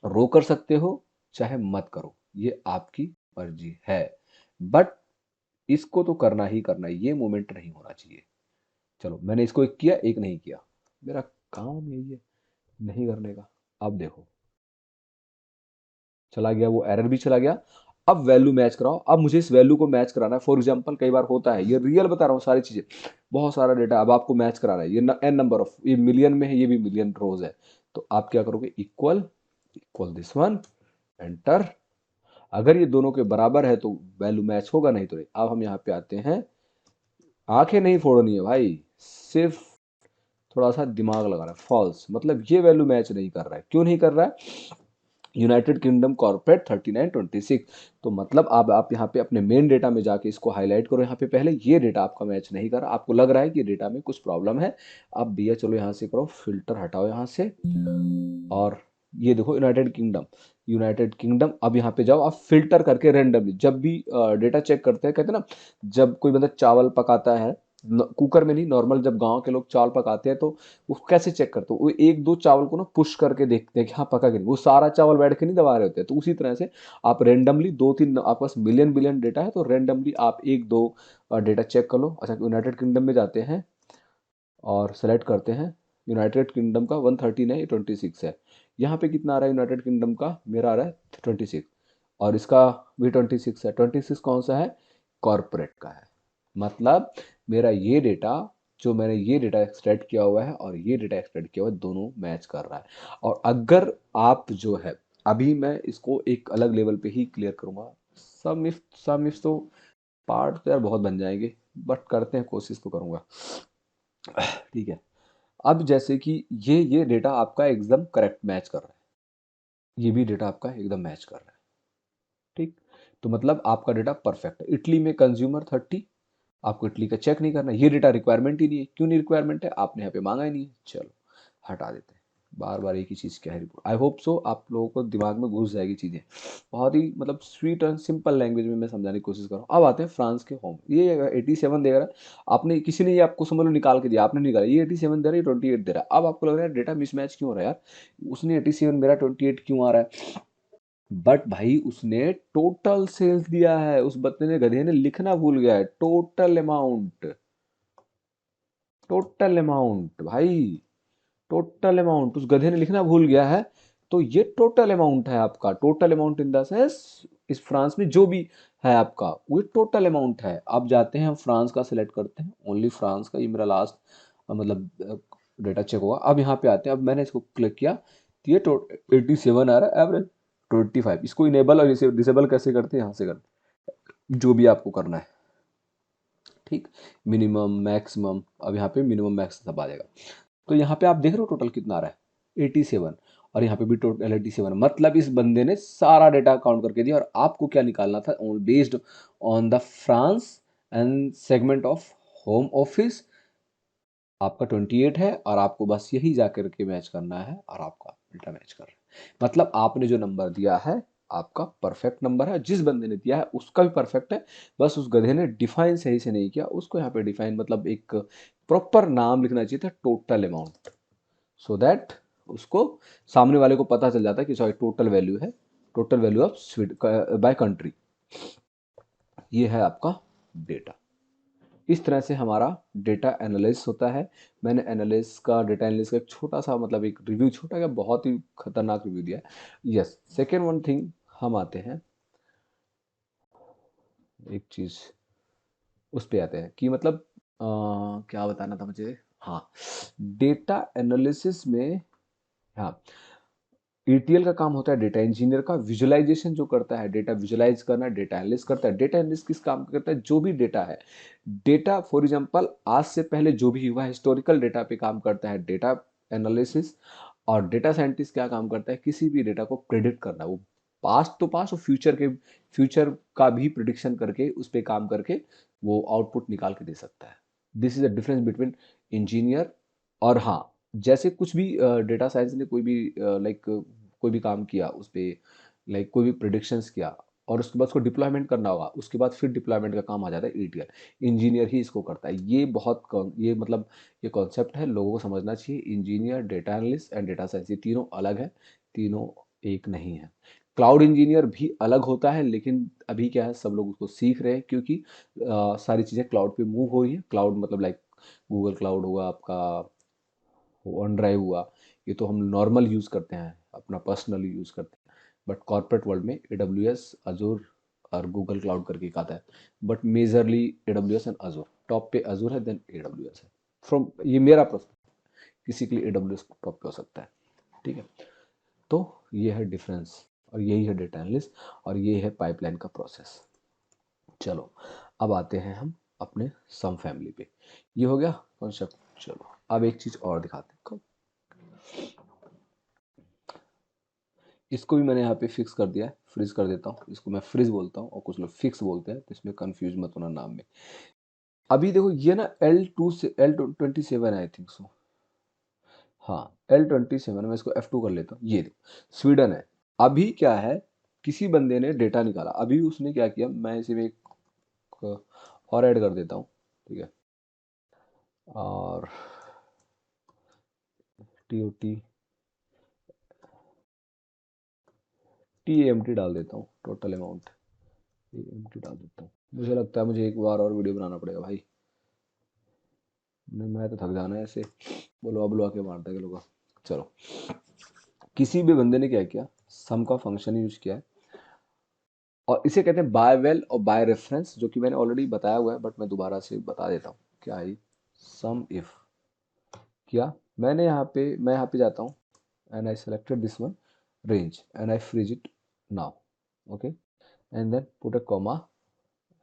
रो कर सकते हो, चाहे मत करो, ये आपकी मर्जी है, बट इसको तो करना ही करना है, ये मूवमेंट नहीं होना चाहिए। चलो मैंने इसको एक किया, एक नहीं किया, मेरा काम यही है नहीं करने का। अब देखो, चला गया वो एरर भी चला गया। अब वैल्यू मैच कराओ, अब मुझे इस वैल्यू को मैच कराना है। फॉर एग्जांपल कई बार होता है, ये रियल बता रहा हूँ सारी चीजें, बहुत सारा डेटा अब आपको मैच कराना है। ये एन नंबर ऑफ, ये मिलियन में है, ये भी मिलियन रोज है। तो आप क्या करोगे, equal equal this one, enter. अगर ये दोनों के बराबर है तो वैल्यू मैच होगा, नहीं तो नहीं। अब हम यहाँ पे आते हैं, आंखें नहीं फोड़नी है भाई, सिर्फ थोड़ा सा दिमाग लगा रहा है, फॉल्स, मतलब ये वैल्यू मैच नहीं कर रहा है। क्यों नहीं कर रहा है? यूनाइटेड किंगडम कॉर्पोरेट 3926, तो मतलब आप यहाँ पे अपने मेन डेटा में जाके इसको हाईलाइट करो। यहाँ पे पहले ये डेटा आपका मैच नहीं कर रहा, आपको लग रहा है कि डेटा में कुछ प्रॉब्लम है। अब भैया चलो यहाँ से करो फिल्टर, हटाओ यहाँ से, और ये देखो यूनाइटेड किंगडम। अब यहाँ पे जाओ, आप फिल्टर करके रेंडमली जब भी डेटा चेक करते हैं, कहते हैं ना, जब कोई बंदा चावल पकाता है, कुकर में नहीं, नॉर्मल जब गांव के लोग चावल पकाते हैं तो वो कैसे चेक करते हो, वो एक दो चावल को ना पुश करके देखते हैं कि हाँ पका कि नहीं, वो सारा चावल बैठ के नहीं दबा रहे होते हैं। तो उसी तरह से आप रेंडमली दो तीन, आपके पास मिलियन बिलियन डेटा है तो रेंडमली आप एक दो डेटा चेक कर लो। अच्छा, यूनाइटेड किंगडम में जाते हैं और सेलेक्ट करते हैं, यूनाइटेड किंगडम का 113 है, ये 26 है। यहाँ पे कितना आ रहा है यूनाइटेड किंगडम का? मेरा आ रहा है 26, और इसका भी 26 है। 26 कौन सा है? कॉर्पोरेट का है। मतलब मेरा ये डेटा, जो मैंने ये डेटा एक्सट्रैक्ट किया हुआ है और ये डेटा एक्सट्रैक्ट किया हुआ है, दोनों मैच कर रहा है। और अगर आप जो है, अभी मैं इसको एक अलग लेवल पे ही क्लियर करूंगा। सम इफ तो पार्ट तो यार बहुत बन जाएंगे, बट करते हैं, कोशिश तो करूंगा। ठीक है। अब जैसे कि ये डेटा आपका एकदम करेक्ट मैच कर रहा है, ये भी डेटा आपका एकदम मैच कर रहा है। ठीक, तो मतलब आपका डेटा परफेक्ट है। इटली में कंज्यूमर 30, आपको इटली का चेक नहीं करना, ये डेटा रिक्वायरमेंट ही नहीं है। क्यों नहीं रिक्वायरमेंट है? आपने यहाँ पे मांगा ही नहीं है। चलो हटा देते हैं, बार बार एक ही चीज़ क्या है रिपोर्ट। आई होप सो आप लोगों को दिमाग में घुस जाएगी चीज़ें। बहुत ही मतलब स्वीट एंड सिंपल लैंग्वेज में मैं समझाने की कोशिश कर रहा हूँ। अब आते हैं फ्रांस के होम। ये 87 दे रहा है, आपने किसी ने ये आपको समझ लो निकाल के दिया, आपने निकाला ये 87 दे रहा है, ये 28 दे रहा है। अब आपको लग रहा है डेटा मिसमैच क्यों हो रहा है यार, उसने 87 मेरा 28 क्यों आ रहा है? बट भाई उसने टोटल सेल्स दिया है, उस बंदे ने, गधे ने लिखना भूल गया है टोटल अमाउंट। टोटल अमाउंट भाई, टोटल अमाउंट उस गधे ने लिखना भूल गया है। तो ये टोटल अमाउंट है आपका, total amount in the sense इस फ्रांस में जो भी है आपका, वो टोटल अमाउंट है। अब जाते हैं हम फ्रांस का सिलेक्ट करते हैं, ओनली फ्रांस का, ये मेरा लास्ट मतलब डेटा चेक होगा। अब यहाँ पे आते हैं, अब मैंने इसको क्लिक किया तो ये 87 आ रहा है एवरेज 25। इसको इनेबल और डिसेबल कैसे करते हैं? यहाँ से करते हैं, जो भी आपको करना है। ठीक, मिनिमम मैक्सिमम, अब यहाँ पे मिनिमम मैक्स सब आ जाएगा। तो यहाँ पे आप देख रहे हो टोटल कितना आ रहा है 87, और यहाँ पे भी टोटल 87। मतलब इस बंदे ने सारा डेटा काउंट करके दिया, और आपको क्या निकालना था? Based on the France and segment of home office, आपका 28 है, और आपको बस यही जा करके मैच करना है, और आपका डेटा मैच कर रहा है। मतलब आपने जो नंबर दिया है आपका परफेक्ट नंबर है, जिस बंदे ने दिया है उसका भी परफेक्ट है। बस उस गधे ने डिफाइन सही से नहीं किया, उसको यहाँ पे डिफाइन मतलब एक प्रॉपर नाम लिखना चाहिए था, टोटल अमाउंट, सो दैट उसको सामने वाले को पता चल जाता है कि सॉरी टोटल वैल्यू है, total value of by country. ये है आपका डेटा। इस तरह से हमारा डेटा एनालिसिस होता है। मैंने एनालिसिस का, डेटा एनालिसिस का एक छोटा सा मतलब एक रिव्यू, छोटा क्या बहुत ही खतरनाक रिव्यू दिया है। यस, सेकेंड वन थिंग, हम आते हैं एक चीज़, उस पे आते हैं कि मतलब क्या बताना था मुझे। हाँ, डेटा एनालिसिस में, हाँ, ईटीएल का काम होता है डेटा इंजीनियर का, विजुअलाइजेशन जो करता है, डेटा विजुअलाइज करना, डेटा एनालिस्ट करता है। डेटा एनालिस्ट किस काम करता है? जो भी डेटा है, डेटा फॉर एग्जांपल आज से पहले जो भी हुआ हिस्टोरिकल डेटा पे काम करता है डेटा एनालिसिस। और डेटा साइंटिस्ट क्या काम करता है? किसी भी डेटा को प्रिडिक्ट करना, वो पास्ट तो पास्ट और फ्यूचर का भी प्रिडिक्शन करके उस पर काम करके वो आउटपुट निकाल के दे सकता है। This is the difference between engineer और, हाँ, जैसे कुछ भी डेटा साइंस ने कोई भी लाइक कोई भी काम किया उस पर, लाइक कोई भी प्रिडिक्शंस किया, और उसके बाद उसको डिप्लॉयमेंट करना होगा, उसके बाद फिर डिप्लॉयमेंट का काम आ जाता है ईटीएल। इंजीनियर ही इसको करता है। ये ये मतलब ये कॉन्सेप्ट है, लोगों को समझना चाहिए। Engineer, data analyst and data science, ये तीनों अलग है, तीनों एक नहीं है। क्लाउड इंजीनियर भी अलग होता है, लेकिन अभी क्या है, सब लोग उसको सीख रहे हैं, क्योंकि सारी चीज़ें क्लाउड पे मूव हो रही है। क्लाउड मतलब लाइक गूगल क्लाउड हुआ आपका, वन ड्राइव हुआ, ये तो हम नॉर्मल यूज़ करते हैं, अपना पर्सनली यूज़ करते हैं। बट कॉर्पोरेट वर्ल्ड में AWS, अजूर और गूगल क्लाउड करके एक आता है। But majorly AWS and Azzur, top पे अजूर है, देन AWS है। फ्रॉम, ये मेरा पर्सपेक्टिव, किसी के लिए AWS टॉप पे हो सकता है। ठीक है, तो ये है डिफरेंस, और यही है डेटा एनालिस्ट, और ये है पाइपलाइन का प्रोसेस। चलो अब आते हैं हम अपने सम फैमिली पे। ये हो गया कॉन्सेप्ट। चलो अब एक चीज और दिखाते हैं, इसको भी मैंने यहाँ पे फिक्स कर दिया है, फ्रीज कर देता हूँ। इसको मैं फ्रीज बोलता हूँ और कुछ लोग फिक्स बोलते हैं, तो इसमें कंफ्यूज मत होना नाम में। अभी देखो ये ना L2 से L27 आई थिंक सो, हाँ L27, मैं इसको F2 कर लेता हूँ। ये देखो स्वीडन है। अभी क्या है, किसी बंदे ने डेटा निकाला, अभी उसने क्या किया, मैं इसे में एक और ऐड कर देता हूँ, ठीक है। और TOT TAMT डाल देता हूँ, टोटल अमाउंट TAMT डाल देता हूँ। मुझे लगता है मुझे एक बार और वीडियो बनाना पड़ेगा भाई, नहीं मैं तो थक जाना है ऐसे बोलवा बुलवा के मारता है लोगों का। चलो, किसी भी बंदे ने क्या किया, सम का फंक्शन यूज किया है, और इसे कहते हैं बाय वेल और बाय रेफरेंस, जो कि मैंने ऑलरेडी बताया हुआ है, बट मैं दोबारा से बता देता हूँ क्या है। सम इफ किया मैंने यहाँ पे, मैं यहाँ पे जाता हूँ and I selected this one range and I freeze it now, okay, and then put a comma,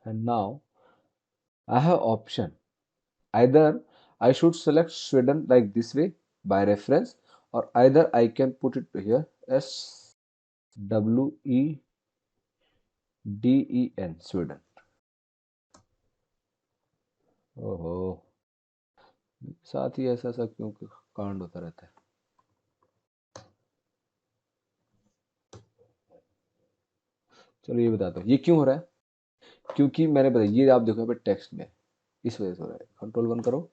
and now I have option, either I should select Sweden like this way by reference, or either I can put it here SWEDEN Sweden. ओहो, साथ ही ऐसा सा क्यों कांड होता रहता है। चलो ये बताता हूँ ये क्यों हो रहा है, क्योंकि मैंने बताया ये आप देखो यहाँ पे टेक्स्ट में इस वजह से हो रहा है। कंट्रोल 1 करो,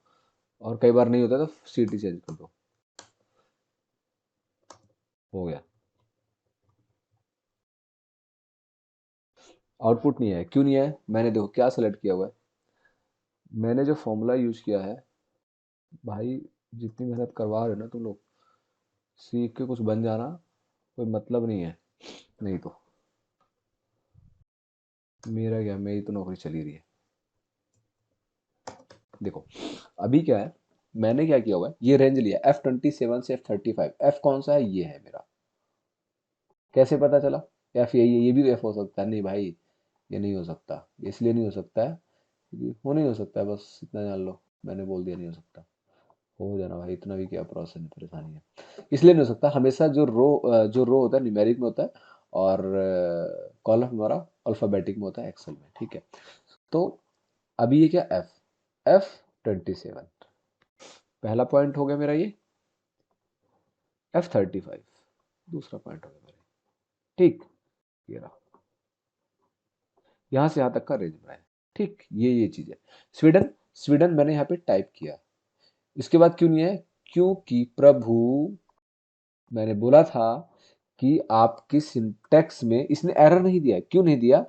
और कई बार नहीं होता तो सीटी चेंज कर दो, हो गया। आउटपुट नहीं है, क्यों नहीं है, मैंने देखो क्या सेलेक्ट किया हुआ है, मैंने जो फॉर्मूला यूज किया है, भाई जितनी मेहनत करवा रहे हो ना तुम लोग, सीख के कुछ बन जाना, कोई मतलब नहीं है, नहीं तो मेरा क्या, मेरी तो नौकरी चली रही है। देखो अभी क्या है, मैंने क्या किया हुआ है, ये रेंज लिया F27 से F35, F कौन सा है, ये है मेरा। कैसे पता चला F यही है, ये भी तो F हो सकता है, नहीं भाई ये नहीं हो सकता, इसलिए नहीं हो सकता है क्योंकि वो नहीं हो सकता है, बस इतना जान लो, मैंने बोल दिया नहीं हो सकता। हो जाना भाई, इतना भी क्या प्रोसेस है, परेशानी है, इसलिए नहीं हो सकता। हमेशा जो रो होता है न्यूमेरिक में होता है, और कॉलम हमारा अल्फ़ाबेटिक में होता है एक्सेल में, ठीक है। तो अभी ये क्या F27 पहला पॉइंट हो गया मेरा, ये F35 दूसरा पॉइंट हो गया मेरा, ठीक, ये रहा, यहाँ से यहाँ तक का रेंज बनाया, ठीक, ये चीज़ है। स्वीडन, स्वीडन मैंने यहाँ पे टाइप किया, इसके बाद क्यों नहीं है, क्योंकि प्रभु मैंने बोला था कि आपकी सिंटैक्स में इसने एरर नहीं दिया, क्यों नहीं दिया,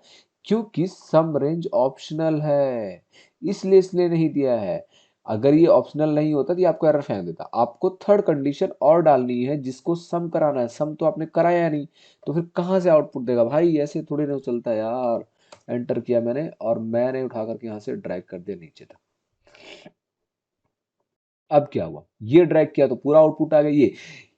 क्योंकि सम रेंज ऑप्शनल है, इसलिए इसने नहीं दिया है। अगर ये ऑप्शनल नहीं होता तो ये आपको एरर फेंक देता। आपको थर्ड कंडीशन और डालनी है, जिसको सम कराना है, सम तो आपने कराया नहीं, तो फिर कहाँ से आउटपुट देगा भाई, ऐसे थोड़ी ना चलता यार। एंटर किया मैंने, और मैंने उठा करके यहाँ से ड्रैग कर दिया नीचे तक। अब क्या हुआ, ये ड्रैग किया तो पूरा आउटपुट आ गया।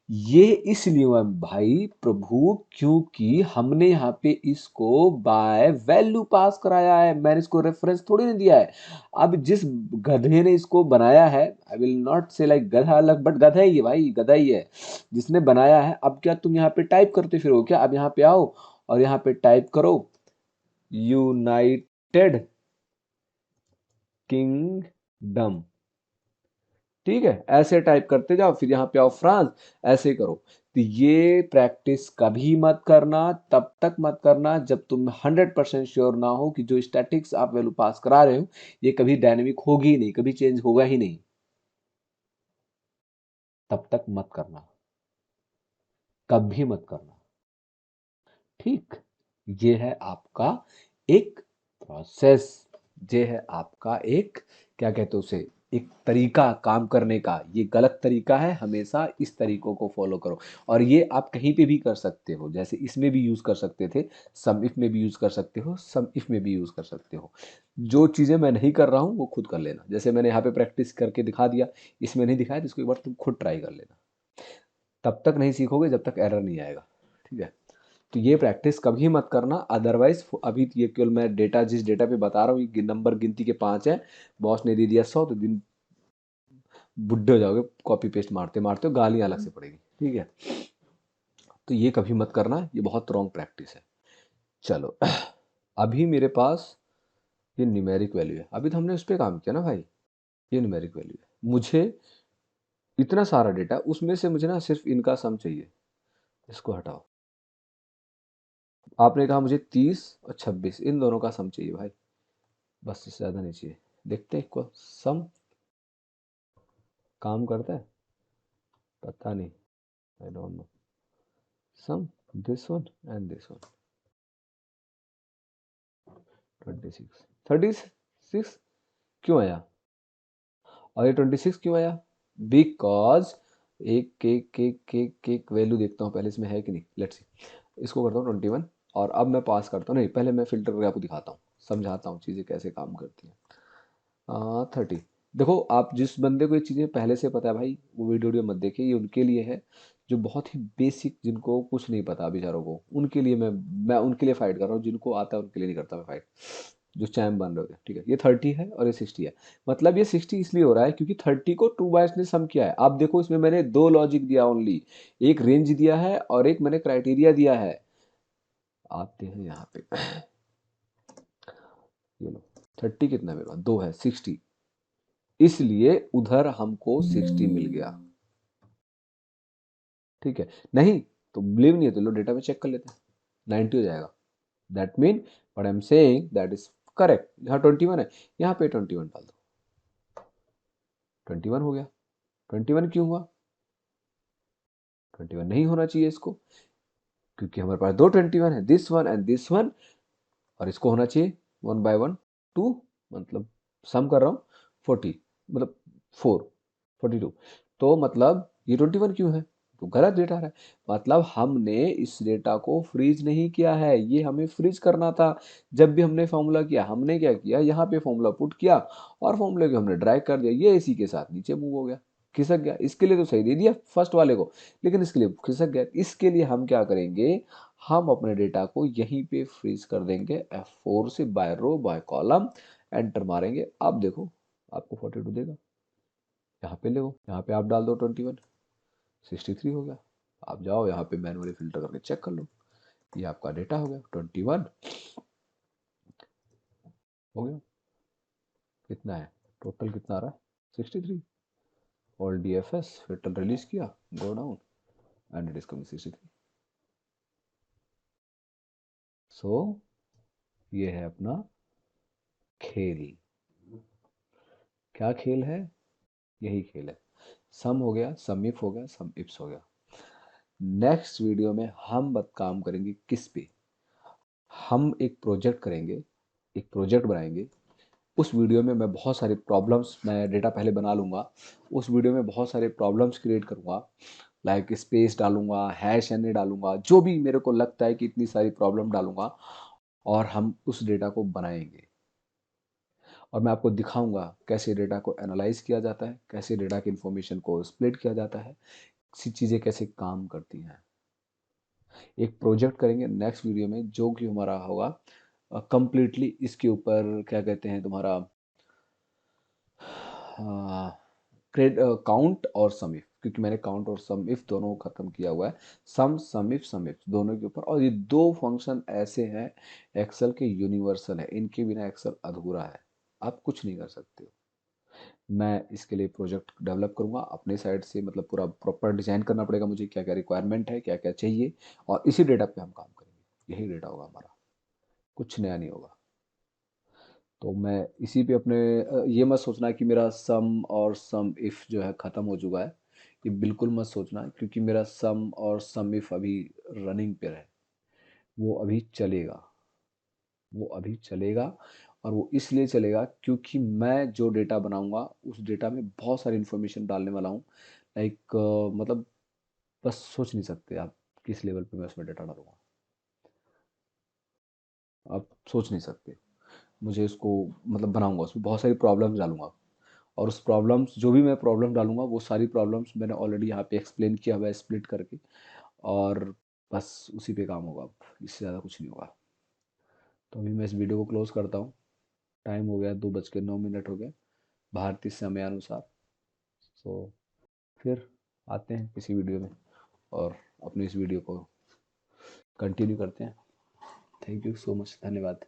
ये इसलिए हुआ भाई प्रभु, क्योंकि हमने यहाँ पे इसको बाय वैल्यू पास कराया है, मैंने इसको रेफरेंस थोड़ी नहीं दिया है। अब जिस गधे ने इसको बनाया है, आई विल नॉट से लाइक गधा अलग, बट गधा ही है भाई, गधा ही है जिसने बनाया है। अब क्या तुम यहाँ पे टाइप करते फिर हो क्या, अब यहाँ पे आओ और यहाँ पे टाइप करो यूनाइटेड किंगडम, ठीक है, ऐसे टाइप करते जाओ, फिर यहाँ पे आओ फ्रांस, ऐसे करो। तो ये प्रैक्टिस कभी मत करना, तब तक मत करना जब तुम 100% श्योर ना हो कि जो स्टैटिक्स आप वैल्यू पास करा रहे हो ये कभी डायनेमिक होगी ही नहीं, कभी चेंज होगा ही नहीं, तब तक मत करना, कभी मत करना, ठीक। ये है आपका एक प्रोसेस, ये है आपका एक, क्या कहते हैं उसे, एक तरीका काम करने का। ये गलत तरीका है, हमेशा इस तरीकों को फॉलो करो। और ये आप कहीं पे भी कर सकते हो, जैसे इसमें भी यूज़ कर सकते थे, सम इफ में भी यूज़ कर सकते हो, सम इफ में भी यूज़ कर सकते हो। जो चीज़ें मैं नहीं कर रहा हूँ वो खुद कर लेना, जैसे मैंने यहाँ पे प्रैक्टिस करके दिखा दिया, इसमें नहीं दिखाया तो इसको एक बार तुम खुद ट्राई कर लेना। तब तक नहीं सीखोगे जब तक एरर नहीं आएगा, ठीक है। तो ये प्रैक्टिस कभी मत करना, अदरवाइज अभी तो ये केवल मैं डेटा, जिस डेटा पे बता रहा हूँ, ये नंबर गिनती के 5 है, बॉस ने दे दिया 100, तो दिन बुढ़े हो जाओगे कॉपी पेस्ट मारते मारते, गालियाँ अलग से पड़ेगी, ठीक है। तो ये कभी मत करना, ये बहुत रॉन्ग प्रैक्टिस है। चलो अभी मेरे पास ये न्यूमेरिक वैल्यू है, अभी तो हमने उस पर काम किया ना भाई, ये न्यूमेरिक वैल्यू है। मुझे इतना सारा डेटा, उसमें से मुझे ना सिर्फ इनका सम चाहिए, इसको हटाओ। आपने कहा मुझे 30 और 26 इन दोनों का सम चाहिए भाई, बस इससे ज़्यादा नहीं चाहिए। देखते हैं इक्वल सम काम करता है, पता नहीं, I don't know. Sum this one and this one, 26 36 क्यों आया, और ये 26 क्यों आया, बिकॉज एक वैल्यू देखता हूँ पहले इसमें है कि नहीं, लेट्स सी। इसको करता हूँ 21, और अब मैं पास करता हूँ, नहीं पहले मैं फिल्टर करके आपको दिखाता हूँ, समझाता हूँ चीज़ें कैसे काम करती हैं। 30, देखो आप जिस बंदे को ये चीज़ें पहले से पता है भाई, वो वीडियो मत देखिए, ये उनके लिए है जो बहुत ही बेसिक, जिनको कुछ नहीं पता बेचारों को, उनके लिए मैं उनके लिए फाइट कर रहा हूँ, जिनको आता है उनके लिए नहीं करता मैं फाइट, जो चैम्प बन रहे होते हैं, ठीक है। ये 30 है और ये 60 है, मतलब ये 60 इसलिए हो रहा है क्योंकि 30 को 2 बायस ने सम किया है। आप देखो इसमें मैंने दो लॉजिक दिया ओनली, एक रेंज दिया है और एक मैंने क्राइटेरिया दिया है। आते हैं यहाँ पे, ये लो 30 कितना है मेरे पास, 2 है, 60, इसलिए उधर हमको 60 मिल गया, ठीक है। नहीं तो बिलीव नहीं है तो लो डेटा में चेक कर लेते हैं, 90 हो जाएगा, that mean what I am saying that is correct. यहाँ 21 है, यहाँ पे 21 डाल दो, 21 हो गया। 21 क्यों हुआ, 21 नहीं होना चाहिए इसको, क्योंकि हमारे पास दो 21 है, this one and this one, और इसको होना चाहिए 1 बाय 1 2, मतलब सम कर रहा हूँ 40, मतलब 42, तो मतलब ये 21 क्यों है, तो गलत डेटा आ रहा है, मतलब हमने इस डेटा को फ्रीज नहीं किया है, ये हमें फ्रीज करना था। जब भी हमने फॉर्मूला किया, हमने क्या किया, यहाँ पे फॉर्मूला पुट किया और फॉर्मूले को हमने ड्रैग कर दिया, ये इसी के साथ नीचे मूव हो गया, खिसक गया। इसके लिए तो सही दे दिया फर्स्ट वाले को, लेकिन इसके लिए खिसक गया। इसके लिए हम क्या करेंगे, हम अपने डेटा को यहीं पे फ्रीज कर देंगे, F4 से by row by column, enter मारेंगे। आप देखो आपको 42 देगा, यहाँ पे ले, यहाँ पे आप डाल दो 21, 63 हो गया। आप जाओ यहाँ पे मैनुअली फिल्टर करके चेक कर लो, ये आपका डेटा हो गया 21 हो गया। कितना है टोटल, कितना आ रहा है 63, ऑल DFS फिल्टर रिलीज किया, go down and it is coming 63। सो ये है अपना खेल। क्या खेल है, यही खेल है। सम हो गया, सम इफ हो गया, सम इफ्स हो गया। नेक्स्ट वीडियो में हम बत काम करेंगे किस पे, हम एक प्रोजेक्ट करेंगे, एक प्रोजेक्ट बनाएंगे। उस वीडियो में मैं बहुत सारे प्रॉब्लम्स, मैं डेटा पहले बना लूँगा, उस वीडियो में बहुत सारे प्रॉब्लम्स क्रिएट करूँगा, लाइक स्पेस डालूंगा, हैश एन डालूंगा, जो भी मेरे को लगता है कि इतनी सारी प्रॉब्लम डालूंगा, और हम उस डेटा को बनाएंगे, और मैं आपको दिखाऊंगा कैसे डेटा को एनालाइज किया जाता है, कैसे डेटा की इन्फॉर्मेशन को स्प्लिट किया जाता है, चीज़ें कैसे काम करती हैं। एक प्रोजेक्ट करेंगे नेक्स्ट वीडियो में, जो कि हमारा होगा कंप्लीटली इसके ऊपर, क्या कहते हैं तुम्हारा, काउंट और सम इफ, क्योंकि मैंने काउंट और सम इफ दोनों को खत्म किया हुआ है, सम इफ दोनों के ऊपर। और ये दो फंक्शन ऐसे हैं एक्सेल के, यूनिवर्सल है, इनके बिना एक्सेल अधूरा है, आप कुछ नहीं कर सकते हो। मैं इसके लिए प्रोजेक्ट डेवलप करूंगा अपने साइड से, मतलब पूरा प्रॉपर डिजाइन करना पड़ेगा मुझे, क्या क्या रिक्वायरमेंट है, क्या क्या चाहिए, और इसी डेटा पे हम काम करेंगे, यही डेटा होगा हमारा, कुछ नया नहीं होगा। तो मैं इसी पे अपने, ये मत सोचना कि मेरा सम और सम इफ जो है ख़त्म हो चुका है, ये बिल्कुल मत सोचना, क्योंकि मेरा सम और सम इफ अभी रनिंग पे है, वो अभी चलेगा, वो अभी चलेगा। और वो इसलिए चलेगा क्योंकि मैं जो डेटा बनाऊंगा उस डेटा में बहुत सारी इन्फॉर्मेशन डालने वाला हूँ, लाइक मतलब बस सोच नहीं सकते आप किस लेवल पे मैं उसमें डेटा डालूंगा, आप सोच नहीं सकते। मुझे इसको मतलब बनाऊंगा, उसमें बहुत सारी प्रॉब्लम्स डालूंगा, और उस प्रॉब्लम्स, जो भी मैं प्रॉब्लम डालूंगा वो सारी प्रॉब्लम्स मैंने ऑलरेडी यहाँ पे एक्सप्लेन किया हुआ है स्प्लिट करके, और बस उसी पे काम होगा, अब इससे ज़्यादा कुछ नहीं होगा। तो अभी मैं इस वीडियो को क्लोज करता हूँ, टाइम हो गया 2:09 हो गया भारतीय समयानुसार। सो फिर आते हैं किसी वीडियो में और अपनी इस वीडियो को कंटिन्यू करते हैं। थैंक यू सो मच, धन्यवाद।